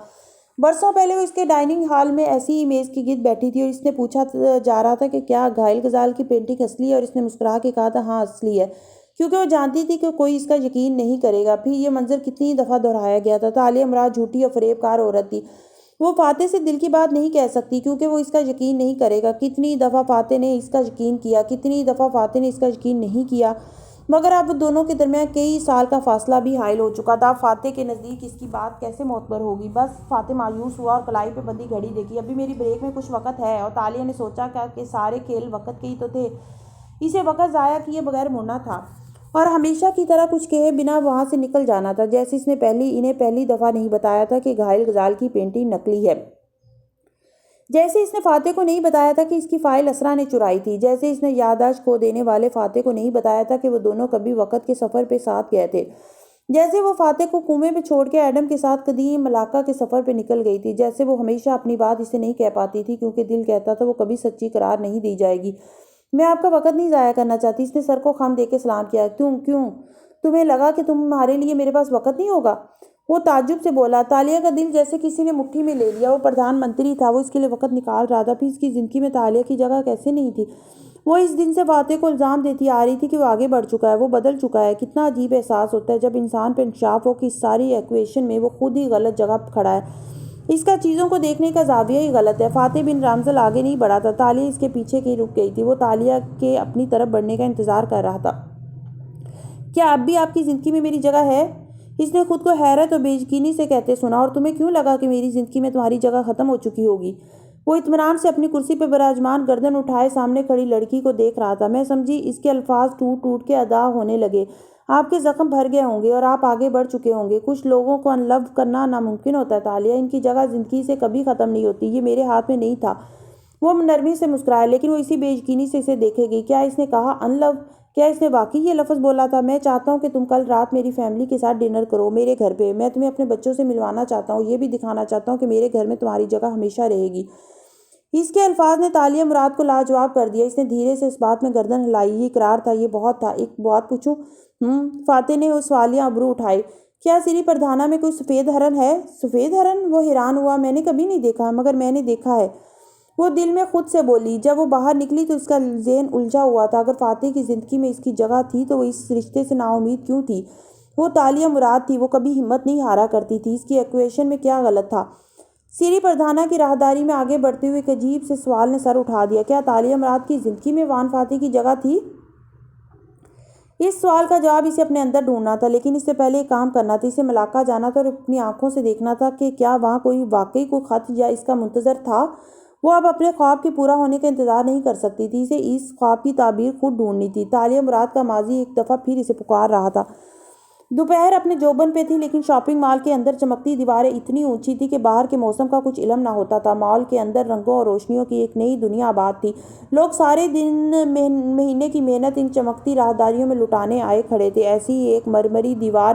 برسوں پہلے وہ اس کے ڈائننگ ہال میں ایسی ہی میز کی گرد بیٹھی تھی اور اس نے پوچھا جا رہا تھا کہ کیا گھائل غزال کی پینٹنگ اصلی ہے، اور اس نے مسکرا کے کہا تھا ہاں اصلی ہے، کیونکہ وہ جانتی تھی کہ کوئی اس کا یقین نہیں کرے گا۔ پھر یہ منظر کتنی دفعہ دہرایا گیا تھا۔ تالیہ مراد جھوٹی اور فریب کار عورت تھی۔ وہ فاتح سے دل کی بات نہیں کہہ سکتی کیونکہ وہ اس کا یقین نہیں کرے گا۔ کتنی دفعہ فاتح نے اس کا یقین کیا، کتنی دفعہ فاتح نے اس کا یقین نہیں کیا، مگر اب دونوں کے درمیان کئی سال کا فاصلہ بھی حائل ہو چکا تھا۔ فاتح کے نزدیک اس کی بات کیسے معتبر ہوگی؟ بس فاتح مایوس ہوا اور کلائی پہ بندھی گھڑی دیکھی۔ ابھی میری بریک میں کچھ وقت ہے، اور تالیہ نے سوچا کہ سارے کھیل وقت کے ہی تو تھے، اسے وقت ضائع کیے بغیر مڑنا تھا اور ہمیشہ کی طرح کچھ کہے بنا وہاں سے نکل جانا تھا، جیسے اس نے انہیں پہلی دفعہ نہیں بتایا تھا کہ گھائل غزال کی پینٹنگ نقلی ہے، جیسے اس نے فاتح کو نہیں بتایا تھا کہ اس کی فائل اسرا نے چرائی تھی، جیسے اس نے یادداشت کھو دینے والے فاتح کو نہیں بتایا تھا کہ وہ دونوں کبھی وقت کے سفر پہ ساتھ گئے تھے، جیسے وہ فاتح کو کنویں پہ چھوڑ کے ایڈم کے ساتھ قدیم ملاقہ کے سفر پہ نکل گئی تھی، جیسے وہ ہمیشہ اپنی بات اسے نہیں کہہ پاتی تھی کیونکہ دل کہتا تھا وہ کبھی سچی قرار نہیں دی جائے گی۔ میں آپ کا وقت نہیں ضائع کرنا چاہتی۔ اس نے سر کو خم دے کے سلام کیا۔ کیوں؟ تمہیں لگا کہ تمہارے لیے میرے پاس وقت نہیں ہوگا؟ وہ تعجب سے بولا۔ تالیہ کا دل جیسے کسی نے مٹھی میں لے لیا۔ وہ پردھان منتری تھا، وہ اس کے لیے وقت نکال رہا تھا، پھر اس کی زندگی میں تالیہ کی جگہ کیسے نہیں تھی؟ وہ اس دن سے فاتح کو الزام دیتی آ رہی تھی کہ وہ آگے بڑھ چکا ہے، وہ بدل چکا ہے۔ کتنا عجیب احساس ہوتا ہے جب انسان پہ انکشاف ہو کہ اس ساری ایکویشن میں وہ خود ہی غلط جگہ کھڑا ہے، اس کا چیزوں کو دیکھنے کا زاویہ ہی غلط ہے۔ فاتح بن رامزل آگے نہیں بڑھا تھا، تالیہ اس کے پیچھے کی رک گئی تھی۔ وہ تالیہ کے اپنی طرف بڑھنے کا انتظار کر رہا تھا۔ کیا اب بھی آپ کی زندگی میں میری جگہ ہے؟ اس نے خود کو حیرت اور بے یقینی سے کہتے سنا۔ اور تمہیں کیوں لگا کہ میری زندگی میں تمہاری جگہ ختم ہو چکی ہوگی؟ وہ اطمینان سے اپنی کرسی پہ براجمان گردن اٹھائے سامنے کھڑی لڑکی کو دیکھ رہا تھا۔ میں سمجھی اس کے الفاظ ٹوٹ ٹوٹ کے ادا ہونے لگے۔ آپ کے زخم بھر گئے ہوں گے اور آپ آگے بڑھ چکے ہوں گے۔ کچھ لوگوں کو ان لو کرنا ناممکن ہوتا ہے تالیہ، ان کی جگہ زندگی سے کبھی ختم نہیں ہوتی۔ یہ میرے ہاتھ میں نہیں تھا۔ وہ نرمی سے مسکرایا، لیکن وہ اسی بے یقینی سے اسے دیکھے گی۔ کیا اس نے کہا ان لو؟ کیا اس نے واقعی یہ لفظ بولا تھا؟ میں چاہتا ہوں کہ تم کل رات میری فیملی کے ساتھ ڈنر کرو میرے گھر پہ۔ میں تمہیں اپنے بچوں سے ملوانا چاہتا ہوں، یہ بھی دکھانا چاہتا ہوں کہ میرے گھر میں تمہاری جگہ ہمیشہ رہے گی۔ اس کے الفاظ نے تالیہ مراد کو لاجواب کر دیا۔ اس نے دھیرے سے اس بات میں گردن ہلائی۔ یہ اقرار تھا، یہ بہت تھا۔ ایک بات پوچھوں؟ فاتح نے سوالیہ ابرو اٹھائے۔ کیا سری پردھانا میں کوئی سفید ہرن ہے؟ سفید ہرن؟ وہ حیران ہوا۔ میں نے کبھی نہیں دیکھا، مگر میں نے دیکھا ہے، وہ دل میں خود سے بولی۔ جب وہ باہر نکلی تو اس کا ذہن الجھا ہوا تھا۔ اگر فاتح کی زندگی میں اس کی جگہ تھی تو وہ اس رشتے سے نا امید کیوں تھی؟ وہ تالیہ مراد تھی، وہ کبھی ہمت نہیں ہارا کرتی تھی۔ اس کی ایکویشن میں کیا غلط تھا؟ سری پردھانا کی راہداری میں آگے بڑھتے ہوئے ایک عجیب سے سوال نے سر اٹھا دیا۔ کیا تالیہ مراد کی زندگی میں وان فاتح کی جگہ تھی؟ اس سوال کا جواب اسے اپنے اندر ڈھونڈنا تھا، لیکن اس سے پہلے ایک کام کرنا تھا۔ اسے ملاقہ جانا تھا اور اپنی آنکھوں سے دیکھنا تھا کہ کیا وہاں واقعی کوئی خط یا اس کا منتظر تھا۔ وہ اب اپنے خواب کے پورا ہونے کا انتظار نہیں کر سکتی تھی، اسے اس خواب کی تعبیر خود ڈھونڈنی تھی۔ تالیہ مراد کا ماضی ایک دفعہ پھر اسے پکار رہا تھا۔ دوپہر اپنے جوبن پہ تھی، لیکن شاپنگ مال کے اندر چمکتی دیواریں اتنی اونچی تھی کہ باہر کے موسم کا کچھ علم نہ ہوتا تھا۔ مال کے اندر رنگوں اور روشنیوں کی ایک نئی دنیا آباد تھی۔ لوگ سارے دن مہینے کی محنت ان چمکتی راہداریوں میں لٹانے آئے کھڑے تھے۔ ایسی ہی ایک مرمری دیوار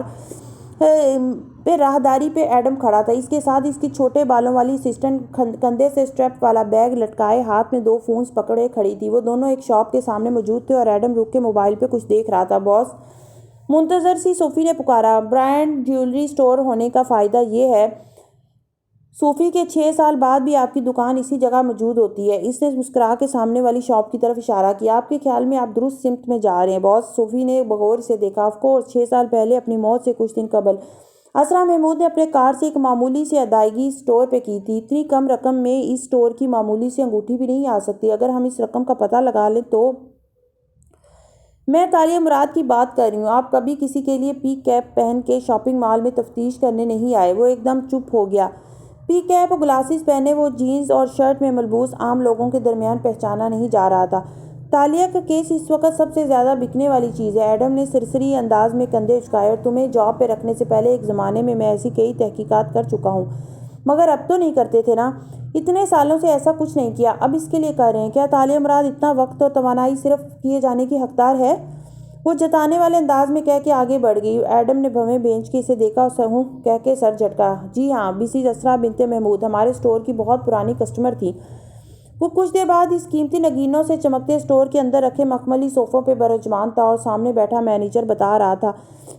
پہ راہداری پہ ایڈم کھڑا تھا۔ اس کے ساتھ اس کی چھوٹے بالوں والی اسسٹنٹ کندھے سے اسٹریپ والا بیگ لٹکائے ہاتھ میں 2 فونز پکڑے کھڑی تھی۔ وہ دونوں ایک شاپ کے سامنے موجود تھے اور ایڈم رک کے موبائل پہ کچھ دیکھ رہا تھا۔ باس، منتظر سی صوفی نے پکارا۔ برانڈ جیولری اسٹور ہونے کا فائدہ یہ ہے صوفی کے 6 سال بعد بھی آپ کی دکان اسی جگہ موجود ہوتی ہے۔ اس نے مسکرا کے سامنے والی شاپ کی طرف اشارہ کیا۔ آپ کے خیال میں آپ درست سمت میں جا رہے ہیں باس، صوفی نے بغور سے دیکھا۔ آف کورس، 6 سال پہلے اپنی موت سے کچھ دن قبل اسرا محمود نے اپنے کارڈ سے ایک معمولی سی ادائیگی اسٹور پہ کی تھی۔ اتنی کم رقم میں اس اسٹور کی معمولی سی انگوٹھی بھی نہیں آ سکتی۔ اگر ہم اس رقم کا پتہ لگا لیں تو… میں تالیہ مراد کی بات کر رہی ہوں۔ آپ کبھی کسی کے لیے پی کیپ پہن کے شاپنگ مال میں تفتیش کرنے نہیں آئے۔ وہ ایک دم چپ ہو گیا۔ پی کیپ اور گلاسز پہنے وہ جینز اور شرٹ میں ملبوس عام لوگوں کے درمیان پہچانا نہیں جا رہا تھا۔ تالیہ کا کیس اس وقت سب سے زیادہ بکنے والی چیز ہے۔ ایڈم نے سرسری انداز میں کندھے اچکائے۔ اور تمہیں جاب پہ رکھنے سے پہلے ایک زمانے میں ایسی کئی تحقیقات کر چکا ہوں، مگر اب تو نہیں کرتے تھے نا؟ اتنے سالوں سے ایسا کچھ نہیں کیا، اب اس کے لیے کر رہے ہیں۔ کیا تالیہ مراد اتنا وقت اور توانائی صرف کیے جانے کی حقدار ہے؟ وہ جتانے والے انداز میں کہہ کے آگے بڑھ گئی۔ ایڈم نے بھویں بھینج کے اسے دیکھا اور ہوں کہہ کے سر جھٹکا۔ جی ہاں، مسز اسرا بنت محمود ہمارے اسٹور کی بہت پرانی کسٹمر تھی۔ وہ کچھ دیر بعد اس قیمتی نگینوں سے چمکتے اسٹور کے اندر رکھے مخملی صوفوں پہ براجمان تھا اور سامنے بیٹھا مینیجر بتا رہا تھا۔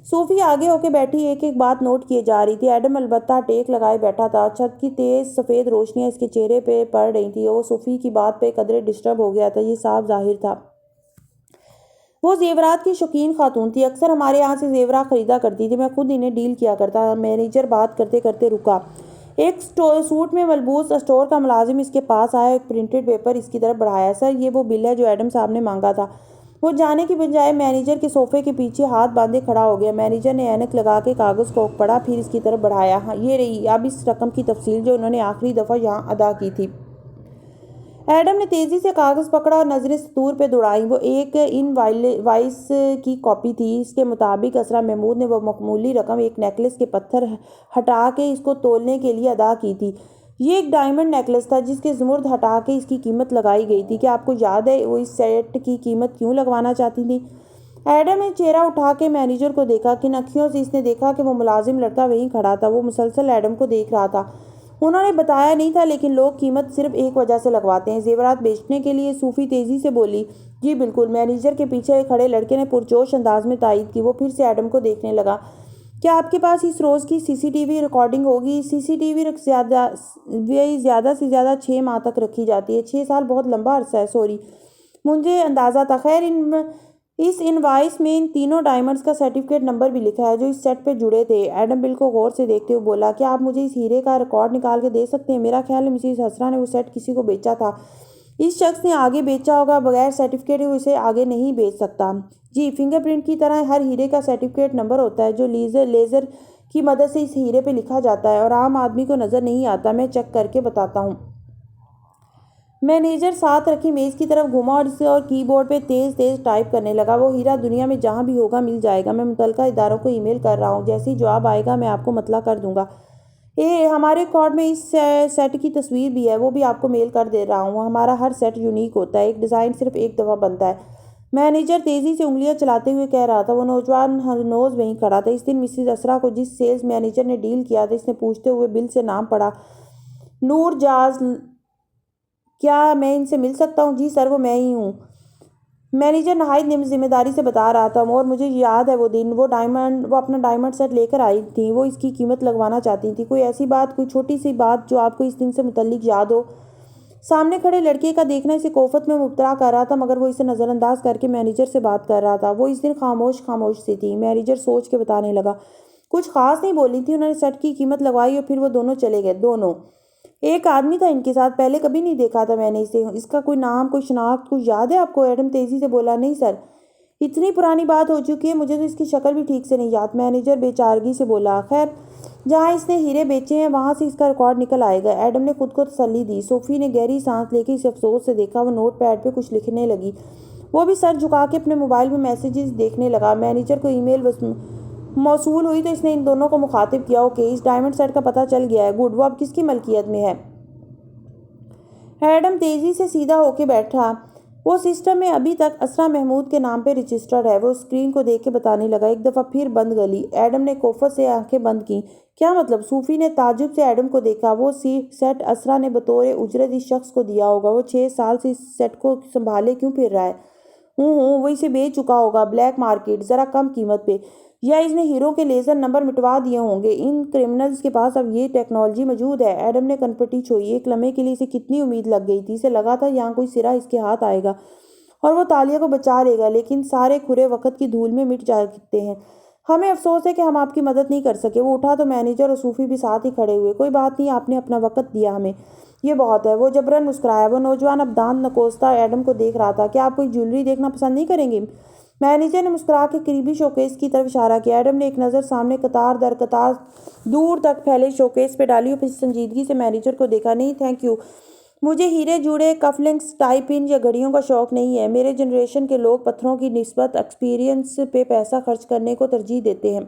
صوفی آگے ہو کے بیٹھی ایک ایک بات نوٹ کیے جا رہی تھی۔ ایڈم البتہ ٹیک لگائے بیٹھا تھا۔ چھت کی تیز سفید روشنیاں اس کے چہرے پہ پڑ رہی تھیں اور وہ صوفی کی بات پہ قدرے ڈسٹرب ہو گیا تھا، یہ صاف ظاہر تھا۔ وہ زیورات کی شوقین خاتون تھی، اکثر ہمارے یہاں سے زیورات خریدا کرتی تھی، میں خود انہیں ڈیل کیا کرتا۔ مینیجر بات کرتے کرتے رکا۔ ایک سوٹ میں ملبوس اسٹور کا ملازم اس کے پاس آیا، ایک پرنٹڈ پیپر اس کی طرف بڑھایا۔ سر، یہ وہ بل ہے جو ایڈم صاحب نے مانگا تھا۔ وہ جانے کی بجائے مینیجر کے صوفے کے پیچھے ہاتھ باندھے کھڑا ہو گیا۔ مینیجر نے اینک لگا کے کاغذ کو پڑھا، پھر اس کی طرف بڑھایا۔ ہاں، یہ رہی اب اس رقم کی تفصیل جو انہوں نے آخری دفعہ یہاں ادا کی تھی۔ ایڈم نے تیزی سے کاغذ پکڑا اور نظریں سطور پہ دوڑائیں۔ وہ ایک ان وائس کی کاپی تھی۔ اس کے مطابق اسرا محمود نے وہ معمولی رقم ایک نیکلس کے پتھر ہٹا کے اس کو تولنے کے لیے ادا کی تھی۔ یہ ایک ڈائمنڈ نیکلس تھا جس کے زمرد ہٹا کے اس کی قیمت لگائی گئی تھی۔ کیا آپ کو یاد ہے وہ اس سیٹ کی قیمت کیوں لگوانا چاہتی تھی؟ ایڈم نے چہرہ اٹھا کے مینیجر کو دیکھا۔ کن اکھیوں سے اس نے دیکھا کہ وہ ملازم لڑکا وہیں کھڑا تھا؟ وہ مسلسل ایڈم کو دیکھ رہا تھا۔ انہوں نے بتایا نہیں تھا، لیکن لوگ قیمت صرف ایک وجہ سے لگواتے ہیں، زیورات بیچنے کے لیے۔ صوفی تیزی سے بولی۔ جی بالکل، مینیجر کے پیچھے کھڑے لڑکے نے پرجوش انداز میں تائید کی۔ وہ پھر سے ایڈم کو دیکھنے لگا۔ کیا آپ کے پاس اس روز کی CCTV ریکارڈنگ ہوگی؟ CCTV زیادہ سے زیادہ 6 ماہ تک رکھی جاتی ہے۔ 6 سال بہت لمبا عرصہ ہے، سوری، مجھے اندازہ تھا۔ خیر، اس انوائس میں ان تینوں ڈائمنڈز کا سرٹیفکیٹ نمبر بھی لکھا ہے جو اس سیٹ پہ جڑے تھے۔ ایڈم بل کو غور سے دیکھتے ہوئے بولا، کیا آپ مجھے اس ہیرے کا ریکارڈ نکال کے دے سکتے ہیں؟ میرا خیال ہے مسز ہسرا نے وہ سیٹ کسی کو بیچا تھا۔ اس شخص نے آگے بیچا ہوگا، بغیر سرٹیفکیٹ وہ اسے آگے نہیں بیچ سکتا۔ جی، فنگر پرنٹ کی طرح ہر ہیرے کا سرٹیفکیٹ نمبر ہوتا ہے جو لیزر کی مدد سے اس ہیرے پہ لکھا جاتا ہے اور عام آدمی کو نظر نہیں آتا۔ میں چیک کر کے بتاتا ہوں۔ مینیجر ساتھ رکھی میز کی طرف گھوما اور کی بورڈ پہ تیز ٹائپ کرنے لگا۔ وہ ہیرا دنیا میں جہاں بھی ہوگا مل جائے گا۔ میں متعلقہ اداروں کو ای میل کر رہا ہوں، جیسے ہی جواب آئے گا میں آپ کو مطلع کر دوں گا۔ ہمارے ریکارڈ میں اس سیٹ کی تصویر بھی ہے، وہ بھی آپ کو میل کر دے رہا ہوں۔ ہمارا ہر سیٹ یونیک ہوتا ہے، ایک ڈیزائن صرف ایک دفعہ بنتا ہے۔ مینیجر تیزی سے انگلیاں چلاتے ہوئے کہہ رہا تھا۔ وہ نوجوان ہنوز وہیں کھڑا تھا۔ اس دن مسز اسرا کو جس سیلز مینیجر نے ڈیل کیا تھا، اس نے پوچھتے ہوئے بل سے نام پڑھا، نور جاز۔ کیا میں ان سے مل سکتا ہوں؟ جی سر، وہ میں ہی ہوں، مینیجر نہایت ذمہ داری سے بتا رہا تھا۔ اور مجھے یاد ہے وہ دن، وہ اپنا ڈائمنڈ سیٹ لے کر آئی تھیں۔ وہ اس کی قیمت لگوانا چاہتی تھیں۔ کوئی ایسی بات، کوئی چھوٹی سی بات جو آپ کو اس دن سے متعلق یاد ہو؟ سامنے کھڑے لڑکے کا دیکھنا اسے کوفت میں مبتلا کر رہا تھا، مگر وہ اسے نظر انداز کر کے مینیجر سے بات کر رہا تھا۔ وہ اس دن خاموش سی تھی۔ مینیجر سوچ کے بتانے لگا، کچھ خاص نہیں بولی تھی۔ انہوں نے سیٹ کی قیمت لگوائی اور پھر وہ دونوں چلے گئے۔ دونوں، ایک آدمی تھا ان کے ساتھ، پہلے کبھی نہیں دیکھا تھا میں نے اسے۔ اس کا کوئی نام، کوئی شناخت کچھ یاد ہے آپ کو؟ ایڈم تیزی سے بولا، نہیں سر، اتنی پرانی بات ہو چکی ہے، مجھے تو اس کی شکل بھی ٹھیک سے نہیں یاد، مینیجر بے چارگی سے بولا۔ خیر، جہاں اس نے ہیرے بیچے ہیں وہاں سے اس کا ریکارڈ نکل آئے گا، ایڈم نے خود کو تسلی دی۔ صوفی نے گہری سانس لے کے اسے افسوس سے دیکھا۔ وہ نوٹ پیڈ پہ کچھ لکھنے لگی۔ وہ بھی سر جھکا کے اپنے موبائل میں میسیجز دیکھنے لگا۔ مینیجر کو ای میل موصول ہوئی تو اس نے ان دونوں کو مخاطب کیا، اوکے، اس ڈائمنڈ سیٹ کا پتہ چل گیا ہے، گڈ، وہ اب کس کی ملکیت میں ہے؟ ایڈم تیزی سے سیدھا ہو کے بیٹھا۔ وہ سسٹم میں ابھی تک اسرا محمود کے نام پہ رجسٹرڈ ہے۔ وہ اسکرین کو دیکھ کے بتانے لگا، ایک دفعہ پھر بند گلی۔ ایڈم نے کوفت سے آنکھیں بند کیں۔ کیا مطلب؟ صوفی نے تعجب سے ایڈم کو دیکھا۔ وہ سیٹ اسرا نے بطور اجرت اس شخص کو دیا ہوگا۔ وہ 6 سال سے اس سیٹ کو سنبھالے کیوں پھر رہا ہے؟ وہ اسے بیچ چکا ہوگا، بلیک مارکیٹ، ذرا کم قیمت پہ، یا اس نے ہیرو کے لیزر نمبر مٹوا دیے ہوں گے۔ ان کرمنلز کے پاس اب یہ ٹیکنالوجی موجود ہے۔ ایڈم نے کنپٹی چھوئی۔ ایک لمحے کے لیے اسے کتنی امید لگ گئی تھی۔ اسے لگا تھا یہاں کوئی سرا اس کے ہاتھ آئے گا اور وہ تالیہ کو بچا لے گا، لیکن سارے کھرے وقت کی دھول میں مٹ جاتے ہیں۔ ہمیں افسوس ہے کہ ہم آپ کی مدد نہیں کر سکے۔ وہ اٹھا تو مینیجر اور صوفی بھی ساتھ ہی کھڑے ہوئے۔ کوئی بات نہیں، آپ نے اپنا وقت دیا ہمیں، یہ بہت ہے۔ وہ جبراً مسکرایا۔ وہ نوجوان اب دانت نکوستا ایڈم کو دیکھ رہا تھا۔ کیا آپ کوئی جیولری دیکھنا پسند نہیں کریں گے؟ مینیجر نے مسکرا کے قریبی شوکیس کی طرف اشارہ کیا۔ ایڈم نے ایک نظر سامنے قطار در قطار دور تک پھیلے شوکیس پہ ڈالی اور پھر سنجیدگی سے مینیجر کو دیکھا۔ نہیں تھینک یو، مجھے ہیرے جوڑے، کف لنکس، ٹائی پن یا گھڑیوں کا شوق نہیں ہے۔ میرے جنریشن کے لوگ پتھروں کی نسبت ایکسپیرینس پہ پیسہ خرچ کرنے کو ترجیح دیتے ہیں۔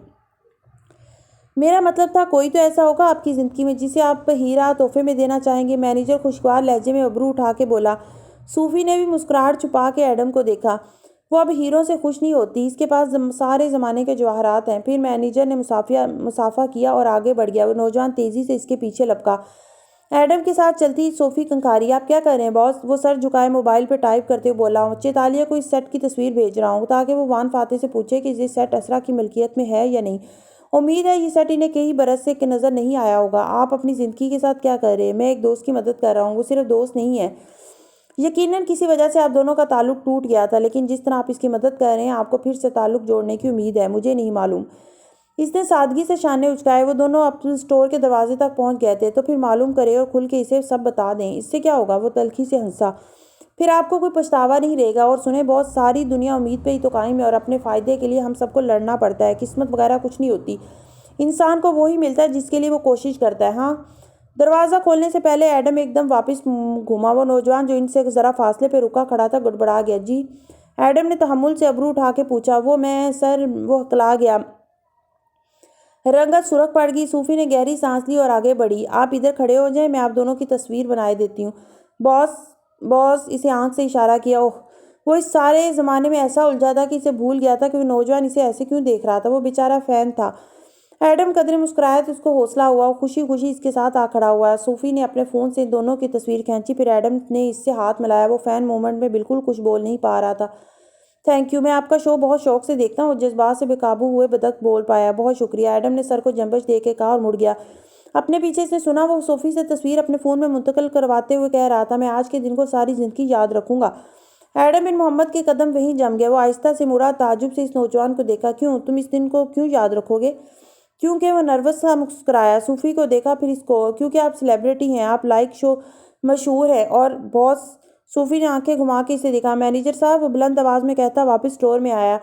میرا مطلب تھا کوئی تو ایسا ہوگا آپ کی زندگی میں جسے آپ ہیرا تحفے میں دینا چاہیں گے۔ مینیجر خوشگوار لہجے میں ابرو اٹھا کے بولا۔ صوفی نے بھی مسکراہٹ چھپا کے ایڈم کو دیکھا۔ وہ اب ہیروں سے خوش نہیں ہوتی، اس کے پاس سارے زمانے کے جواہرات ہیں۔ پھر مینیجر نے مسافہ کیا اور آگے بڑھ گیا۔ وہ نوجوان تیزی سے اس کے پیچھے لپکا۔ ایڈم کے ساتھ چلتی صوفی کنکھاری، آپ کیا کر رہے ہیں باس؟ وہ سر جھکائے موبائل پہ ٹائپ کرتے ہوئے بولا، چیتالیہ کو اس سیٹ کی تصویر بھیج رہا ہوں تاکہ وہ وان فاتح سے پوچھے کہ یہ سیٹ اسرا کی ملکیت میں ہے یا نہیں۔ امید ہے یہ سیٹ انہیں کئی برس سے نظر نہیں آیا ہوگا۔ آپ اپنی زندگی کے ساتھ کیا کر رہے ہیں؟ میں ایک دوست کی مدد کر رہا ہوں۔ وہ صرف دوست نہیں ہے، یقیناً کسی وجہ سے آپ دونوں کا تعلق ٹوٹ گیا تھا، لیکن جس طرح آپ اس کی مدد کر رہے ہیں آپ کو پھر سے تعلق جوڑنے کی امید ہے۔ مجھے نہیں معلوم۔ اس نے سادگی سے شانے اچکائے۔ وہ دونوں اپنے اسٹور کے دروازے تک پہنچ گئے تھے۔ تو پھر معلوم کرے اور کھل کے اسے سب بتا دیں، اس سے کیا ہوگا؟ وہ تلخی سے ہنسا۔ پھر آپ کو کوئی پچھتاوا نہیں رہے گا۔ اور سنیں بہت ساری دنیا امید پہ ہی تو قائم ہے اور اپنے فائدے کے لیے ہم سب کو لڑنا پڑتا ہے۔ قسمت وغیرہ کچھ نہیں ہوتی، انسان کو وہی ملتا ہے جس کے لیے وہ کوشش کرتا ہے۔ ہاں، دروازہ کھولنے سے پہلے ایڈم ایک دم واپس گھوما۔ وہ نوجوان جو ان سے ذرا فاصلے پہ رکا کھڑا تھا گڑبڑا گیا۔ جی؟ ایڈم نے تحمل سے ابرو اٹھا کے پوچھا۔ سر، وہ ہکلا گیا۔ رنگت سرخ پڑ گئی۔ صوفی نے گہری سانس لی اور آگے بڑھی۔ آپ ادھر کھڑے ہو جائیں، میں آپ دونوں کی تصویر بنائے دیتی ہوں۔ باس، اسے آنکھ سے اشارہ کیا۔ اوہ، وہ اس سارے زمانے میں ایسا الجھا تھا کہ اسے بھول گیا تھا کہ وہ نوجوان اسے ایسے کیوں دیکھ رہا تھا۔ وہ بیچارہ فین تھا۔ ایڈم قدرے مسکرایا تو اس کو حوصلہ ہوا۔ وہ خوشی اس کے ساتھ آ کھڑا ہوا۔ صوفی نے اپنے فون سے دونوں کی تصویر کھینچی، پھر ایڈم نے اس سے ہاتھ ملایا۔ وہ فین مومنٹ میں بالکل کچھ بول نہیں پا رہا تھا۔ تھینک یو، میں آپ کا شو بہت شوق سے دیکھتا ہوں۔ جذبات سے بے قابو ہوئے بدک بول پایا، بہت شکریہ۔ ایڈم نے سر کو جنبش دے کے کہا اور مڑ گیا۔ اپنے پیچھے اس نے سنا وہ صوفی سے تصویر اپنے فون میں منتقل کرواتے ہوئے کہہ رہا تھا، میں آج کے دن کو ساری زندگی یاد رکھوں گا۔ ایڈم بن محمد کے قدم وہیں جم گئے۔ وہ آہستہ سے مڑا، تعجب سے اس نوجوان کو دیکھا۔ کیوں؟ تم اس دن کو کیوں یاد رکھو گے؟ کیونکہ وہ نروس سا مسکرایا۔ صوفی کو دیکھا، پھر اس کو۔ کیونکہ آپ سیلیبریٹی ہیں، آپ لائق شو مشہور ہے اور باس۔ صوفی نے آنکھیں گھما کے اسے دیکھا۔ مینیجر صاحب، وہ بلند آواز میں کہتا واپس اسٹور میں آیا۔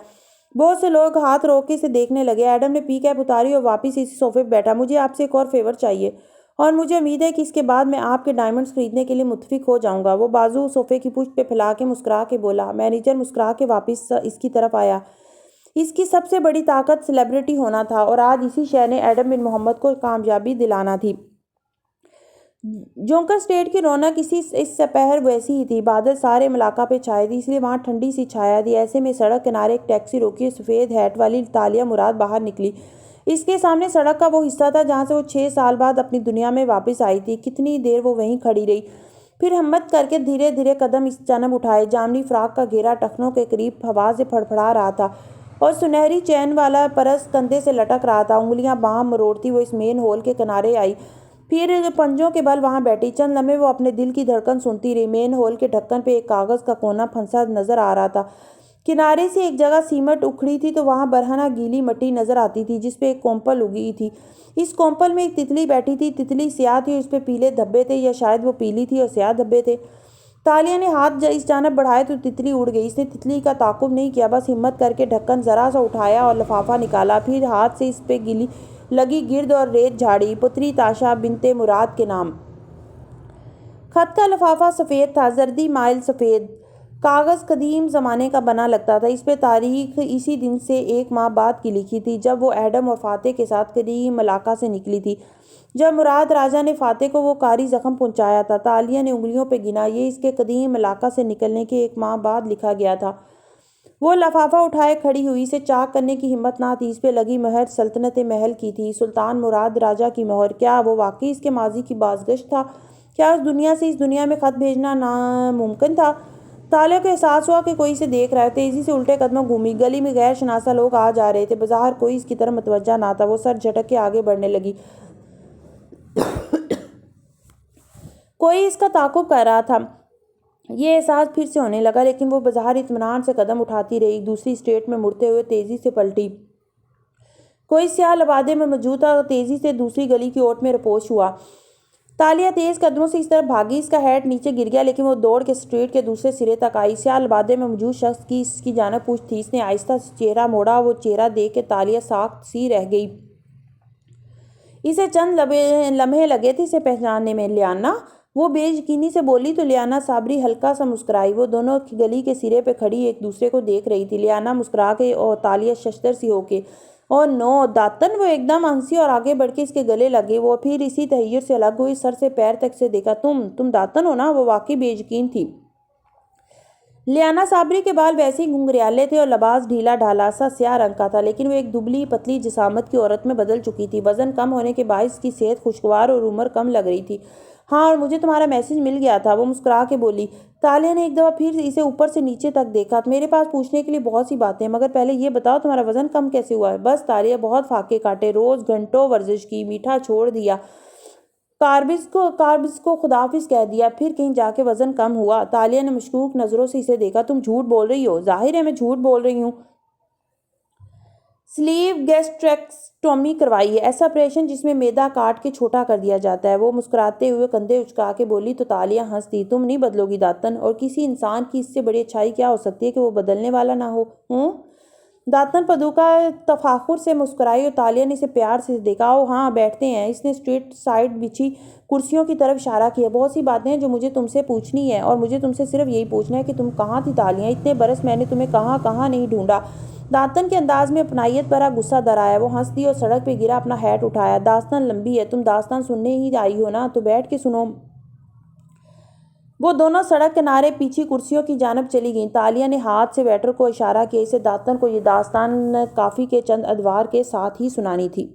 بہت سے لوگ ہاتھ روک کے اسے دیکھنے لگے۔ ایڈم نے پی کیپ اتاری اور واپس اسی صوفے پہ بیٹھا۔ مجھے آپ سے ایک اور فیور چاہیے، اور مجھے امید ہے کہ اس کے بعد میں آپ کے ڈائمنڈز خریدنے کے لیے متفق ہو جاؤں گا۔ وہ بازو صوفے کی پشت پہ پھیلا کے مسکرا کے بولا۔ مینیجر مسکرا کے واپس اس کی طرف آیا۔ اس کی سب سے بڑی طاقت سیلیبریٹی ہونا تھا، اور آج اسی شے نے ایڈم بن محمد کو کامیابی دلانا تھی۔ جونکر اسٹیٹ کی رونق اس سپہر ویسی ہی تھی۔ بادل سارے ملاقہ پہ چھائے تھے، اس لیے وہاں ٹھنڈی سی چھایا تھی۔ ایسے میں سڑک کنارے ایک ٹیکسی روکی اور سفید ہیٹ والی تالیہ مراد باہر نکلی۔ اس کے سامنے سڑک کا وہ حصہ تھا جہاں سے وہ 6 سال بعد اپنی دنیا میں واپس آئی تھی۔ کتنی دیر وہ وہیں کھڑی رہی، پھر ہمت کر کے دھیرے دھیرے قدم اس جانب اٹھائے۔ جامنی فراق کا گھیرا ٹخنوں کے قریب ہوا سے پھڑپھڑا رہا تھا اور سنہری چین والا پرس کندھے سے لٹک رہا تھا۔ انگلیاں باہم مروڑتی وہ اس مین ہول کے کنارے آئی، پھر پنجوں کے بل وہاں بیٹھی۔ چند لمحے وہ اپنے دل کی دھڑکن سنتی رہی۔ مین ہول کے ڈھکن پہ ایک کاغذ کا کونا پھنسا نظر آ رہا تھا۔ کنارے سے ایک جگہ سیمنٹ اکھڑی تھی تو وہاں برہنہ گیلی مٹی نظر آتی تھی جس پہ ایک کونپل اگی تھی۔ اس کونپل میں ایک تتلی بیٹھی تھی۔ تتلی سیاہ تھی اور اس پہ پیلے دھبے تھے، یا شاید وہ پیلی تھی اور سیاہ دھبے تھے۔ تالیہ نے ہاتھ اس جانب بڑھائے تو تتلی اڑ گئی۔ اس نے تتلی کا تعاقب نہیں کیا، بس ہمت کر کے ڈھکن ذرا سا اٹھایا اور لفافہ نکالا، پھر ہاتھ سے اس پہ گلی لگی گرد اور ریت جھاڑی۔ پتری تاشا بنت مراد کے نام۔ خط کا لفافہ سفید تھا، زردی مائل سفید۔ کاغذ قدیم زمانے کا بنا لگتا تھا۔ اس پہ تاریخ اسی دن سے 1 ماہ بعد کی لکھی تھی جب وہ ایڈم اور فاتح کے ساتھ قدیم ملاقہ سے نکلی تھی، جب مراد راجہ نے فاتح کو وہ کاری زخم پہنچایا تھا۔ تالیہ نے انگلیوں پہ گنا، یہ اس کے قدیم ملاقہ سے نکلنے کے 1 ماہ بعد لکھا گیا تھا۔ وہ لفافہ اٹھائے کھڑی ہوئی، اسے چاک کرنے کی ہمت نہ تھی۔ اس پہ لگی مہر سلطنت محل کی تھی، سلطان مراد راجہ کی مہر۔ کیا وہ واقعی اس کے ماضی کی بازگشت تھا؟ کیا اس دنیا سے اس دنیا میں خط بھیجنا ناممکن تھا؟ تالیہ کو احساس ہوا کہ کوئی اسے دیکھ رہا ہے۔ تیزی سے الٹے قدموں گھومی۔ گلی میں غیر شناسا لوگ آ جا رہے تھے، بظاہر کوئی اس کی طرف متوجہ نہ تھا۔ وہ سر جھٹک کے آگے بڑھنے لگی۔ کوئی اس کا تعاقب کر رہا تھا، یہ احساس پھر سے ہونے لگا، لیکن وہ بظاہر اطمینان سے قدم اٹھاتی رہی۔ دوسری اسٹریٹ میں مڑتے ہوئے تیزی سے پلٹی۔ کوئی سیاہ لبادے میں موجود تھا اور تیزی سے دوسری گلی کی اوٹ میں رپوش ہوا۔ تالیہ تیز قدموں سے اس طرف بھاگی۔ اس کا ہیٹ نیچے گر گیا، لیکن وہ دوڑ کے اسٹریٹ کے دوسرے سرے تک آئی۔ سیاہ لبادے میں موجود شخص کی اس کی جانب پشت تھی۔ اس نے آہستہ سے چہرہ موڑا۔ وہ چہرہ دیکھ کے تالیہ ساکت سی رہ گئی۔ اسے چند لمحے لگے تھے اسے پہچاننے میں۔ لیانا؟ وہ بے یقینی سے بولی تو لیانا صابری ہلکا سا مسکرائی۔ وہ دونوں گلی کے سرے پہ کھڑی ایک دوسرے کو دیکھ رہی تھی۔ لیانا مسکرا کے اور تالیہ ششدر سی ہو کے، او نو داتن! وہ ایک دم ہنسی اور آگے بڑھ کے اس کے گلے لگے۔ وہ پھر اسی تحیر سے الگ ہوئی، سر سے پیر تک سے دیکھا۔ تم داتن ہو نا؟ وہ واقعی بے یقین تھی۔ لیانا صابری کے بال ویسے ہی گھنگریالے تھے اور لباس ڈھیلا ڈھالا سا سیاہ رنگ کا تھا، لیکن وہ ایک دبلی پتلی جسامت کی عورت میں بدل چکی تھی۔ وزن کم ہونے کے باعث کی صحت خوشگوار اور عمر کم لگ رہی تھی۔ ہاں، اور مجھے تمہارا میسج مل گیا تھا، وہ مسکرا کے بولی۔ تالیہ نے ایک دفعہ پھر اسے اوپر سے نیچے تک دیکھا۔ میرے پاس پوچھنے کے لیے بہت سی باتیں ہیں، مگر پہلے یہ بتاؤ تمہارا وزن کم کیسے ہوا ہے؟ بس تالیہ بہت فاقے کاٹے، روز گھنٹوں ورزش کی، میٹھا چھوڑ دیا، کاربز کو خداحافظ کہہ دیا، پھر کہیں جا کے وزن کم ہوا۔ تالیہ نے مشکوک نظروں سے اسے دیکھا۔ تم جھوٹ بول رہی ہو؟ ظاہر ہے میں جھوٹ بول رہی ہوں۔ سلیو گیسٹریکٹومی کروائی ہے، ایسا آپریشن جس میں معدہ کاٹ کے چھوٹا کر دیا جاتا ہے۔ وہ مسکراتے ہوئے کندھے اچکا کے بولی تو تالیہ ہنس دی۔ تم نہیں بدلو گی داتن، اور کسی انسان کی اس سے بڑی اچھائی کیا ہو سکتی ہے کہ وہ بدلنے والا نہ ہو؟ داتن پدوکا تفاخر سے مسکرائی اور تالیہ نے اسے پیار سے دیکھا۔ او ہاں، بیٹھتے ہیں۔ اس نے اسٹریٹ سائڈ بچھی کرسیوں کی طرف اشارہ کیا۔ بہت سی باتیں ہیں جو مجھے تم سے پوچھنی ہے، اور مجھے تم سے صرف یہی پوچھنا ہے کہ تم کہاں تھی تالیہ؟ اتنے برس میں نے تمہیں کہاں نہیں ڈھونڈا۔ داتن کے انداز میں اپنائیت بھرا غصہ در آیا۔ وہ ہنس دی اور سڑک پہ گرا اپنا ہیٹ اٹھایا۔ داستان لمبی ہے، تم داستان سننے ہی آئی ہو نا، تو بیٹھ کے سنو۔ وہ دونوں سڑک کنارے پیچھی کرسیوں کی جانب چلی گئیں۔ تالیہ نے ہاتھ سے ویٹر کو اشارہ کیا، اسے داتن کو یہ داستان کافی کے چند ادوار کے ساتھ ہی سنانی تھی۔